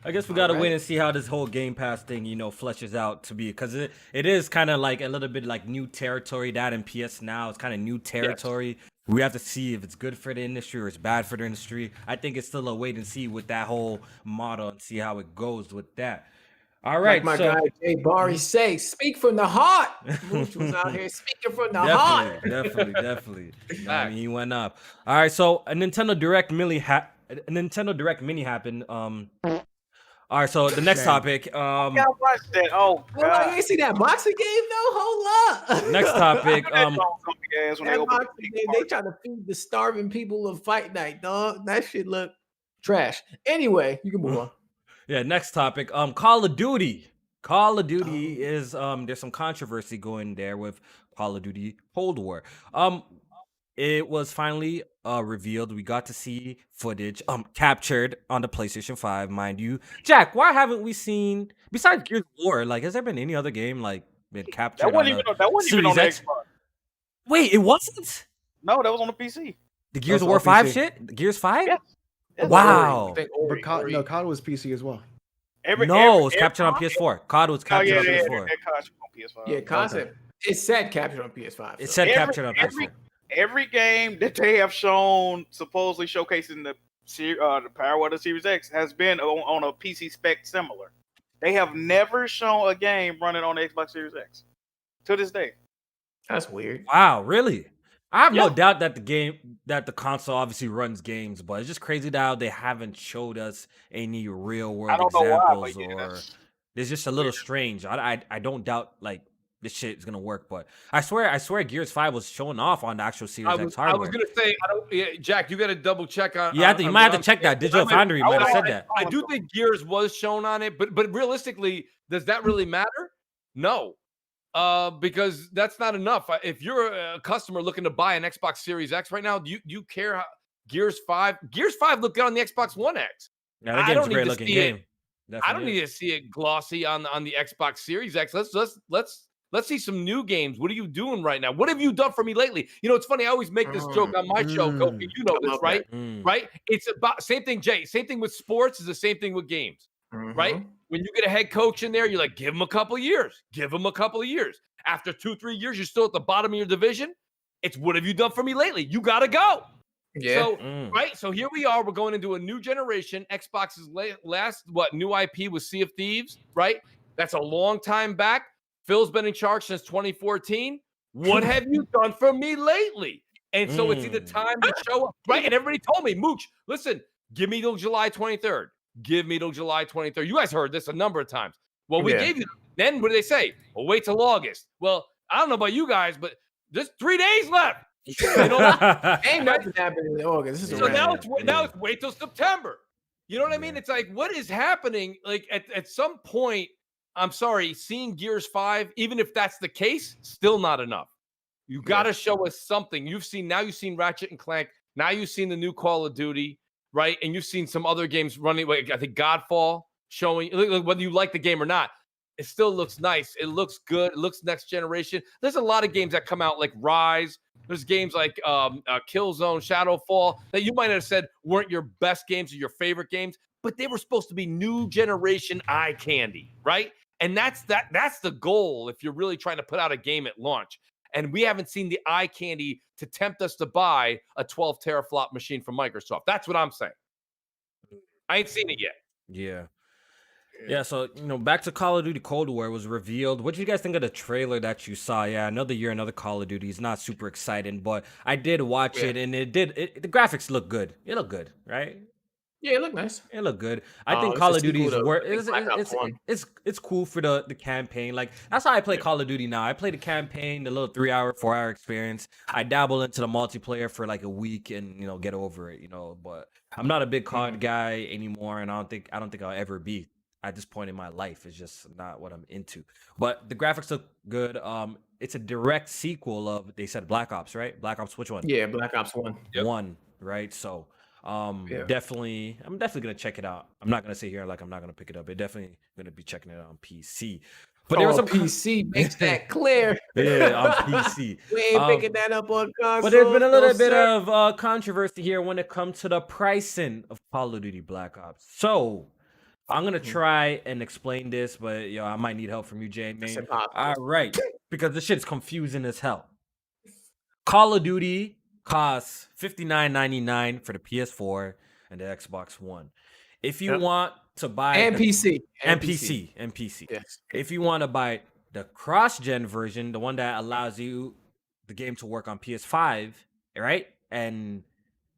[SPEAKER 3] I guess we gotta wait and see how this whole Game Pass thing, fleshes out to be, because it is kind of like a little bit like new territory. That in PS Now, it's kind of new territory. Yes. We have to see if it's good for the industry or it's bad for the industry. I think it's still a wait and see with that whole model and see how it goes with that. All right,
[SPEAKER 1] like my guy Jay Barry say, speak from the heart. Mooch was out here speaking from the heart.
[SPEAKER 3] Definitely. I mean, he went up. All right, so a Nintendo Direct Mini happened. All right, so the next topic.
[SPEAKER 2] I watched that. Oh, God.
[SPEAKER 1] You ain't see that boxing game though? Hold up.
[SPEAKER 3] Next topic.
[SPEAKER 1] They trying to feed the starving people of Fight Night, dog. That shit look trash. Anyway, you can move on.
[SPEAKER 3] Yeah, next topic. Call of Duty. Call of Duty is there's some controversy going there with Call of Duty Cold War. It was finally revealed. We got to see footage captured on the PlayStation 5, mind you. Jack, why haven't we seen, besides Gears of War, like, has there been any other game like been captured?
[SPEAKER 2] That wasn't even on the Xbox.
[SPEAKER 3] Wait, it wasn't?
[SPEAKER 2] No, that was on the PC.
[SPEAKER 3] The Gears of War 5 shit? The Gears 5?
[SPEAKER 2] Yes.
[SPEAKER 3] Wow.
[SPEAKER 4] COD was PC as well.
[SPEAKER 3] It was captured on PS4. COD was captured on PS4.
[SPEAKER 1] Yeah, concept. It said captured on PS5.
[SPEAKER 3] It said captured on PS4.
[SPEAKER 2] Every game that they have shown, supposedly showcasing the power of the Series X, has been on a PC spec similar. They have never shown a game running on the Xbox Series X to this day.
[SPEAKER 1] That's weird.
[SPEAKER 3] Wow, really? I have no doubt that the console obviously runs games, but it's just crazy that they haven't showed us any real world examples. It's just a little strange. I don't doubt like this shit is gonna work, but I swear Gears 5 was showing off on the actual Series X hardware.
[SPEAKER 5] I was gonna say, Jack, you gotta double check on.
[SPEAKER 3] You might have to check that. Digital Foundry might have said that.
[SPEAKER 5] I do think Gears was shown on it, but realistically, does that really matter? No, because that's not enough. If you're a customer looking to buy an Xbox Series X right now, do you care how Gears 5 looked good on the Xbox One X?
[SPEAKER 3] Yeah, that game's a great looking game.
[SPEAKER 5] I don't need to see it glossy on the Xbox Series X. Let's Let's see some new games. What are you doing right now? What have you done for me lately? You know, it's funny. I always make this joke on my show, Kofi. You know this, right? Right? It's about same thing, Jay. Same thing with sports is the same thing with games, right? When you get a head coach in there, you're like, give him a couple of years. Give him a couple of years. After 2-3 years, you're still at the bottom of your division. It's what have you done for me lately? You got to go.
[SPEAKER 1] Yeah.
[SPEAKER 5] So, right. So here we are. We're going into a new generation. Xbox's last, new IP was Sea of Thieves, right? That's a long time back. Phil's been in charge since 2014. What have you done for me lately? And so it's either time to show up, right? And everybody told me, Mooch, listen, give me till July 23rd. Give me till July 23rd. You guys heard this a number of times. Well, we gave you. Then what did they say? Well, wait till August. Well, I don't know about you guys, but there's 3 days left. You know,
[SPEAKER 1] ain't nothing happening in August. This is
[SPEAKER 5] so now it's wait till September. You know what I mean? It's like, what is happening? Like at some point, I'm sorry, seeing Gears 5, even if that's the case, still not enough. You got to show us something. You've seen Ratchet and Clank. Now you've seen the new Call of Duty, right? And you've seen some other games running. Like I think Godfall showing, whether you like the game or not. It still looks nice. It looks good. It looks next generation. There's a lot of games that come out like Rise. There's games like Killzone, Shadowfall that you might have said weren't your best games or your favorite games, but they were supposed to be new generation eye candy, right? And that's the goal if you're really trying to put out a game at launch. And we haven't seen the eye candy to tempt us to buy a 12 teraflop machine from Microsoft. That's what I'm saying. I ain't seen it yet.
[SPEAKER 3] Yeah, so, back to Call of Duty Cold War was revealed. What did you guys think of the trailer that you saw? Yeah, another year, another Call of Duty. It's not super exciting, but I did watch it, and the graphics look good. It looked good, right?
[SPEAKER 1] Yeah, it looked nice.
[SPEAKER 3] It looked good. I think Call of Duty is it's cool for the campaign. Like, that's how I play Call of Duty now. I play the campaign, the little 3-hour, 4-hour experience. I dabble into the multiplayer for like a week and, get over it, but I'm not a big COD guy anymore, and I don't think I'll ever be. At this point in my life, it's just not what I'm into. But the graphics look good. It's a direct sequel of, they said, Black Ops, right? Black Ops, which one?
[SPEAKER 1] Yeah, Black Ops 1.
[SPEAKER 5] Yep.
[SPEAKER 3] 1, right? So I'm definitely gonna check it out. I'm not gonna sit here like I'm not gonna pick it up. I'm definitely gonna be checking it out on PC. But there was some
[SPEAKER 1] PC makes that clear.
[SPEAKER 3] Yeah, on PC.
[SPEAKER 1] We ain't picking that up on console.
[SPEAKER 3] But there's been a little bit of controversy here when it comes to the pricing of Call of Duty Black Ops. So I'm gonna try and explain this, but I might need help from you, Jay. Man. All right, because this shit is confusing as hell. Call of Duty costs $59.99 for the PS4 and the Xbox One. If you want to buy
[SPEAKER 1] PC.
[SPEAKER 3] Yes. If you want to buy the cross-gen version, the one that allows the game to work on PS5, right, and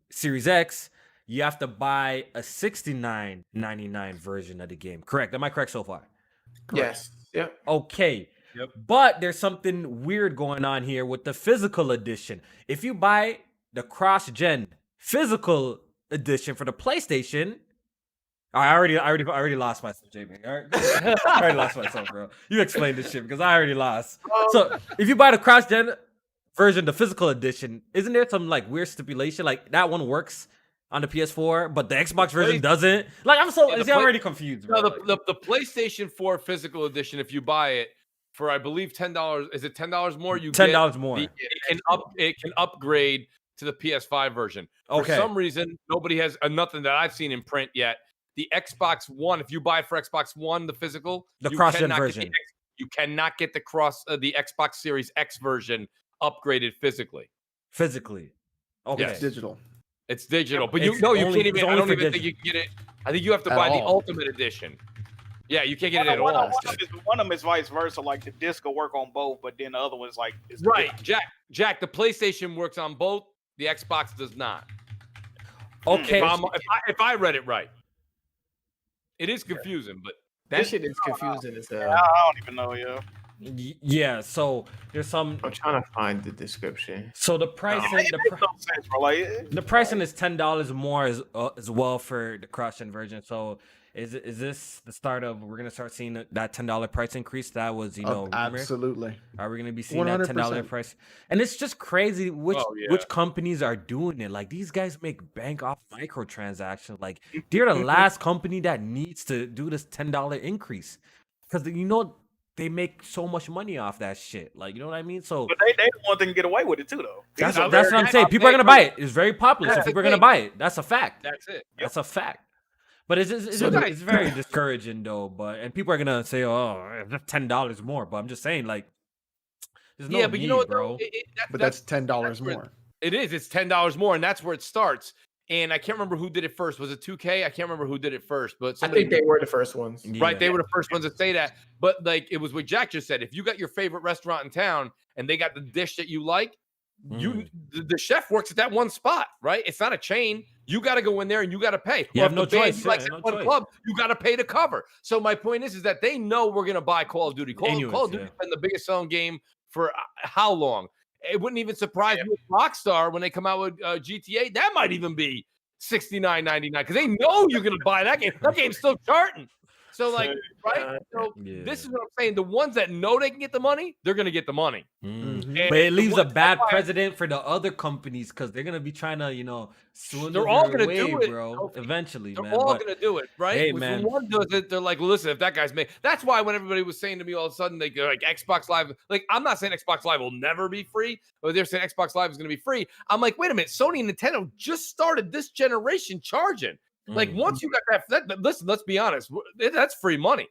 [SPEAKER 3] Series X, you have to buy a $69.99 version of the game. Correct? Am I correct so far?
[SPEAKER 1] Yes. Yep.
[SPEAKER 3] Okay. Yep. But there's something weird going on here with the physical edition. If you buy the cross-gen physical edition for the PlayStation, I already lost myself, Jamie. All right? I already lost myself, bro. You explain this shit because I already lost. So if you buy the cross-gen version, the physical edition, isn't there some like weird stipulation? Like that one works on the PS4, but the Xbox version doesn't. Like I'm already confused, bro.
[SPEAKER 5] No, the PlayStation 4 physical edition, if you buy it for I believe $10, is it $10 more? You
[SPEAKER 3] $10 more.
[SPEAKER 5] It can upgrade to the PS5 version. For some reason, nobody has nothing that I've seen in print yet. The Xbox One, if you buy for Xbox One, the physical,
[SPEAKER 3] the cross-gen version,
[SPEAKER 5] you cannot get the Xbox Series X version upgraded physically.
[SPEAKER 3] Okay,
[SPEAKER 4] it's digital.
[SPEAKER 5] It's digital, but you can't even. I don't even think you can get it. I think you have to buy the Ultimate Edition. Yeah, you can't get it at all.
[SPEAKER 2] One of them is vice versa. Like the disc will work on both, but then the other one's like
[SPEAKER 5] right. Jack. The PlayStation works on both. The Xbox does not.
[SPEAKER 3] Okay.
[SPEAKER 5] If I read it right, it is confusing, but
[SPEAKER 1] that shit is confusing as hell.
[SPEAKER 2] I don't even know.
[SPEAKER 3] Yeah, so there's some.
[SPEAKER 1] I'm trying to find the description.
[SPEAKER 3] So the pricing, the pricing is $10 more as well for the cross-gen version. So is this the start of we're gonna start seeing that $10 price increase? That was
[SPEAKER 4] absolutely.
[SPEAKER 3] Are we gonna be seeing 100%. That $10 price? And it's just crazy which companies are doing it. Like these guys make bank off microtransactions. Like they're the last company that needs to do this $10 increase because they make so much money off that shit. Like, you know what I mean? So
[SPEAKER 2] But they the one that can get away with it too, though.
[SPEAKER 3] that's what I'm saying. People are gonna buy it. It's very popular, so people are gonna buy it. That's a fact.
[SPEAKER 5] That's it.
[SPEAKER 3] That's a fact. But it's very discouraging though. And people are gonna say, "Oh, that's $10 more." But I'm just saying, like, there's no
[SPEAKER 5] but
[SPEAKER 3] need,
[SPEAKER 5] you know what,
[SPEAKER 3] bro.
[SPEAKER 4] But that's $10 more.
[SPEAKER 5] It is. It's $10 more, and that's where it starts. And I can't remember who did it first. Was it 2K? I can't remember who did it first, but
[SPEAKER 1] I think they were the first ones.
[SPEAKER 5] right? They were the first ones to say that. But like it was what Jack just said. If you got your favorite restaurant in town and they got the dish that you like, the chef works at that one spot, right? It's not a chain. You got to go in there and you got to pay.
[SPEAKER 3] You have no choice.
[SPEAKER 5] Like one club, you got to pay to cover. So my point is that they know we're gonna buy Call of Duty. Call of Duty's been the biggest selling game for how long? It wouldn't even surprise me if Rockstar, when they come out with GTA, that might even be $69.99 because they know you're gonna buy that game. That game's still charting. So like, right? So this is what I'm saying. The ones that know they can get the money, they're gonna get the money.
[SPEAKER 3] But it leaves a bad precedent for the other companies because they're gonna be trying to, swindle
[SPEAKER 5] they're all
[SPEAKER 3] their
[SPEAKER 5] gonna do
[SPEAKER 3] way,
[SPEAKER 5] it,
[SPEAKER 3] bro. Eventually,
[SPEAKER 5] they're
[SPEAKER 3] man.
[SPEAKER 5] all gonna do it, right?
[SPEAKER 3] Hey,
[SPEAKER 5] When
[SPEAKER 3] man.
[SPEAKER 5] one does it, they're like, listen, if that guy's made. That's why when everybody was saying to me all of a sudden, they go like Xbox Live. Like, I'm not saying Xbox Live will never be free, but they're saying Xbox Live is gonna be free. I'm like, wait a minute, Sony and Nintendo just started this generation charging. Like, once you got that, listen, let's be honest, that's free money.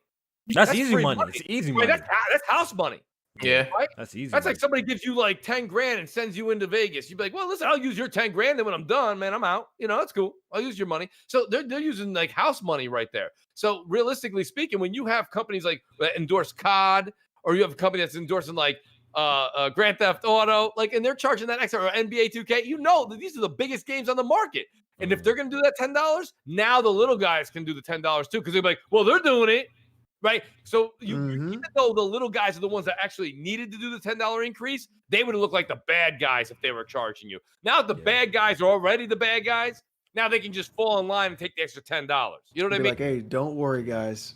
[SPEAKER 3] That's easy money. It's easy money.
[SPEAKER 5] That's house money.
[SPEAKER 1] Yeah,
[SPEAKER 5] right?
[SPEAKER 3] That's easy.
[SPEAKER 5] That's like somebody gives you like 10 grand and sends you into Vegas. You'd be like, well, listen, I'll use your 10 grand. Then when I'm done, man, I'm out. That's cool. I'll use your money. So they're using like house money right there. So realistically speaking, when you have companies like that endorse COD, or you have a company that's endorsing like Grand Theft Auto, like, and they're charging that extra, or NBA 2K, that these are the biggest games on the market. And if they're going to do that $10, now the little guys can do the $10 too, because they're like, well, they're doing it. Right. So even though the little guys are the ones that actually needed to do the $10 increase, they would look like the bad guys if they were charging you. Now the bad guys are already the bad guys. Now they can just fall in line and take the extra $10. You know what I mean?
[SPEAKER 4] Like, hey, don't worry, guys.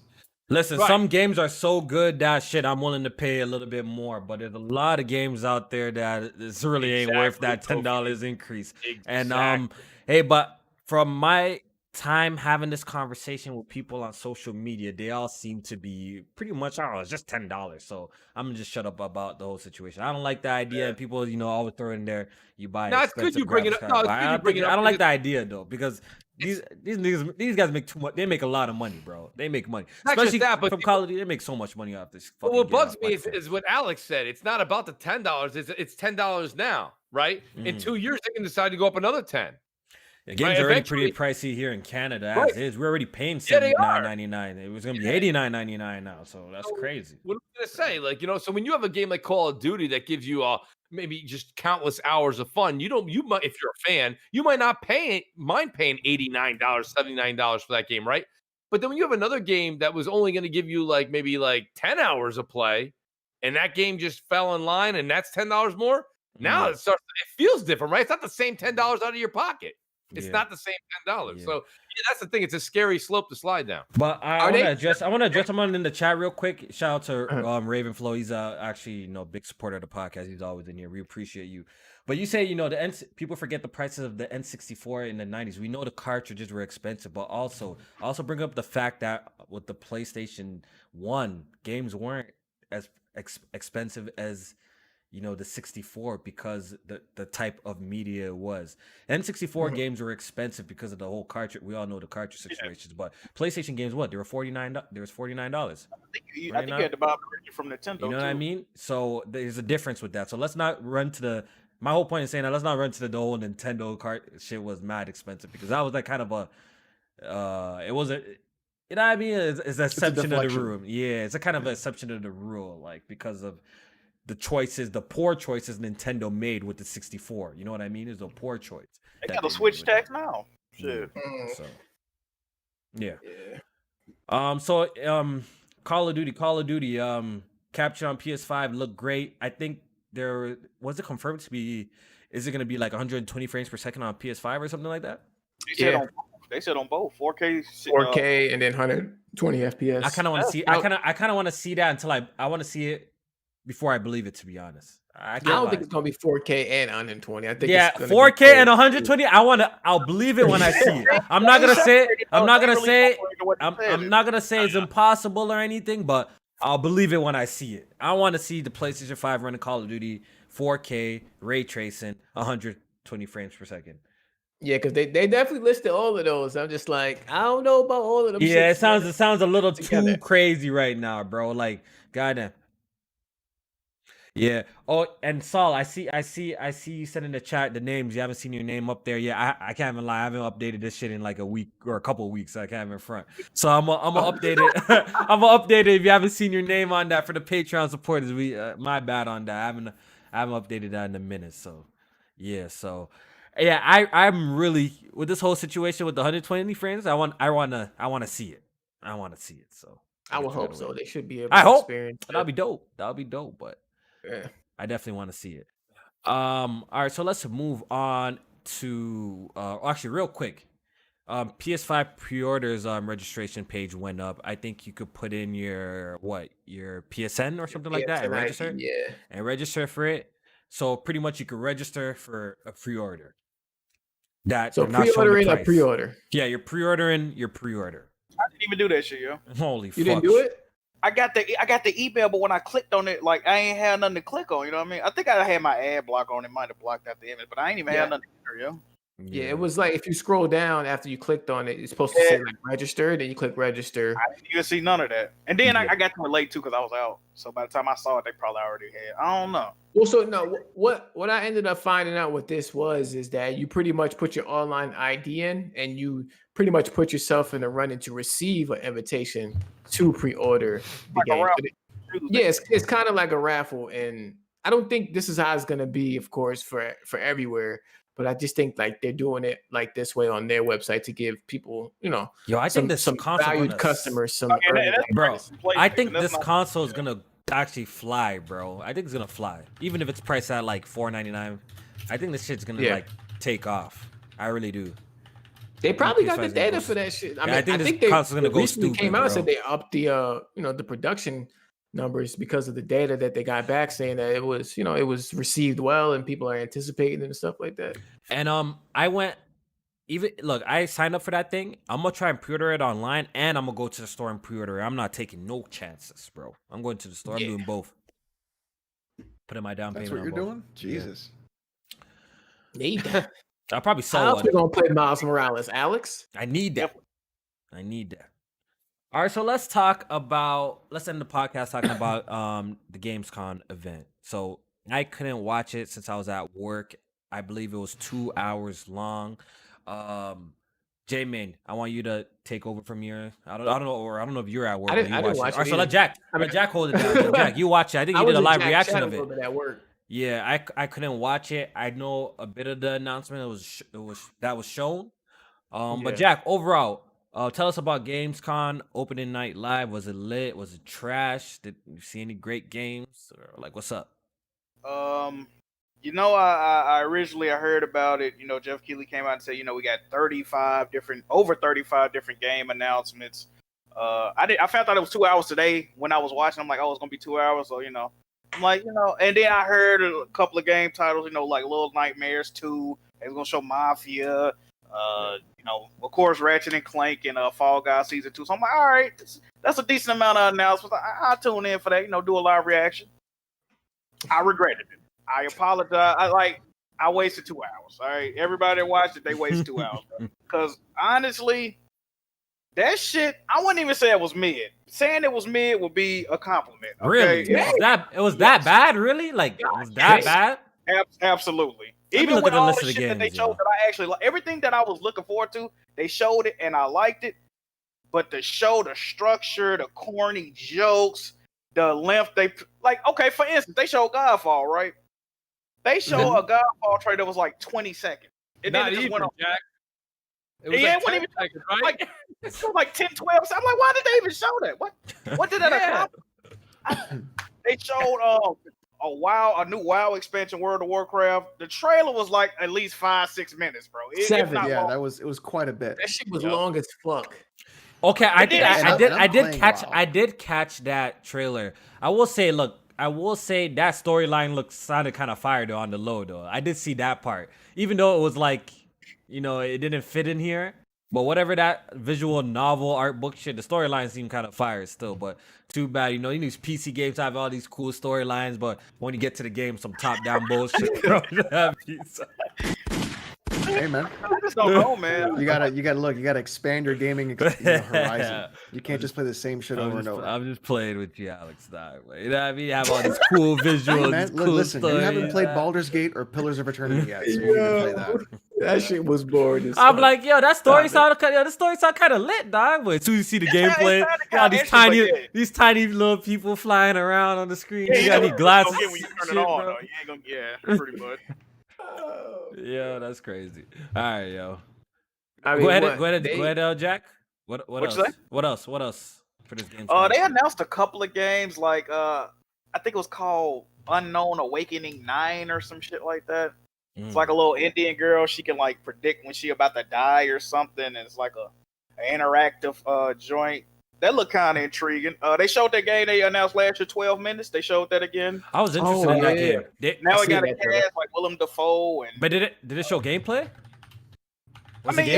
[SPEAKER 3] Listen, some games are so good that shit I'm willing to pay a little bit more, but there's a lot of games out there that it really ain't worth that $10 increase. And hey, but from my time having this conversation with people on social media, they all seem to be pretty much, it's just $10. So I'm gonna just shut up about the whole situation. I don't like the idea, and people, always throw in there, you buy.
[SPEAKER 5] No, it's good you bring it up. No, it's good you bring it up.
[SPEAKER 3] I don't like the idea though, because these guys make too much. They make a lot of money, bro. They make money, especially but from Call of Duty. They make so much money off this.
[SPEAKER 5] Well, what bugs me is what Alex said. It's not about the $10. It's $10 now, right? In 2 years, they can decide to go up another 10.
[SPEAKER 3] The games are already pretty pricey here in Canada as is. We're already paying $79.99. It was gonna be $89.99 now, so that's crazy.
[SPEAKER 5] What am I gonna say? Like, so when you have a game like Call of Duty that gives you maybe just countless hours of fun, you might, if you're a fan, you might not mind paying $89, $79 for that game, right? But then when you have another game that was only gonna give you like maybe like 10 hours of play, and that game just fell in line, and that's $10 more. Now it feels different, right? It's not the same $10 out of your pocket. It's not the same $10. So that's the thing. It's a scary slope to slide down.
[SPEAKER 3] But I want to address someone in the chat real quick. Shout out to Ravenflow. He's actually big supporter of the podcast. He's always in here. We appreciate you. But you say people forget the prices of the N64 in the 90s. We know the cartridges were expensive, but also bring up the fact that with the PlayStation 1, games weren't as expensive as the 64 because the type of media it was. N64 games were expensive because of the whole cartridge. We all know the cartridge situations, but PlayStation games, they were $49. There was $49.
[SPEAKER 2] I think you had to buy the from Nintendo.
[SPEAKER 3] You know what I mean? So there's a difference with that. So let's not run to my whole point is saying that let's not run to the whole Nintendo cart shit was mad expensive, because that was like kind of it was a, you know what I mean? It's an exception of the rule. Yeah, it's a kind of an exception of the rule, like because of the poor choices Nintendo made with the 64. You know what I mean? It's a poor choice.
[SPEAKER 2] They got a Switch tax now. Shit.
[SPEAKER 3] So, yeah. So Call of Duty, capture on PS5 looked great. I think was it confirmed to be, is it going to be like 120 frames per second on PS5 or something like that?
[SPEAKER 2] They said on both
[SPEAKER 1] 4K and then 120 FPS.
[SPEAKER 3] I kind of want to see. I kind of want to see that until I want to see it before I believe it, to be honest. I
[SPEAKER 1] don't think it's gonna be 4K and 120. I think
[SPEAKER 3] it's 4K and 120. I'll believe it when I see it. I'm not gonna say it's impossible or anything, but I'll believe it when I see it. I want to see the PlayStation 5 running Call of Duty 4K, ray tracing, 120 frames per second.
[SPEAKER 1] Yeah, because they definitely listed all of those. I'm just like, I don't know about all of them.
[SPEAKER 3] Yeah, it
[SPEAKER 1] shits, man.
[SPEAKER 3] sounds a little
[SPEAKER 1] together.
[SPEAKER 3] too crazy right now, bro. Like, goddamn. Yeah. Oh, and Saul, I see you said in the chat the names. You haven't seen your name up there. Yeah, I can't even lie. I haven't updated this shit in like a week or a couple of weeks. I can't even front. So I'm gonna update it. I'm gonna update it if you haven't seen your name on that for the Patreon supporters. My bad on that. I haven't updated that in a minute. So yeah. So yeah, I'm really with this whole situation with the 120 frames. I want to see it. I want to see it. So
[SPEAKER 1] I would
[SPEAKER 3] figure out
[SPEAKER 1] hope
[SPEAKER 3] a
[SPEAKER 1] so.
[SPEAKER 3] way.
[SPEAKER 1] They should be able
[SPEAKER 3] I
[SPEAKER 1] to
[SPEAKER 3] hope
[SPEAKER 1] experience
[SPEAKER 3] that'll be dope. That'll be dope. But
[SPEAKER 1] Yeah.
[SPEAKER 3] I definitely want to see it. All right, so let's move on to actually real quick. PS5 pre-orders registration page went up. I think you could put in your PSN or something like that and
[SPEAKER 1] PSN ID,
[SPEAKER 3] register
[SPEAKER 1] Yeah.
[SPEAKER 3] and register for it. So pretty much you could register for a pre-order. That
[SPEAKER 1] So
[SPEAKER 3] they're not showing the
[SPEAKER 1] pre-ordering a
[SPEAKER 3] price.
[SPEAKER 1] pre-order.
[SPEAKER 3] Yeah, you're pre-ordering your pre-order.
[SPEAKER 2] I didn't even do that shit, yo.
[SPEAKER 3] Holy fuck.
[SPEAKER 1] You didn't do it?
[SPEAKER 2] I got the email, but when I clicked on it, like I ain't had nothing to click on. You know what I mean? I think I had my ad block on. It might have blocked out the image, but I ain't even
[SPEAKER 1] Yeah.
[SPEAKER 2] had nothing there, yo.
[SPEAKER 1] Yeah, it was like if you scroll down after you clicked on it, it's supposed to say like register. Then you click register.
[SPEAKER 2] I didn't even see none of that. And then
[SPEAKER 3] Yeah.
[SPEAKER 2] I got to it late too because I was out. So by the time I saw it, they probably already had. I don't know.
[SPEAKER 1] Well, so no, what I ended up finding out what this was is that you pretty much put your online ID in, and you pretty much put yourself in the running to receive an invitation to pre-order the
[SPEAKER 2] Like a
[SPEAKER 1] game.
[SPEAKER 2] raffle.
[SPEAKER 1] Yeah, it's kind of like a raffle, and I don't think this is how it's gonna be, of course, for everywhere. But I just think like they're doing it like this way on their website to give people,
[SPEAKER 3] Yo, I
[SPEAKER 1] some
[SPEAKER 3] think this console
[SPEAKER 1] valued
[SPEAKER 3] gonna
[SPEAKER 1] customers some
[SPEAKER 2] Okay,
[SPEAKER 1] early
[SPEAKER 2] that's
[SPEAKER 3] Bro,
[SPEAKER 2] price and play
[SPEAKER 3] I
[SPEAKER 2] thing,
[SPEAKER 3] think
[SPEAKER 2] that's
[SPEAKER 3] this
[SPEAKER 2] not-
[SPEAKER 3] console is gonna actually fly, bro. I think it's gonna fly, even if it's priced at like $499. I think this shit's gonna
[SPEAKER 1] Yeah.
[SPEAKER 3] like take off. I really do.
[SPEAKER 1] They probably got
[SPEAKER 3] PS5
[SPEAKER 1] the
[SPEAKER 3] is gonna
[SPEAKER 1] data
[SPEAKER 3] go
[SPEAKER 1] for that shit. I
[SPEAKER 3] Yeah, I
[SPEAKER 1] mean,
[SPEAKER 3] think
[SPEAKER 1] I
[SPEAKER 3] this
[SPEAKER 1] think they
[SPEAKER 3] console's gonna go
[SPEAKER 1] recently came
[SPEAKER 3] stupid,
[SPEAKER 1] out and
[SPEAKER 3] bro.
[SPEAKER 1] said they upped the the production numbers because of the data that they got back, saying that it was it was received well and people are anticipating it and stuff like that.
[SPEAKER 3] And I signed up for that thing. I'm gonna try and pre-order it online, and I'm gonna go to the store and pre-order it. I'm not taking no chances, bro. I'm going to the store.
[SPEAKER 1] Yeah.
[SPEAKER 3] I'm doing both. Putting my down
[SPEAKER 4] That's
[SPEAKER 3] payment
[SPEAKER 4] what you're
[SPEAKER 3] on both.
[SPEAKER 4] doing? Jesus.
[SPEAKER 1] Need that.
[SPEAKER 3] I'll probably
[SPEAKER 1] How
[SPEAKER 3] sell
[SPEAKER 1] else
[SPEAKER 3] one.
[SPEAKER 1] we gonna play Miles Morales, Alex?
[SPEAKER 3] I need that. I need that. All right, so let's end the podcast talking about the Gamescom event. So I couldn't watch it since I was at work. I believe it was 2 hours long. J-Main, I want you to take over from here. I don't know if you're at work.
[SPEAKER 1] I didn't watch
[SPEAKER 3] All
[SPEAKER 1] it
[SPEAKER 3] right, so let
[SPEAKER 1] either.
[SPEAKER 3] Jack.
[SPEAKER 1] I mean-
[SPEAKER 3] Let Jack hold it down. Jack, you watch it. I think you did a
[SPEAKER 1] in
[SPEAKER 3] live
[SPEAKER 1] Jack
[SPEAKER 3] reaction
[SPEAKER 1] chat
[SPEAKER 3] of
[SPEAKER 1] a
[SPEAKER 3] it.
[SPEAKER 1] little bit at work.
[SPEAKER 3] Yeah, I couldn't watch it. I know a bit of the announcement. It was shown. But
[SPEAKER 1] Yeah.
[SPEAKER 3] Jack, overall, tell us about Gamescom opening night live. Was it lit? Was it trash? Did you see any great games? Or like, what's up?
[SPEAKER 2] I originally heard about it. Jeff Keighley came out and said, we got over 35 different game announcements. I found out it was 2 hours today when I was watching. I'm like, oh, it's gonna be 2 hours. So I'm like, and then I heard a couple of game titles, like Little Nightmares 2. They was gonna show Mafia. Of course, Ratchet and Clank and Fall Guys Season 2. So I'm like, all right, that's a decent amount of announcements. I'll tune in for that. Do a live reaction. I regretted it. I apologize. I wasted 2 hours. All right, everybody that watched it, they wasted 2 hours. Because honestly, that shit, I wouldn't even say it was mid. Saying it was mid would be a compliment. Okay?
[SPEAKER 3] Really?
[SPEAKER 1] Yeah.
[SPEAKER 3] It was that bad? Really? Like, it was that
[SPEAKER 1] Yes.
[SPEAKER 3] bad?
[SPEAKER 2] Absolutely.
[SPEAKER 3] Let me
[SPEAKER 2] Even
[SPEAKER 3] look
[SPEAKER 2] with
[SPEAKER 3] at the
[SPEAKER 2] all
[SPEAKER 3] list
[SPEAKER 2] the
[SPEAKER 3] of the
[SPEAKER 2] shit that they
[SPEAKER 3] games,
[SPEAKER 2] showed
[SPEAKER 3] yo.
[SPEAKER 2] that I actually like, everything that I was looking forward to, they showed it and I liked it. But the structure, the corny jokes, the length, okay, for instance, they showed Godfall, right? They showed a Godfall trailer that was like 20 seconds. And
[SPEAKER 5] Not
[SPEAKER 2] then it just
[SPEAKER 5] even,
[SPEAKER 2] went on.
[SPEAKER 5] Jack. It was
[SPEAKER 2] Yeah,
[SPEAKER 5] like
[SPEAKER 2] it wasn't
[SPEAKER 5] 10 seconds, right?
[SPEAKER 2] Like, it was like 10, 12. I'm like, why did they even show that? What did that
[SPEAKER 5] Yeah.
[SPEAKER 2] accomplish? They showed a new WoW expansion, World of Warcraft. The trailer was like at least 5-6 minutes, bro. If
[SPEAKER 1] 7,
[SPEAKER 2] not
[SPEAKER 4] Yeah,
[SPEAKER 2] longer.
[SPEAKER 4] it was quite a bit.
[SPEAKER 1] That shit was
[SPEAKER 2] Yeah.
[SPEAKER 1] long as fuck.
[SPEAKER 3] Okay, I
[SPEAKER 2] And
[SPEAKER 3] did catch that trailer. I will say that storyline sounded kind of fire though on the low though. I did see that part, even though it was like, it didn't fit in here. But whatever that visual novel art book shit, the storylines seem kind of fire still. But too bad, you know, these PC games have all these cool storylines, but when you get to the game, some top-down bullshit.
[SPEAKER 4] Hey man,
[SPEAKER 2] I just don't know, man.
[SPEAKER 4] you gotta look. You gotta expand your gaming horizon. You can't just play the same shit over and over.
[SPEAKER 3] I'm just playing with you, Alex. You know what I mean? You have all these cool visuals.
[SPEAKER 4] Hey, man,
[SPEAKER 3] cool
[SPEAKER 4] listen, you haven't played
[SPEAKER 3] stories.
[SPEAKER 4] Baldur's Gate or Pillars of Eternity yet, so you can play that.
[SPEAKER 1] That shit was boring.
[SPEAKER 3] I'm like, yo, that story sound kind of lit, dog. But as soon as you see the gameplay, all these tiny little people flying around on the screen.
[SPEAKER 2] Yeah,
[SPEAKER 3] you got any glasses?
[SPEAKER 2] When you turn it on, though. You ain't gonna, yeah, pretty much.
[SPEAKER 3] Yeah, that's crazy. All right, yo.
[SPEAKER 1] I mean,
[SPEAKER 3] Go ahead, Jack. What
[SPEAKER 2] What'd
[SPEAKER 3] else?
[SPEAKER 2] you say?
[SPEAKER 3] What else for this game?
[SPEAKER 2] They announced a couple of games, like I think it was called Unknown Awakening 9 or some shit like that. It's like a little Indian girl. She can like predict when she about to die or something. And it's like an interactive joint. That looked kind of intriguing. They showed that game they announced last year, 12 minutes. They showed that again.
[SPEAKER 3] I was interested in that game.
[SPEAKER 2] Now it got a cast like Willem Dafoe and.
[SPEAKER 3] But did it show gameplay?
[SPEAKER 2] I mean,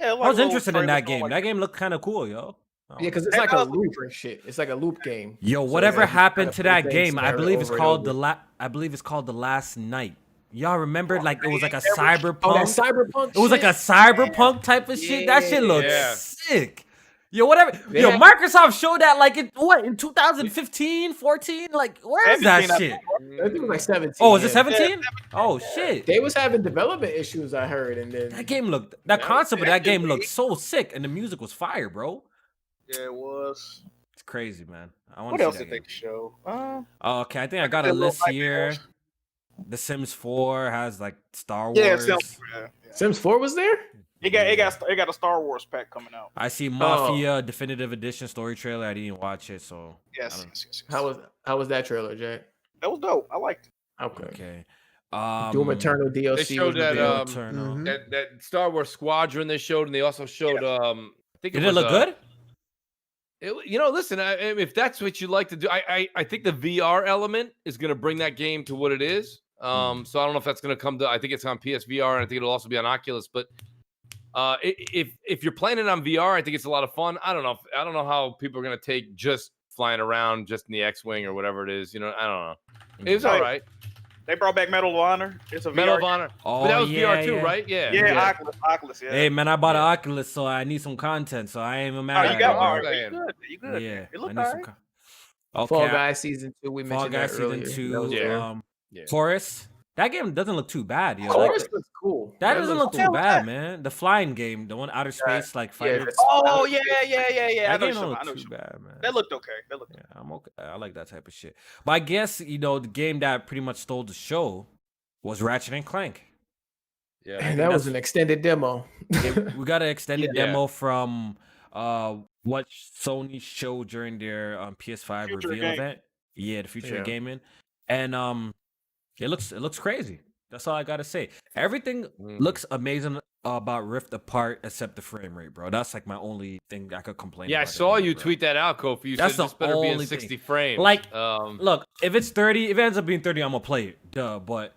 [SPEAKER 3] I was interested in that game. That game looked kind of cool, yo.
[SPEAKER 1] Yeah, because it's like a loop and shit. It's like a loop game.
[SPEAKER 3] Yo, whatever happened to that game? I believe it's called The Last Night. Y'all remember? Like it was like a cyberpunk.
[SPEAKER 1] Oh, that cyberpunk.
[SPEAKER 3] It was like a cyberpunk type of shit. That shit looked sick. Yo, whatever.
[SPEAKER 1] Yeah.
[SPEAKER 3] Yo, Microsoft showed that like in 2015, 14? Like, where is that shit?
[SPEAKER 1] I think it was like 17.
[SPEAKER 3] Oh, is it 17? Oh shit.
[SPEAKER 1] They was having development issues, I heard, and then
[SPEAKER 3] that concept of that game looked so sick, and the music was fire, bro.
[SPEAKER 2] Yeah, it was.
[SPEAKER 3] It's crazy, man. I want
[SPEAKER 2] What
[SPEAKER 3] to
[SPEAKER 2] else
[SPEAKER 3] see that
[SPEAKER 2] did they
[SPEAKER 3] game.
[SPEAKER 2] show?
[SPEAKER 3] Okay, I think I got a list here. The Sims 4 has like Star Wars.
[SPEAKER 2] Yeah,
[SPEAKER 1] Sims 4 was there.
[SPEAKER 2] It got a Star Wars pack coming out.
[SPEAKER 3] I see Mafia Definitive Edition story trailer. I didn't watch it, so
[SPEAKER 2] Yes.
[SPEAKER 1] How was that trailer, Jack?
[SPEAKER 2] That was dope. I liked it.
[SPEAKER 1] Okay.
[SPEAKER 3] okay.
[SPEAKER 1] Doom Eternal DLC.
[SPEAKER 5] They showed
[SPEAKER 1] was
[SPEAKER 5] that
[SPEAKER 1] revealed.
[SPEAKER 5] that Star Wars Squadron they showed, and they also showed I think
[SPEAKER 3] Did it look good?
[SPEAKER 5] Listen, if that's what you like to do, I think the VR element is going to bring that game to what it is. So I don't know if that's going to come to. I think it's on PSVR, and I think it'll also be on Oculus. But if you're playing it on VR, I think it's a lot of fun. I don't know how people are going to take just flying around just in the X-wing or whatever it is. I don't know. It's all right.
[SPEAKER 2] They brought back Medal of Honor. It's a
[SPEAKER 5] Medal
[SPEAKER 2] VR
[SPEAKER 5] of Honor.
[SPEAKER 3] Oh,
[SPEAKER 5] But that was VR too,
[SPEAKER 3] yeah.
[SPEAKER 5] right? Yeah.
[SPEAKER 2] Yeah, Oculus. Yeah.
[SPEAKER 3] Hey man, I bought an Oculus, so I need some content. So I ain't even mad.
[SPEAKER 2] you
[SPEAKER 3] at
[SPEAKER 2] got
[SPEAKER 3] it,
[SPEAKER 2] all
[SPEAKER 3] bro.
[SPEAKER 2] right. You good?
[SPEAKER 3] Yeah,
[SPEAKER 2] It looked
[SPEAKER 3] I need
[SPEAKER 2] all
[SPEAKER 3] some
[SPEAKER 2] right.
[SPEAKER 3] Okay.
[SPEAKER 1] Fall Guys season 2. We
[SPEAKER 3] Fall
[SPEAKER 1] mentioned
[SPEAKER 3] Guys
[SPEAKER 1] that
[SPEAKER 3] season
[SPEAKER 1] earlier.
[SPEAKER 3] 2.
[SPEAKER 1] That was
[SPEAKER 5] Yeah.
[SPEAKER 3] Chorus. That game doesn't look too bad. Yo.
[SPEAKER 1] Chorus looks cool.
[SPEAKER 3] That doesn't look
[SPEAKER 1] looks
[SPEAKER 3] too bad, man. The flying game, the one outer space, like fighter.
[SPEAKER 2] Oh yeah.
[SPEAKER 3] That
[SPEAKER 2] I
[SPEAKER 3] game
[SPEAKER 2] know
[SPEAKER 3] don't
[SPEAKER 2] what
[SPEAKER 3] look
[SPEAKER 2] you
[SPEAKER 3] too
[SPEAKER 2] mean.
[SPEAKER 3] bad, man.
[SPEAKER 2] That looked okay.
[SPEAKER 3] Yeah, I'm okay. I like that type of shit. But I guess the game that pretty much stole the show was Ratchet and Clank.
[SPEAKER 5] Yeah.
[SPEAKER 1] And that was an extended demo.
[SPEAKER 3] We got an extended demo from what Sony showed during their PS5
[SPEAKER 2] Future
[SPEAKER 3] reveal
[SPEAKER 2] game.
[SPEAKER 3] event. Yeah, the future of gaming, and it looks crazy. That's all I gotta say. Everything looks amazing about Rift Apart except the frame rate, bro. That's like my only thing I could complain.
[SPEAKER 5] Yeah, I
[SPEAKER 3] about
[SPEAKER 5] saw
[SPEAKER 3] the game,
[SPEAKER 5] you
[SPEAKER 3] bro.
[SPEAKER 5] tweet that out, Kofi. You
[SPEAKER 3] That's
[SPEAKER 5] said this
[SPEAKER 3] the
[SPEAKER 5] better be in
[SPEAKER 3] only
[SPEAKER 5] 60
[SPEAKER 3] thing.
[SPEAKER 5] frames.
[SPEAKER 3] Like, look, if it's 30, if it ends up being 30, I'm gonna play it. Duh, but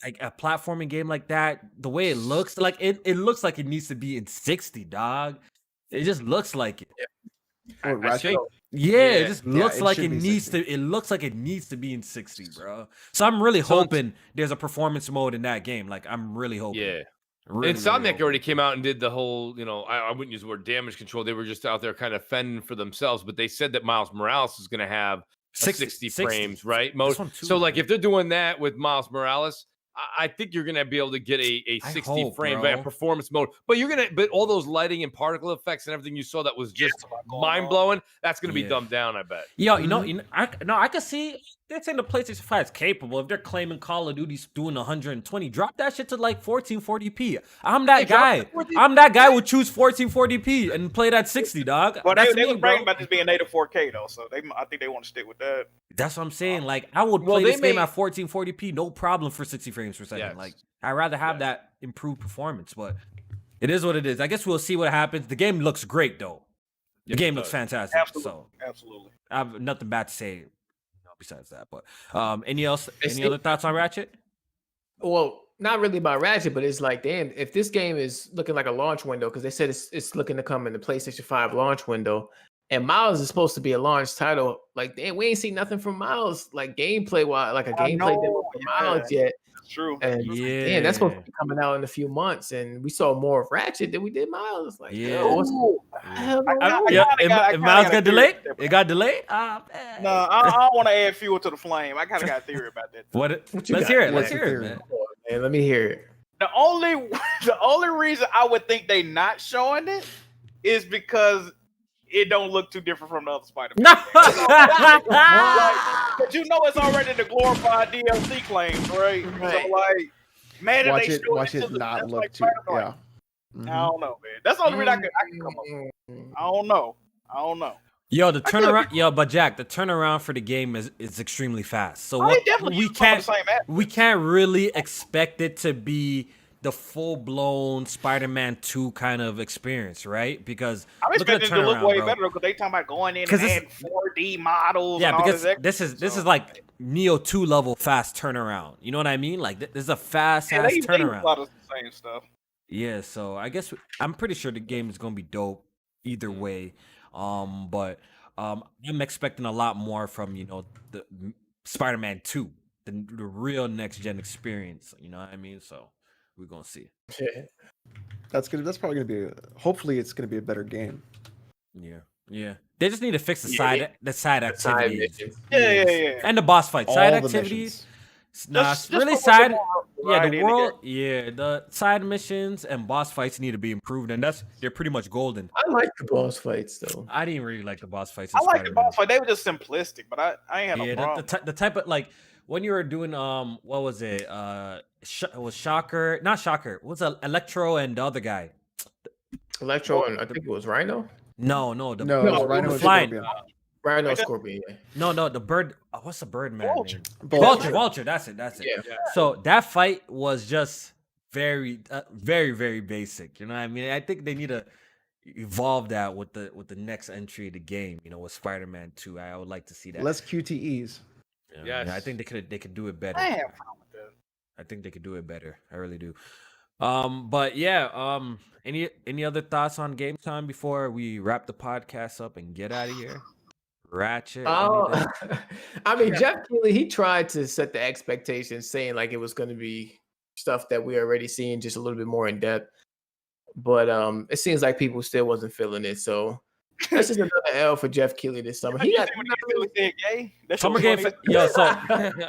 [SPEAKER 3] like a platforming game like that, the way it looks, like it looks like it needs to be in 60, dog. It just looks like it.
[SPEAKER 4] Oh, Ratchet?
[SPEAKER 3] It just looks
[SPEAKER 4] it
[SPEAKER 3] like
[SPEAKER 4] should
[SPEAKER 3] it
[SPEAKER 4] be
[SPEAKER 3] needs
[SPEAKER 4] 60.
[SPEAKER 3] to. It looks like it needs to be in 60, bro. So I'm really hoping there's a performance mode in that game. Like I'm really hoping.
[SPEAKER 5] Yeah.
[SPEAKER 3] Really,
[SPEAKER 5] Insomniac
[SPEAKER 3] really
[SPEAKER 5] already came out and did the whole, I wouldn't use the word damage control. They were just out there kind of fending for themselves, but they said that Miles Morales is going to have 60 frames, right?
[SPEAKER 3] This one too,
[SPEAKER 5] So like
[SPEAKER 3] man.
[SPEAKER 5] if they're doing that with Miles Morales, I think you're gonna be able to get a 60
[SPEAKER 3] hope,
[SPEAKER 5] frame
[SPEAKER 3] bro.
[SPEAKER 5] performance mode, but but all those lighting and particle effects and everything you saw that was just mind blowing, that's gonna be dumbed down, I bet.
[SPEAKER 3] Yo, I can see they're saying the PlayStation 5 is capable. If they're claiming Call of Duty's doing 120, drop that shit to like 1440p. I'm that guy. I'm that guy who choose 1440p and play that 60, dog.
[SPEAKER 2] Well,
[SPEAKER 3] That's
[SPEAKER 2] they
[SPEAKER 3] me,
[SPEAKER 2] were bragging
[SPEAKER 3] bro.
[SPEAKER 2] about this being native 4K though, so I think they want to stick with that.
[SPEAKER 3] That's what I'm saying. Like, I would
[SPEAKER 5] Well,
[SPEAKER 3] play
[SPEAKER 5] they
[SPEAKER 3] this game
[SPEAKER 5] may-
[SPEAKER 3] at 1440p, no problem for 60 frames per second.
[SPEAKER 5] Yes.
[SPEAKER 3] Like, I'd rather have that improved performance, but it is what it is. I guess we'll see what happens. The game looks great, though. The game looks fantastic. So
[SPEAKER 2] Absolutely.
[SPEAKER 3] I have nothing bad to say besides that. But any other thoughts on Ratchet?
[SPEAKER 1] Well, not really about Ratchet, but it's like, damn, if this game is looking like a launch window, because they said it's looking to come in the PlayStation 5 launch window, and Miles is supposed to be a launch title. Like, damn, we ain't seen nothing from Miles, like gameplay wise, like a gameplay demo for Miles yet.
[SPEAKER 2] That's true.
[SPEAKER 1] And damn, that's supposed to be coming out in a few months, and we saw more of Ratchet than we did Miles. Like, yo, what's
[SPEAKER 3] Miles got delayed? It got delayed? Man.
[SPEAKER 2] No, I don't want to add fuel to the flame. I kind of got a theory about that.
[SPEAKER 3] Let's hear it. Let's hear it, man.
[SPEAKER 1] Man, let me hear it.
[SPEAKER 2] The only reason I would think they not showing it is because it don't look too different from the other Spider-Man. But you know it's already the glorified DLC claims, right? So like, man,
[SPEAKER 4] watch it not look too. Yeah.
[SPEAKER 2] I don't know, man. That's the only reason I can come up with. I don't know.
[SPEAKER 3] Yo, the turnaround, but Jack, the turnaround for the game is extremely fast. So we can't really expect it to be the full-blown Spider-Man 2 kind of experience, right? Because
[SPEAKER 2] I'm expecting it to look way better because they talking about going in and adding 4D models.
[SPEAKER 3] Yeah,
[SPEAKER 2] and
[SPEAKER 3] because
[SPEAKER 2] all
[SPEAKER 3] this is like Neo 2 level fast turnaround. You know what I mean? Like this is a fast turnaround.
[SPEAKER 2] They a lot of the same stuff.
[SPEAKER 3] Yeah, so I guess I'm pretty sure the game is gonna be dope either way. But I'm expecting a lot more from the Spider-Man 2, the real next gen experience. You know what I mean? So we're gonna see.
[SPEAKER 1] Yeah.
[SPEAKER 4] That's probably gonna be. Hopefully, it's gonna be a better game.
[SPEAKER 3] Yeah. They just need to fix the side activities.
[SPEAKER 2] Yeah.
[SPEAKER 3] And the boss fight.
[SPEAKER 4] All
[SPEAKER 3] Side
[SPEAKER 4] the
[SPEAKER 3] activities.
[SPEAKER 4] missions.
[SPEAKER 3] Nah, really side. Yeah, the side missions and boss fights need to be improved, and they're pretty much golden.
[SPEAKER 1] I like the boss fights though.
[SPEAKER 3] I didn't really like the boss fights.
[SPEAKER 2] I like the boss fight. They were just simplistic, but I ain't had no problem.
[SPEAKER 3] The type of like when you were doing what was it? It was Shocker, not Shocker. What's Electro and the other guy?
[SPEAKER 1] Electro and I think it was Rhino.
[SPEAKER 3] No,
[SPEAKER 4] it was Rhino and
[SPEAKER 3] flying.
[SPEAKER 4] Scorpion.
[SPEAKER 1] Rhino Scorpion. Yeah.
[SPEAKER 3] No, the bird. What's the bird man name?
[SPEAKER 4] Vulture.
[SPEAKER 3] That's it.
[SPEAKER 1] Yeah.
[SPEAKER 3] So that fight was just very, very basic. You know what I mean? I think they need to evolve that with the next entry of the game. With Spider-Man 2. I would like to see that.
[SPEAKER 4] Less QTEs.
[SPEAKER 3] Yeah, I think they could do it better.
[SPEAKER 2] I have fun with that.
[SPEAKER 3] I think they could do it better. I really do. But yeah, any other thoughts on game time before we wrap the podcast up and get out of here? Ratchet.
[SPEAKER 1] Oh, I mean, Jeff Keighley, he tried to set the expectations, saying like it was going to be stuff that we already seen, just a little bit more in depth. But it seems like people still wasn't feeling it. So this is another L for Jeff Keighley this summer. He got
[SPEAKER 3] Summer Game Fest.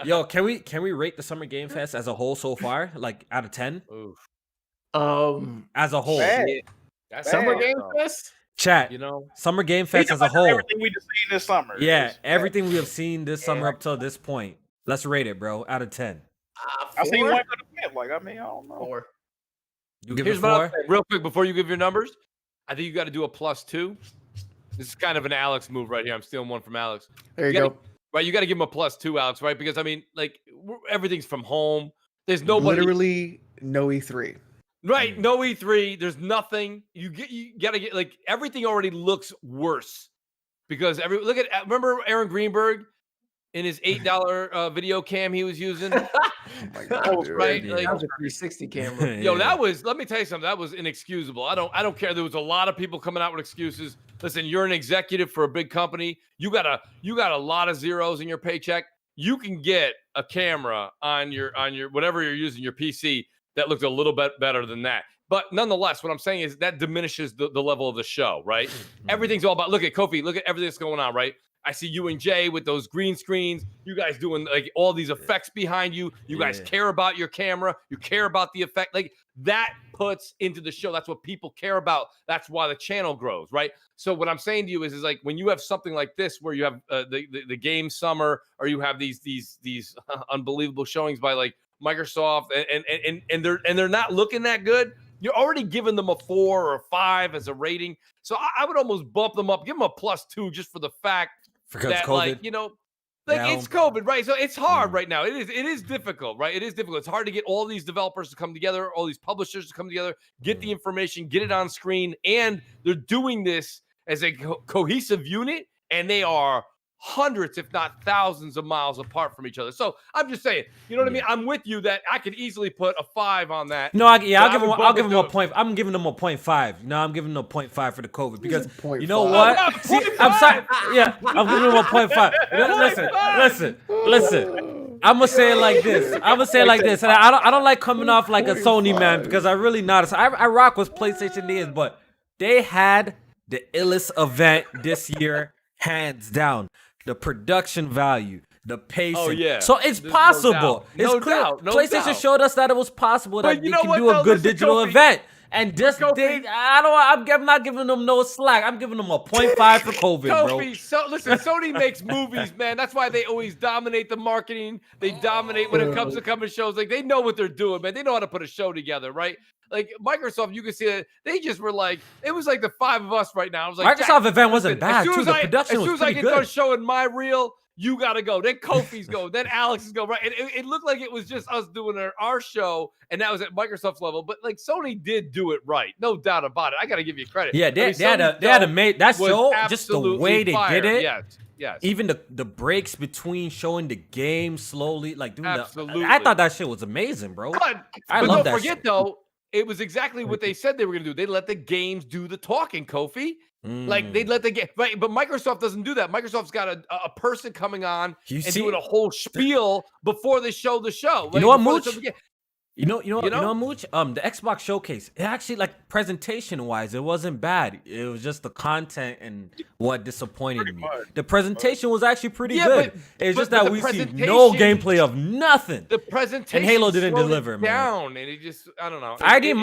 [SPEAKER 3] Yo, can we rate the Summer Game Fest as a whole so far, like out of 10? As a whole,
[SPEAKER 1] Summer Game Fest.
[SPEAKER 3] Chat, Summer Game Fest as a whole.
[SPEAKER 2] Everything we just seen this summer.
[SPEAKER 3] Yeah, everything we have seen this summer up till this point. Let's rate it, bro. Out of 10.
[SPEAKER 2] I seen one for the pit. Like, I mean, I don't know.
[SPEAKER 1] 4.
[SPEAKER 3] You give
[SPEAKER 5] Here's
[SPEAKER 3] it
[SPEAKER 5] what
[SPEAKER 3] 4?
[SPEAKER 5] I'll say, real quick before you give your numbers. I think you got to do a +2. This is kind of an Alex move right here. I'm stealing one from Alex.
[SPEAKER 4] There you go.
[SPEAKER 5] Right, you got to give him a +2, Alex. Right, because I mean, like everything's from home. There's nobody.
[SPEAKER 4] Literally no E3.
[SPEAKER 5] Right, no E3. There's nothing. You gotta get like everything already looks worse because remember Aaron Greenberg in his $8 video cam he was using.
[SPEAKER 4] Oh my God,
[SPEAKER 5] right,
[SPEAKER 1] That was a 360 camera.
[SPEAKER 5] Yo, that was. Let me tell you something. That was inexcusable. I don't care. There was a lot of people coming out with excuses. Listen, you're an executive for a big company. You got a lot of zeros in your paycheck. You can get a camera on your whatever you're using, your PC. That looked a little bit better than that. But nonetheless, what I'm saying is that diminishes the level of the show, right? Everything's all about, look at Kofi, look at everything that's going on, right? I see you and Jay with those green screens, you guys doing like all these effects behind you. You guys care about your camera. You care about the effect. Like that puts into the show. That's what people care about. That's why the channel grows, right? So what I'm saying to you is like when you have something like this where you have the game summer or you have these unbelievable showings by like Microsoft and they're not looking that good. You're already giving them a 4 or a 5 as a rating. So I would almost bump them up, give them a +2 just for the fact that
[SPEAKER 3] COVID.
[SPEAKER 5] It's COVID, right? So it's hard right now. It is difficult, right? It is difficult. It's hard to get all these developers to come together, all these publishers to come together, get the information, get it on screen, and they're doing this as a cohesive unit, and they are hundreds, if not thousands of miles apart from each other. So I'm just saying, you know what I mean? I'm with you that I could easily put a 5 on that.
[SPEAKER 3] No, I'll give him.
[SPEAKER 5] would
[SPEAKER 3] I'll give him a
[SPEAKER 5] bump it
[SPEAKER 3] point. I'm giving him a 0.5. No, I'm giving him a 0.5 for the COVID because
[SPEAKER 4] Point
[SPEAKER 3] you know
[SPEAKER 4] five.
[SPEAKER 3] what? See, I'm sorry. Yeah, I'm giving him a 0.5. Listen. I'm gonna say it like this. And I don't like coming off like a Sony man because I really not. I rock with PlayStation is, but they had the illest event this year, hands down. The production value, the pacing.
[SPEAKER 5] Oh, yeah.
[SPEAKER 3] So it's
[SPEAKER 5] There's
[SPEAKER 3] possible.
[SPEAKER 5] no
[SPEAKER 3] It's clear.
[SPEAKER 5] doubt. No
[SPEAKER 3] PlayStation
[SPEAKER 5] doubt.
[SPEAKER 3] showed us that it was possible
[SPEAKER 5] But
[SPEAKER 3] that
[SPEAKER 5] you
[SPEAKER 3] they
[SPEAKER 5] know
[SPEAKER 3] can
[SPEAKER 5] what,
[SPEAKER 3] do a
[SPEAKER 5] though?
[SPEAKER 3] good
[SPEAKER 5] Listen,
[SPEAKER 3] digital
[SPEAKER 5] Kofi.
[SPEAKER 3] event. And just
[SPEAKER 5] Kofi.
[SPEAKER 3] I'm not giving them no slack. I'm giving them a 0.5 for COVID, bro.
[SPEAKER 5] Kofi, so listen, Sony makes movies, man. That's why they always dominate the marketing. They dominate when it comes to coming shows. Like they know what they're doing, man. They know how to put a show together, right? Like Microsoft, you can see that they just were like, it was like the 5 of us right now. I was like,
[SPEAKER 3] Microsoft event wasn't
[SPEAKER 5] listen,
[SPEAKER 3] bad, too. The production was
[SPEAKER 5] as soon as I
[SPEAKER 3] pretty
[SPEAKER 5] get done
[SPEAKER 3] good.
[SPEAKER 5] showing my reel, you gotta go. Then Kofi's go. Then Alex's go. Right? It looked like it was just us doing our show, and that was at Microsoft's level. But like Sony did do it right, no doubt about it. I gotta give you credit.
[SPEAKER 3] Yeah, they had a made that show just the way they did it.
[SPEAKER 5] Yes.
[SPEAKER 3] Even the breaks between showing the game slowly, like doing
[SPEAKER 5] Absolutely.
[SPEAKER 3] I thought that shit was amazing, bro.
[SPEAKER 5] But
[SPEAKER 3] love
[SPEAKER 5] don't
[SPEAKER 3] that
[SPEAKER 5] forget
[SPEAKER 3] shit.
[SPEAKER 5] though, it was exactly what they said they were gonna do. They let the games do the talking, Kofi. Like they'd let the game, right? But Microsoft doesn't do that. Microsoft's got a person coming on doing a whole spiel before they show the show.
[SPEAKER 3] You know what, Mooch?
[SPEAKER 5] You know,
[SPEAKER 3] Mooch? The Xbox showcase, it actually, like, presentation wise, it wasn't bad. It was just the content and what disappointed me. The presentation was actually pretty good. It's just that we see no gameplay of nothing.
[SPEAKER 5] The presentation
[SPEAKER 3] and Halo didn't
[SPEAKER 5] slowed
[SPEAKER 3] deliver,
[SPEAKER 5] it
[SPEAKER 3] man.
[SPEAKER 5] down, and it just, I don't know.
[SPEAKER 3] I didn't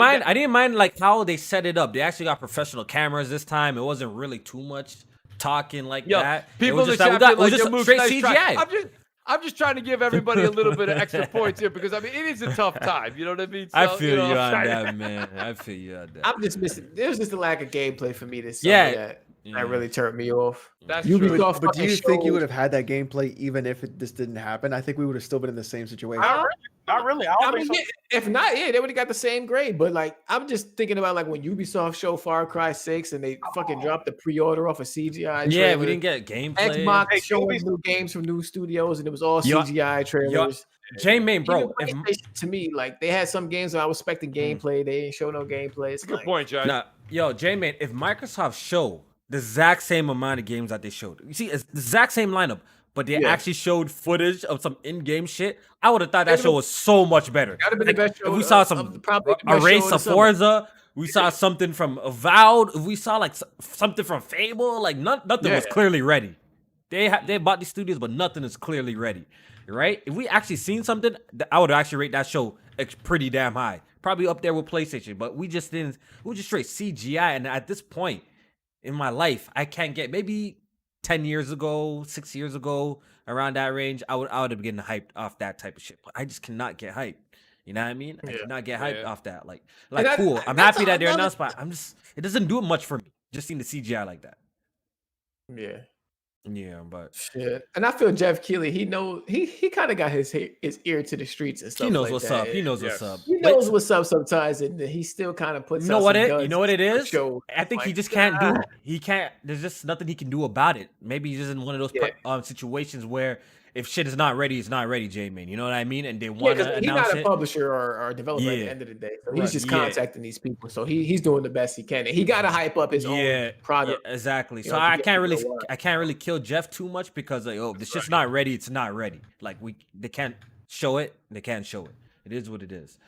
[SPEAKER 3] mind like how they set it up. They actually got professional cameras this time. It wasn't really too much talking like that.
[SPEAKER 5] People
[SPEAKER 3] it was
[SPEAKER 5] in
[SPEAKER 3] just,
[SPEAKER 5] the chat
[SPEAKER 3] it was just
[SPEAKER 5] Mooch,
[SPEAKER 3] straight
[SPEAKER 5] nice
[SPEAKER 3] CGI.
[SPEAKER 5] try. I'm just trying to give everybody a little bit of extra points here because I mean it is a tough time. You know what I mean? So,
[SPEAKER 3] I feel you
[SPEAKER 5] know,
[SPEAKER 3] on that, man. I feel you on that.
[SPEAKER 1] I'm just missing. There's just a lack of gameplay for me this summer that really turned me off.
[SPEAKER 5] That's true.
[SPEAKER 1] Ubisoft
[SPEAKER 4] But do you
[SPEAKER 1] fucking
[SPEAKER 4] think you
[SPEAKER 1] showed-
[SPEAKER 4] would have had that gameplay even if this didn't happen? I think we would have still been in the same situation.
[SPEAKER 2] Not really. I
[SPEAKER 1] I
[SPEAKER 2] don't
[SPEAKER 1] mean,
[SPEAKER 2] think so.
[SPEAKER 1] if not, they would have got the same grade. But like, I'm just thinking about like when Ubisoft showed Far Cry 6 and they fucking dropped the pre-order off a CGI.
[SPEAKER 3] Yeah, we
[SPEAKER 1] trailer.
[SPEAKER 3] didn't get gameplay.
[SPEAKER 1] Xbox
[SPEAKER 2] Hey,
[SPEAKER 1] showing new games from new studios, and it was all
[SPEAKER 3] Yo-
[SPEAKER 1] CGI trailers.
[SPEAKER 3] J-Main, bro.
[SPEAKER 1] Even PlayStation, to me, like they had some games that I was expecting gameplay. They didn't show no gameplay. It's
[SPEAKER 5] Good
[SPEAKER 1] like,
[SPEAKER 5] point, Jay.
[SPEAKER 3] J-Main, if Microsoft showed the exact same amount of games that they showed, you see, it's the exact same lineup, but they actually showed footage of some in-game shit, I would have thought that show was so much better.
[SPEAKER 1] That'd have been the best show
[SPEAKER 3] if we saw
[SPEAKER 1] of
[SPEAKER 3] some
[SPEAKER 1] probably the
[SPEAKER 3] a
[SPEAKER 1] best
[SPEAKER 3] race
[SPEAKER 1] show of the
[SPEAKER 3] of
[SPEAKER 1] summer.
[SPEAKER 3] Forza, we saw something from Avowed, if we saw like something from Fable, like nothing was clearly ready. They bought these studios, but nothing is clearly ready, right? If we actually seen something, I would actually rate that show pretty damn high, probably up there with PlayStation. But we just didn't. We were just straight CGI, and at this point in my life, I can't get maybe 10 years ago, 6 years ago, around that range. I would have been getting hyped off that type of shit, but I just cannot get hyped. You know what I mean? I cannot get hyped off that. Like cool. I'm happy that they're announced, but it doesn't do much for me. Just seeing the CGI like that. Yeah, but
[SPEAKER 1] shit. And I feel Jeff Keighley, he kind of got his ear to the streets and stuff.
[SPEAKER 3] he knows
[SPEAKER 1] like
[SPEAKER 3] what's
[SPEAKER 1] that.
[SPEAKER 3] up. He knows what's up.
[SPEAKER 1] He knows what's up sometimes, and he still kind of puts.
[SPEAKER 3] You know
[SPEAKER 1] out
[SPEAKER 3] what
[SPEAKER 1] some
[SPEAKER 3] it?
[SPEAKER 1] guns
[SPEAKER 3] You know what it is?
[SPEAKER 1] show.
[SPEAKER 3] I think he just can't do. He can't. There's just nothing he can do about it. Maybe he's just in one of those situations where if shit is not ready, it's not ready, J-Man. You know what I mean? And they want to
[SPEAKER 1] he's
[SPEAKER 3] announce
[SPEAKER 1] not a
[SPEAKER 3] it.
[SPEAKER 1] publisher or a developer at the end of the day. So he's just contacting these people. So he's doing the best he can. And he got to hype up his own product.
[SPEAKER 3] Yeah, exactly. So
[SPEAKER 1] know,
[SPEAKER 3] I can't really kill Jeff too much because like, the shit's not ready. It's not ready. Like they can't show it. They can't show it. It is what it is.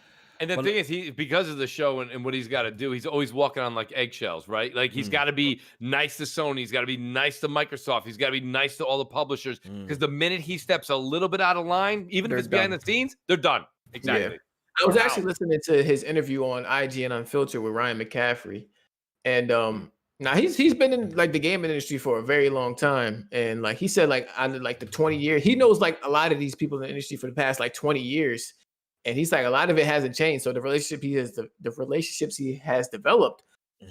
[SPEAKER 5] And the thing is, because of the show and what he's got to do, he's always walking on like eggshells, right? Like he's got to be nice to Sony, he's got to be nice to Microsoft, he's got to be nice to all the publishers. Because the minute he steps a little bit out of line, even if it's behind the scenes, they're done. Exactly.
[SPEAKER 1] Yeah. I was actually listening to his interview on IGN Unfiltered with Ryan McCaffrey, and now he's been in like the gaming industry for a very long time, and like he said, like on like the 20 years, he knows like a lot of these people in the industry for the past like 20 years. And he's like, a lot of it hasn't changed. So the relationships he has developed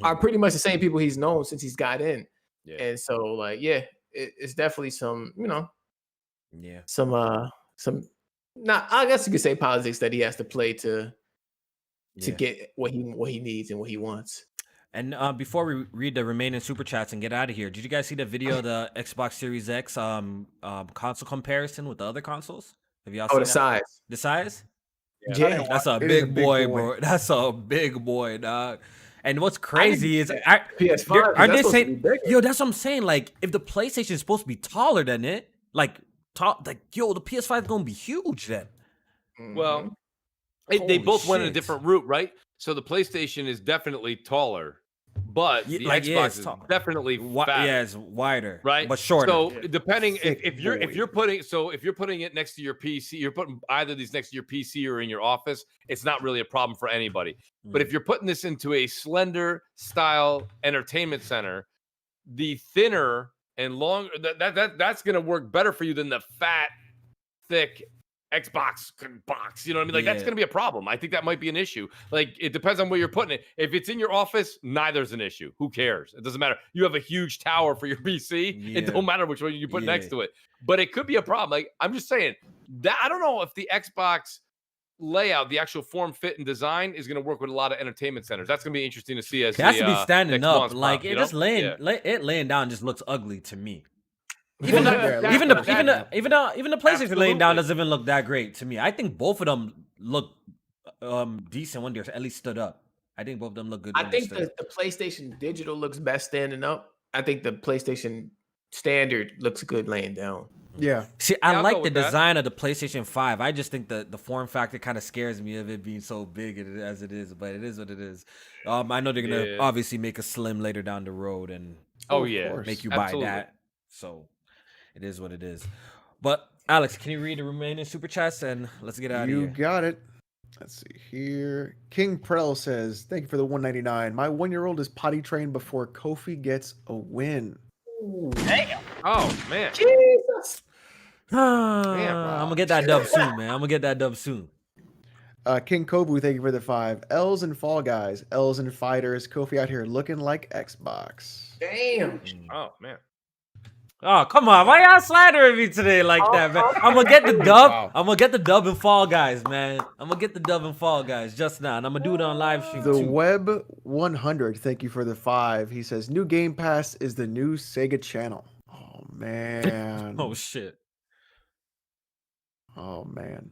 [SPEAKER 1] are pretty much the same people he's known since he's got in. Yeah. And so like, it's definitely some, not, I guess you could say politics that he has to play to get what he needs and what he wants.
[SPEAKER 3] And before we read the remaining super chats and get out of here, did you guys see the video of the Xbox Series X console comparison with the other consoles? Have y'all
[SPEAKER 1] Oh,
[SPEAKER 3] seen
[SPEAKER 1] the
[SPEAKER 3] that?
[SPEAKER 1] size.
[SPEAKER 3] The size?
[SPEAKER 2] Yeah, I
[SPEAKER 1] Yeah.
[SPEAKER 2] didn't
[SPEAKER 3] That's a
[SPEAKER 4] It is a
[SPEAKER 3] big
[SPEAKER 4] big
[SPEAKER 3] boy,
[SPEAKER 4] boy.
[SPEAKER 3] bro. That's a big boy, dog. And what's
[SPEAKER 1] I didn't
[SPEAKER 3] crazy is,
[SPEAKER 1] see
[SPEAKER 3] I,
[SPEAKER 1] PS5.
[SPEAKER 3] they're-
[SPEAKER 1] 'cause
[SPEAKER 3] aren't
[SPEAKER 1] that's
[SPEAKER 3] they
[SPEAKER 1] supposed to be
[SPEAKER 3] saying,
[SPEAKER 1] bigger.
[SPEAKER 3] yo, that's what I'm saying. Like, if the PlayStation is supposed to be taller than it, like, yo, the PS5 is gonna be huge then.
[SPEAKER 5] Well,
[SPEAKER 1] Mhm.
[SPEAKER 5] they
[SPEAKER 3] Holy
[SPEAKER 5] both went in a
[SPEAKER 3] shit.
[SPEAKER 5] different route, right? So the PlayStation is definitely taller, but
[SPEAKER 3] Yeah,
[SPEAKER 5] the
[SPEAKER 3] like, yeah,
[SPEAKER 5] Xbox
[SPEAKER 3] it's
[SPEAKER 5] is
[SPEAKER 3] tall.
[SPEAKER 5] definitely fatter.
[SPEAKER 3] Yeah, it's wider,
[SPEAKER 5] Right,
[SPEAKER 3] but shorter.
[SPEAKER 5] So depending
[SPEAKER 4] Thick
[SPEAKER 5] if
[SPEAKER 4] boy.
[SPEAKER 5] you're putting it next to your PC, you're putting either of these next to your PC or in your office. It's not really a problem for anybody. But if you're putting this into a slender style entertainment center, the thinner and long that's going to work better for you than the fat, thick Xbox box. You know what I mean? Like that's
[SPEAKER 3] Yeah.
[SPEAKER 5] going to be a problem. I think that might be an issue. Like it depends on where you're putting it. If it's in your office, neither's an issue. Who cares? It doesn't matter. You have a huge tower for your PC.
[SPEAKER 3] Yeah.
[SPEAKER 5] It don't matter which one you put next
[SPEAKER 3] Yeah.
[SPEAKER 5] to it. But it could be a problem. Like I'm just saying that I don't know if the Xbox layout, the actual form, fit, and design is going to work with a lot of entertainment centers. That's going to be interesting to see as
[SPEAKER 3] It has
[SPEAKER 5] the,
[SPEAKER 3] to be standing
[SPEAKER 5] next
[SPEAKER 3] up.
[SPEAKER 5] month's
[SPEAKER 3] Like
[SPEAKER 5] pop,
[SPEAKER 3] it
[SPEAKER 5] you
[SPEAKER 3] just
[SPEAKER 5] know?
[SPEAKER 3] laying,
[SPEAKER 5] Yeah.
[SPEAKER 3] it laying down just looks ugly to me.
[SPEAKER 1] Well,
[SPEAKER 3] Even
[SPEAKER 1] that-
[SPEAKER 3] the
[SPEAKER 1] that-
[SPEAKER 3] even the
[SPEAKER 1] that-
[SPEAKER 3] even the PlayStation laying down
[SPEAKER 5] Absolutely.
[SPEAKER 3] doesn't even look that great to me. I think both of them look decent when they're at least stood up. I think both of them look good.
[SPEAKER 1] I
[SPEAKER 3] when they
[SPEAKER 1] think
[SPEAKER 3] stood up.
[SPEAKER 1] the PlayStation Digital looks best standing up. I think the PlayStation Standard looks good laying down.
[SPEAKER 4] Yeah.
[SPEAKER 3] See,
[SPEAKER 5] Yeah,
[SPEAKER 3] I
[SPEAKER 5] I'll
[SPEAKER 3] like
[SPEAKER 5] go
[SPEAKER 3] the
[SPEAKER 5] with that.
[SPEAKER 3] design of the PlayStation 5. I just think the form factor kind of scares me of it being so big as it is, but it is what it is. I know they're gonna
[SPEAKER 5] Yeah.
[SPEAKER 3] obviously make a slim later down the road and
[SPEAKER 5] Oh
[SPEAKER 4] of
[SPEAKER 5] yeah,
[SPEAKER 4] course.
[SPEAKER 3] make you
[SPEAKER 5] Absolutely.
[SPEAKER 3] buy that. So it is what it is. But Alex, can you read the remaining super chats and let's get out of
[SPEAKER 4] You
[SPEAKER 3] here?
[SPEAKER 4] got it. Let's see here. King Prell says, "Thank you for the 199. My 1-year-old is potty trained before Kofi gets a win."
[SPEAKER 5] Oh man.
[SPEAKER 1] Jesus.
[SPEAKER 3] I'm gonna get that dub soon, man. I'm gonna get that dub soon.
[SPEAKER 4] King Kobu, thank you for the 5. L's and Fall Guys, L's and Fighters. Kofi out here looking like Xbox.
[SPEAKER 1] Damn.
[SPEAKER 5] Oh man.
[SPEAKER 3] Oh, come on. Why y'all slandering me today like that, man? I'm gonna get the dub.
[SPEAKER 5] Wow.
[SPEAKER 3] I'm gonna get the dub and Fall Guys, man. I'm gonna get the dub and Fall Guys just now, and I'm gonna do it on live stream
[SPEAKER 4] The
[SPEAKER 3] too.
[SPEAKER 4] Web 100, thank you for the 5. He says, "New Game Pass is the new Sega channel." Oh man.
[SPEAKER 3] Oh shit.
[SPEAKER 4] Oh man.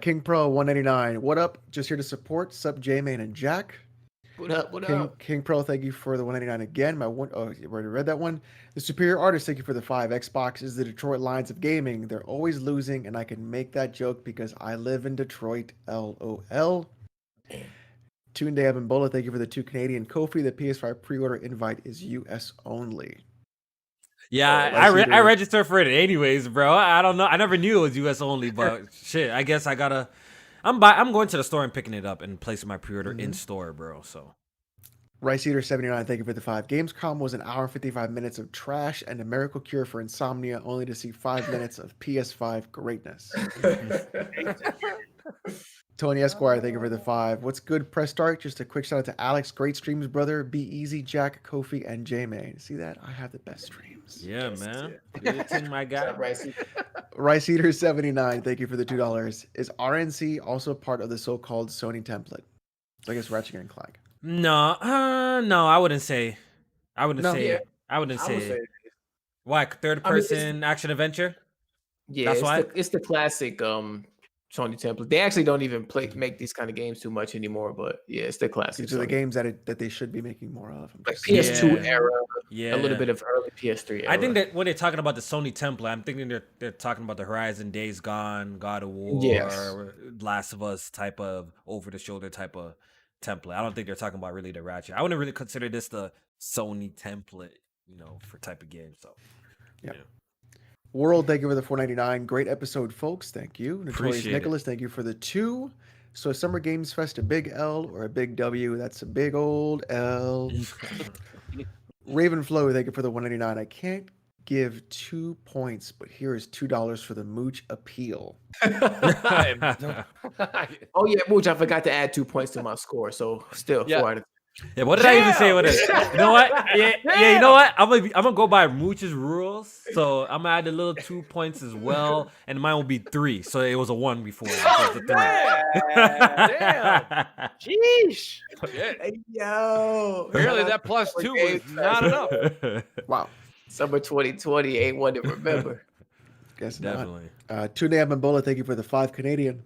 [SPEAKER 4] King Pro 199. What up? Just here to support. Sup, J-Man and Jack.
[SPEAKER 1] What up? What
[SPEAKER 4] King,
[SPEAKER 1] up?
[SPEAKER 4] King Pro, thank you for the 199 again. You already read that one. The Superior Artist, thank you for the 5. Xbox is the Detroit Lions of gaming. They're always losing, and I can make that joke because I live in Detroit. LOL. Tunde Abimbola, thank you for the 2 Canadian. Kofi, the PS5 pre-order invite is US only.
[SPEAKER 3] Yeah,
[SPEAKER 4] Let's see
[SPEAKER 3] I
[SPEAKER 4] the-
[SPEAKER 3] registered for it anyways, bro. I don't know. I never knew it was US only, but shit. I guess I gotta. I'm going to the store and picking it up and placing my pre-order in store, bro. So.
[SPEAKER 4] Rice Eater 79, thank you for the 5. Gamescom was an hour and 55 minutes of trash and a miracle cure for insomnia, only to see 5 minutes of PS5 greatness. Tony Esquire, thank you for the 5. What's good, Press Start? Just a quick shout out to Alex. Great streams, brother. Be easy, Jack, Kofi, and J-Man. See that? I have the best streams.
[SPEAKER 3] Yeah, man. Good thing, my guy.
[SPEAKER 4] Rice Eater 79, thank you for the $2. Is RNC also part of the so-called Sony template? I guess Ratchet and Clank.
[SPEAKER 3] No, I wouldn't say. I wouldn't
[SPEAKER 4] No.
[SPEAKER 3] say.
[SPEAKER 1] Yeah.
[SPEAKER 3] I wouldn't
[SPEAKER 1] I would
[SPEAKER 3] say.
[SPEAKER 1] say,
[SPEAKER 3] Why third
[SPEAKER 1] I mean, it's-
[SPEAKER 3] person action adventure?
[SPEAKER 1] yeah,
[SPEAKER 3] That's
[SPEAKER 1] it's
[SPEAKER 3] why?
[SPEAKER 1] it's the classic Sony template. They actually don't even make these kind of games too much anymore, but yeah, it's the classic.
[SPEAKER 4] These are the
[SPEAKER 1] Sony.
[SPEAKER 4] games that they should be making more of. I'm
[SPEAKER 1] Like
[SPEAKER 4] just saying.
[SPEAKER 1] PS2
[SPEAKER 3] Yeah.
[SPEAKER 1] era,
[SPEAKER 3] Yeah,
[SPEAKER 1] a little bit of early PS3 era.
[SPEAKER 3] I think that when they're talking about the Sony template, I'm thinking they're talking about the Horizon, Days Gone, God of War,
[SPEAKER 1] Yes.
[SPEAKER 3] Last of Us type of over the shoulder type of template. I don't think they're talking about really the Ratchet. I wouldn't really consider this the Sony template, for type of game. So
[SPEAKER 4] World, thank you for the 499. Great episode, folks. Thank you. Notorious
[SPEAKER 3] Appreciate it.
[SPEAKER 4] Nicholas, thank you for the 2. So Summer Games Fest, a big L or a big W? That's a big old L. Ravenflow, thank you for the 199. I can't give 2 points, but here is $2 for the mooch appeal.
[SPEAKER 1] Oh yeah, Mooch, I forgot to add 2 points to my score, so still
[SPEAKER 5] Yeah.
[SPEAKER 1] 4 out of
[SPEAKER 3] Yeah, what did I even say with it? You know what? Yeah, you know what? I'm gonna go by Mooch's rules. So I'm gonna add a little 2 points as well, and mine will be 3. So it was a 1 before. So it's a 3.
[SPEAKER 5] Damn.
[SPEAKER 2] Jeez.
[SPEAKER 5] Shit.
[SPEAKER 1] Hey, yo.
[SPEAKER 5] Apparently that plus 2 was not enough.
[SPEAKER 4] Wow.
[SPEAKER 1] Summer 2020 ain't one to remember.
[SPEAKER 4] Guess
[SPEAKER 3] Definitely.
[SPEAKER 4] not. Tune Abambola, thank you for the 5 Canadian.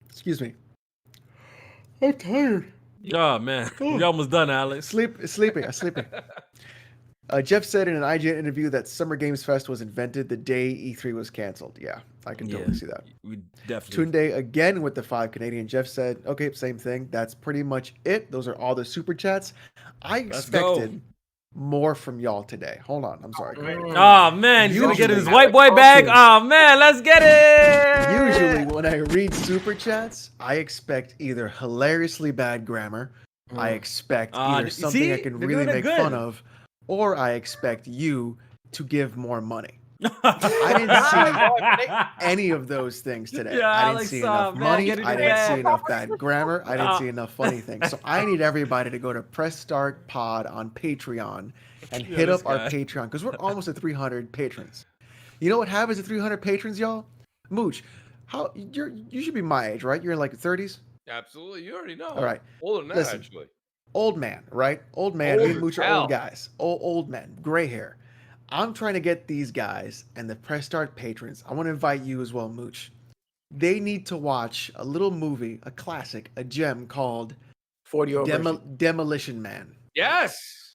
[SPEAKER 4] Excuse me. I'm tired.
[SPEAKER 3] Oh man, we almost done, Alex.
[SPEAKER 4] Sleeping. Jeff said in an IGN interview that Summer Games Fest was invented the day E3 was canceled. Yeah, I can totally see that.
[SPEAKER 3] We definitely.
[SPEAKER 4] Tunde again with the 5 Canadian. Jeff said, okay, same thing. That's pretty much it. Those are all the super chats. I expected more from y'all today. Hold on. I'm sorry.
[SPEAKER 3] Oh man, he's gonna get his
[SPEAKER 4] Usually-
[SPEAKER 3] white boy bag. Oh man, let's get it.
[SPEAKER 4] Usually when I read super chats, I expect either hilariously bad grammar, I expect either something
[SPEAKER 3] see?
[SPEAKER 4] I can
[SPEAKER 3] They're
[SPEAKER 4] really
[SPEAKER 3] doing it
[SPEAKER 4] make
[SPEAKER 3] good.
[SPEAKER 4] fun of, or I expect you to give more money. I didn't see any of those things today.
[SPEAKER 3] Yeah,
[SPEAKER 4] I didn't
[SPEAKER 3] Alex,
[SPEAKER 4] see enough
[SPEAKER 3] man,
[SPEAKER 4] money.
[SPEAKER 3] get it
[SPEAKER 4] I
[SPEAKER 3] in
[SPEAKER 4] didn't
[SPEAKER 3] bed.
[SPEAKER 4] see enough bad grammar. I didn't see enough funny things. So I need everybody to go to Press Start Pod on Patreon and hit
[SPEAKER 3] this
[SPEAKER 4] up our
[SPEAKER 3] guy.
[SPEAKER 4] Patreon because we're almost at 300 patrons. You know what happens at 300 patrons, y'all? Mooch, you should be my age, right? You're in like 30s.
[SPEAKER 5] Absolutely. You already know.
[SPEAKER 4] All right.
[SPEAKER 5] Older than that,
[SPEAKER 4] Listen.
[SPEAKER 5] actually.
[SPEAKER 4] Old man, right? Old man. Me
[SPEAKER 5] Old
[SPEAKER 4] and Mooch are
[SPEAKER 5] as hell.
[SPEAKER 4] old guys. Old men, gray hair. I'm trying to get these guys and the Press Start patrons. I want to invite you as well, Mooch. They need to watch a little movie, a classic, a gem called
[SPEAKER 1] 40 over.
[SPEAKER 4] Demolition Man.
[SPEAKER 5] Yes.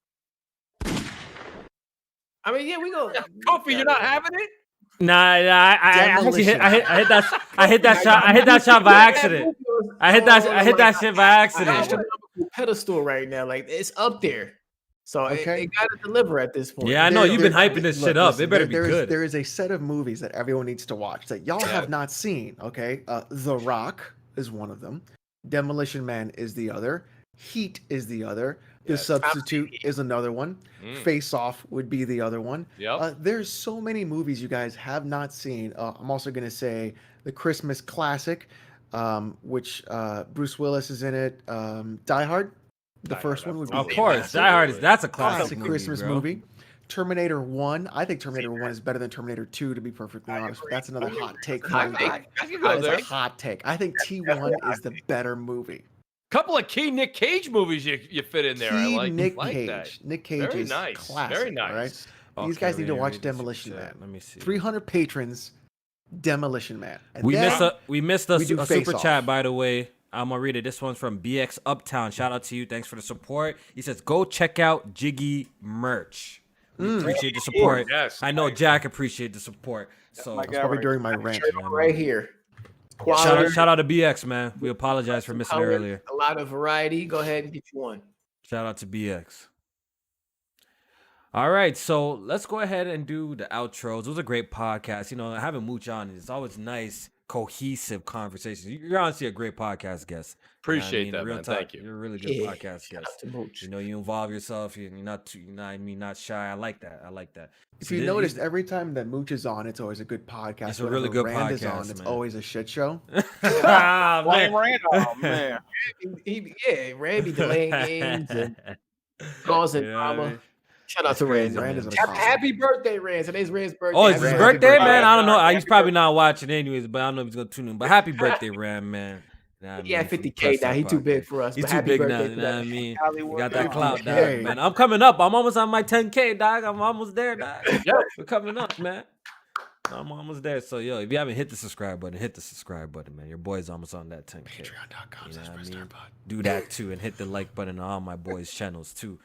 [SPEAKER 1] I mean, yeah, we go.
[SPEAKER 5] Kofi, you're not having it?
[SPEAKER 3] Nah, I actually hit
[SPEAKER 4] Demolition.
[SPEAKER 3] I hit that shot by accident. I hit that shit by accident.
[SPEAKER 1] Astronomical pedestal right now, like it's up there. So
[SPEAKER 4] Okay.
[SPEAKER 1] it got to deliver at this point.
[SPEAKER 3] Yeah, I know you've been hyping this
[SPEAKER 4] Look,
[SPEAKER 3] shit up.
[SPEAKER 4] listen,
[SPEAKER 3] It better be good.
[SPEAKER 4] There is a set of movies that everyone needs to watch that y'all have not seen. Okay, The Rock is one of them. Demolition Man is the other. Heat is the other. The
[SPEAKER 5] Yes.
[SPEAKER 4] Substitute is another one. Face Off would be the other one.
[SPEAKER 5] Yep.
[SPEAKER 4] There's so many movies you guys have not seen. I'm also going to say the Christmas classic, which Bruce Willis is in it. Die Hard, the first one would be
[SPEAKER 3] Of course, Die Hard that's a classic movie,
[SPEAKER 4] Christmas
[SPEAKER 3] bro.
[SPEAKER 4] movie. Terminator 1. I think Terminator 1 is better than Terminator 2, to be perfectly honest. That's another hot take.
[SPEAKER 5] I can go there.
[SPEAKER 4] That's a hot take. I think T1 is the better movie.
[SPEAKER 5] Couple of key Nick Cage movies you fit in there. I
[SPEAKER 4] Key
[SPEAKER 5] like
[SPEAKER 4] Nick
[SPEAKER 5] like
[SPEAKER 4] Cage.
[SPEAKER 5] that.
[SPEAKER 4] Nick Cage
[SPEAKER 5] Very
[SPEAKER 4] is
[SPEAKER 5] nice.
[SPEAKER 4] classic.
[SPEAKER 5] Very nice.
[SPEAKER 4] All right? These
[SPEAKER 3] Okay,
[SPEAKER 4] guys need to
[SPEAKER 3] read
[SPEAKER 4] watch
[SPEAKER 3] this
[SPEAKER 4] Demolition
[SPEAKER 3] chat.
[SPEAKER 4] Man.
[SPEAKER 3] Let me see.
[SPEAKER 4] 300 patrons, Demolition Man. And
[SPEAKER 3] We
[SPEAKER 4] then
[SPEAKER 3] missed a
[SPEAKER 4] we do
[SPEAKER 3] super
[SPEAKER 4] Face Off.
[SPEAKER 3] chat, by the way. I'm gonna read it. This one's from BX Uptown. Shout out to you. Thanks for the support. He says, "Go check out Jiggy merch." We appreciate the support.
[SPEAKER 5] Yes.
[SPEAKER 3] I know Jack appreciate the support. So
[SPEAKER 2] my guy.
[SPEAKER 4] That's probably during my rant.
[SPEAKER 1] right here. Quality,
[SPEAKER 3] shout out to BX, man. We apologize for missing it
[SPEAKER 1] color,
[SPEAKER 3] earlier.
[SPEAKER 1] a lot of variety. Go ahead and get you one.
[SPEAKER 3] Shout out to BX. All right, so let's go ahead and do the outros. It was a great podcast. You know, having Mooch on is always nice, cohesive conversations. You're honestly a great podcast guest.
[SPEAKER 5] Appreciate
[SPEAKER 3] You know what I
[SPEAKER 5] that,
[SPEAKER 3] mean?
[SPEAKER 5] man.
[SPEAKER 3] Real
[SPEAKER 5] Thank
[SPEAKER 3] talk,
[SPEAKER 5] you.
[SPEAKER 3] You're a really good
[SPEAKER 1] Yeah,
[SPEAKER 3] podcast
[SPEAKER 1] shout out
[SPEAKER 3] guest.
[SPEAKER 1] to Mooch.
[SPEAKER 3] You know, you involve yourself. You're not too, not shy. I like that.
[SPEAKER 4] If you noticed, every time that Mooch is on, it's always a good podcast.
[SPEAKER 3] It's a really good
[SPEAKER 4] Whenever Rand is
[SPEAKER 3] podcast,
[SPEAKER 4] on, it's
[SPEAKER 3] man.
[SPEAKER 4] always a shit show.
[SPEAKER 3] ah,
[SPEAKER 2] Wayne
[SPEAKER 3] man.
[SPEAKER 2] Randolph, man.
[SPEAKER 1] Randy delaying games and causing
[SPEAKER 3] You know what I
[SPEAKER 1] drama.
[SPEAKER 3] mean?
[SPEAKER 1] Shout out
[SPEAKER 3] That's
[SPEAKER 1] to
[SPEAKER 3] crazy,
[SPEAKER 1] Rand.
[SPEAKER 4] Rand is on a
[SPEAKER 1] Happy,
[SPEAKER 4] con.
[SPEAKER 1] happy birthday, Rand. Today's Rand's birthday.
[SPEAKER 3] Oh, it's his
[SPEAKER 4] Happy
[SPEAKER 3] birthday,
[SPEAKER 4] birthday.
[SPEAKER 3] man. I don't know.
[SPEAKER 5] Happy
[SPEAKER 3] He's probably not watching anyways, but I don't know if he's gonna tune in. But happy birthday, Rand, man. Nah,
[SPEAKER 1] Yeah,
[SPEAKER 3] man, from
[SPEAKER 1] 50K
[SPEAKER 3] Press
[SPEAKER 1] now.
[SPEAKER 3] Start
[SPEAKER 1] He too big
[SPEAKER 3] Podcast.
[SPEAKER 1] for us.
[SPEAKER 3] He's
[SPEAKER 1] but
[SPEAKER 3] too
[SPEAKER 1] happy
[SPEAKER 3] big now.
[SPEAKER 1] birthday
[SPEAKER 3] You
[SPEAKER 1] to
[SPEAKER 3] know
[SPEAKER 1] that
[SPEAKER 3] what I
[SPEAKER 1] man.
[SPEAKER 3] mean?
[SPEAKER 2] Hollywood
[SPEAKER 3] You got that
[SPEAKER 2] baby.
[SPEAKER 3] clout, dog,
[SPEAKER 4] Okay.
[SPEAKER 3] man. I'm coming up. I'm almost on my 10K, dog. I'm almost there, dog.
[SPEAKER 5] Yep.
[SPEAKER 3] We're coming up, man. I'm almost there. So, yo, if you haven't hit the subscribe button, man. Your boy's almost on that 10K.
[SPEAKER 4] Patreon.com
[SPEAKER 3] You know what I mean?
[SPEAKER 4] /PressStartPod.
[SPEAKER 3] Do that too, and hit the like button on all my boys' channels too.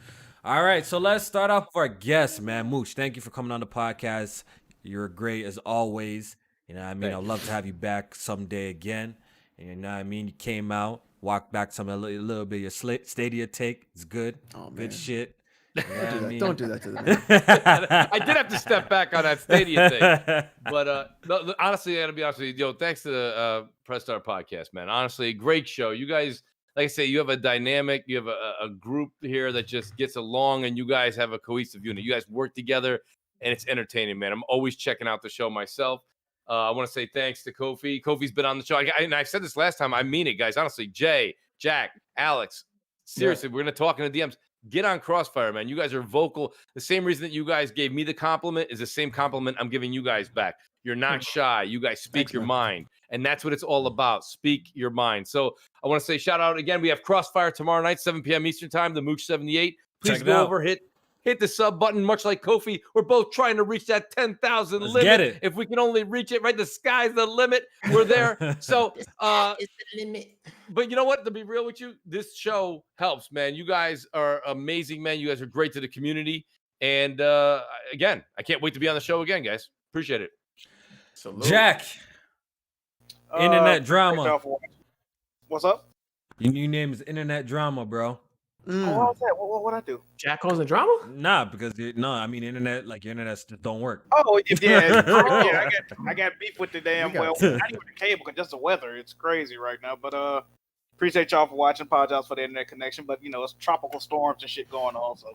[SPEAKER 3] All right, so let's start off with our guest, man. Mooch, thank you for coming on the podcast. You're great as always. You know what I mean? I'd love to have you back someday again. And you know what I mean? You came out, walked back some a little bit of your Stadia take. It's good.
[SPEAKER 4] Oh, man.
[SPEAKER 3] Good shit. You know what I mean?
[SPEAKER 4] Don't do that to the man.
[SPEAKER 5] I did have to step back on that Stadia thing. But no, honestly, I gotta be honest with you. Yo, thanks to the Press Start podcast, man. Honestly, great show. You guys, like I say, you have a dynamic, you have a group here that just gets along, and you guys have a cohesive unit. You guys work together, and it's entertaining, man. I'm always checking out the show myself. I want to say thanks to Kofi. Kofi's been on the show. And I said this last time. I mean it, guys. Honestly, Jay, Jack, Alex, Seriously, we're gonna talk in the DMs. Get on Crossfire, man. You guys are vocal. The same reason that you guys gave me the compliment is the same compliment I'm giving you guys back. You're not shy. You guys speak
[SPEAKER 4] Thanks,
[SPEAKER 5] your
[SPEAKER 4] man.
[SPEAKER 5] mind. And that's what it's all about. Speak your mind. So I want to say shout out again. We have Crossfire tomorrow night, 7 p.m. Eastern time, the Mooch 78. Please
[SPEAKER 3] Check it
[SPEAKER 5] go
[SPEAKER 3] out.
[SPEAKER 5] over, hit the sub button, much like Kofi. We're both trying to reach that 10,000
[SPEAKER 3] Let's
[SPEAKER 5] limit.
[SPEAKER 3] get it.
[SPEAKER 5] If we can only reach it, right? The sky's the limit. We're there. So
[SPEAKER 1] It's the limit.
[SPEAKER 5] but you know what? To be real with you, this show helps, man. You guys are amazing, man. You guys are great to the community. And again, I can't wait to be on the show again, guys. Appreciate it.
[SPEAKER 1] Salute.
[SPEAKER 3] Jack, internet
[SPEAKER 2] Thank
[SPEAKER 3] drama.
[SPEAKER 2] y'all for watching. What's up?
[SPEAKER 3] Your new name is internet drama, bro.
[SPEAKER 4] Mm.
[SPEAKER 2] Oh, what was that? What I do?
[SPEAKER 1] Jack causing drama?
[SPEAKER 3] Nah, because I mean internet, like your internet just don't work.
[SPEAKER 2] Oh yeah, I got beef with the damn
[SPEAKER 4] You got-
[SPEAKER 2] not even the cable, because just the weather. It's crazy right now. But appreciate y'all for watching. Apologize for the internet connection, but it's tropical storms and shit going on, so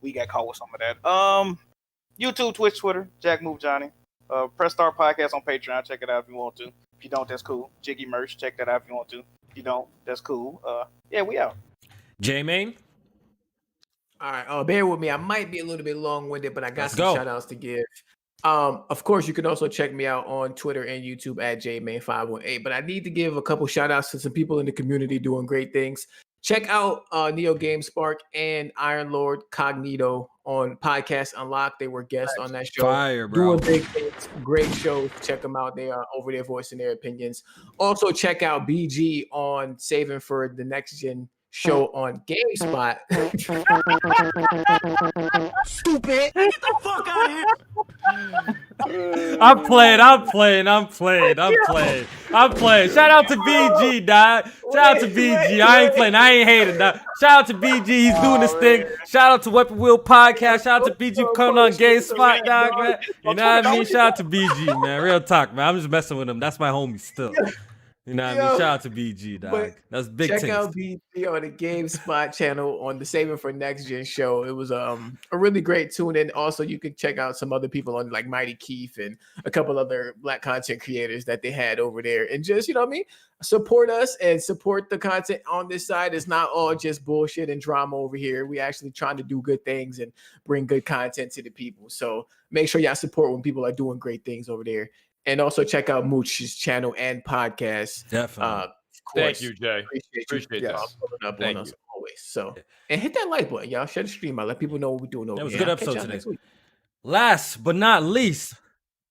[SPEAKER 2] we got caught with some of that. YouTube, Twitch, Twitter, Jack Move Johnny. Press Start Podcast on Patreon. Check it out if you want to. If you don't, that's cool. Jiggy merch. Check that out if you want to. If you don't, that's cool. Yeah, we out.
[SPEAKER 3] J-Main,
[SPEAKER 1] All right, bear with me. I might be a little bit long-winded, but I got
[SPEAKER 3] Let's
[SPEAKER 1] some
[SPEAKER 3] go.
[SPEAKER 1] shout outs to give. Of course, you can also check me out on Twitter and YouTube at jmain518. But I need to give a couple shout outs to some people in the community doing great things. Check out Neo Game Spark and Iron Lord Cognito on Podcast Unlocked. They were guests on that show.
[SPEAKER 3] fire, bro.
[SPEAKER 1] Doing big things, great shows. Check them out. They are over there voicing their opinions. Also, check out BG on Saving for the Next Gen show on GameSpot. Stupid. Get the fuck out of here.
[SPEAKER 3] I'm playing. Shout out to BG, dog. Shout out to BG. I ain't playing. I ain't hating, dog. Shout out to BG. He's doing this thing. Shout out to Weapon Wheel Podcast. Shout out to BG for coming on GameSpot, dog, man. You know what I mean? Shout out to BG, man. Real talk, man. I'm just messing with him. That's my homie still. You know what I mean? Shout out to BG, dog.
[SPEAKER 1] But
[SPEAKER 3] That's big
[SPEAKER 1] check
[SPEAKER 3] things.
[SPEAKER 1] out BG on the GameSpot channel on the Saving for Next Gen show. It was a really great tune in. Also, you can check out some other people on like Mighty Keith and a couple other Black content creators that they had over there. And just, you know what I mean? Support us and support the content on this side. It's not all just bullshit and drama over here. We actually trying to do good things and bring good content to the people. So make sure y'all support when people are doing great things over there. And also check out Mooch's channel and podcast.
[SPEAKER 3] Definitely.
[SPEAKER 1] Of course.
[SPEAKER 5] Thank you, Jay.
[SPEAKER 1] Appreciate
[SPEAKER 5] that.
[SPEAKER 1] pulling up
[SPEAKER 5] Thank
[SPEAKER 1] on us
[SPEAKER 5] you.
[SPEAKER 1] always. So, and hit that like button, y'all. Share the stream out. Let people know what we're doing over
[SPEAKER 3] That was a
[SPEAKER 1] here.
[SPEAKER 3] good
[SPEAKER 1] I'll catch
[SPEAKER 3] episode
[SPEAKER 1] y'all
[SPEAKER 3] today.
[SPEAKER 1] next week.
[SPEAKER 3] Last but not least,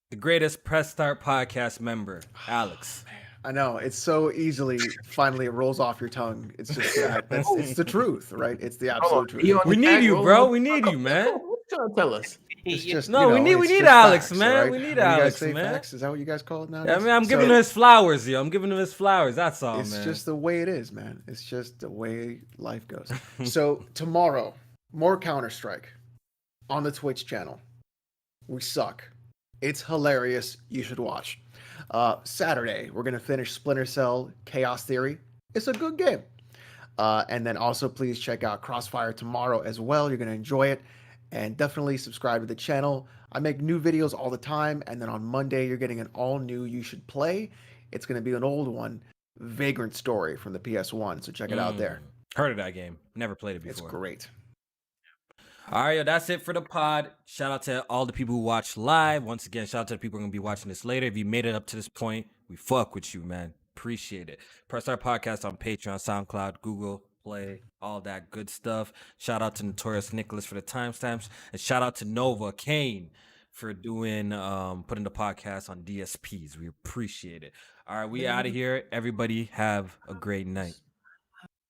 [SPEAKER 3] the greatest Press Start Podcast member, Alex.
[SPEAKER 4] I know it's so easily finally it rolls off your tongue. It's just it's the truth, right? It's the absolute
[SPEAKER 1] He
[SPEAKER 4] truth.
[SPEAKER 1] on
[SPEAKER 3] We
[SPEAKER 1] the
[SPEAKER 3] need
[SPEAKER 1] tag
[SPEAKER 3] you,
[SPEAKER 1] roll.
[SPEAKER 3] bro. We need you, man.
[SPEAKER 1] What you trying to tell us?
[SPEAKER 4] It's just
[SPEAKER 3] No, we
[SPEAKER 4] it's
[SPEAKER 3] need
[SPEAKER 4] just
[SPEAKER 3] Alex,
[SPEAKER 4] facts,
[SPEAKER 3] man.
[SPEAKER 4] right?
[SPEAKER 3] We need
[SPEAKER 4] When you guys
[SPEAKER 3] Alex,
[SPEAKER 4] say
[SPEAKER 3] man.
[SPEAKER 4] facts, is that what you guys call it now?
[SPEAKER 3] I mean, I'm giving him his flowers, yo. I'm giving him his flowers. That's all,
[SPEAKER 4] It's
[SPEAKER 3] man.
[SPEAKER 4] just the way it is, man. It's just the way life goes. So tomorrow, more Counter-Strike on the Twitch channel. We suck. It's hilarious. You should watch. Saturday, we're gonna finish Splinter Cell Chaos Theory. It's a good game. And then also please check out Crossfire tomorrow as well. You're gonna enjoy it. And definitely subscribe to the channel. I make new videos all the time. And then on Monday, you're getting an all new You Should Play. It's gonna be an old one, Vagrant Story from the PS1. So check it out there.
[SPEAKER 3] Heard of that game. Never played it
[SPEAKER 4] It's
[SPEAKER 3] before.
[SPEAKER 4] great.
[SPEAKER 3] All right, yo, that's it for the pod. Shout out to all the people who watched live. Once again, shout out to the people who are going to be watching this later. If you made it up to this point, we fuck with you, man. Appreciate it. Press our podcast on Patreon, SoundCloud, Google Play, all that good stuff. Shout out to Notorious Nicholas for the timestamps. And shout out to Nova Kane for doing putting the podcast on DSPs. We appreciate it. All right, we out of here. Everybody have a great night.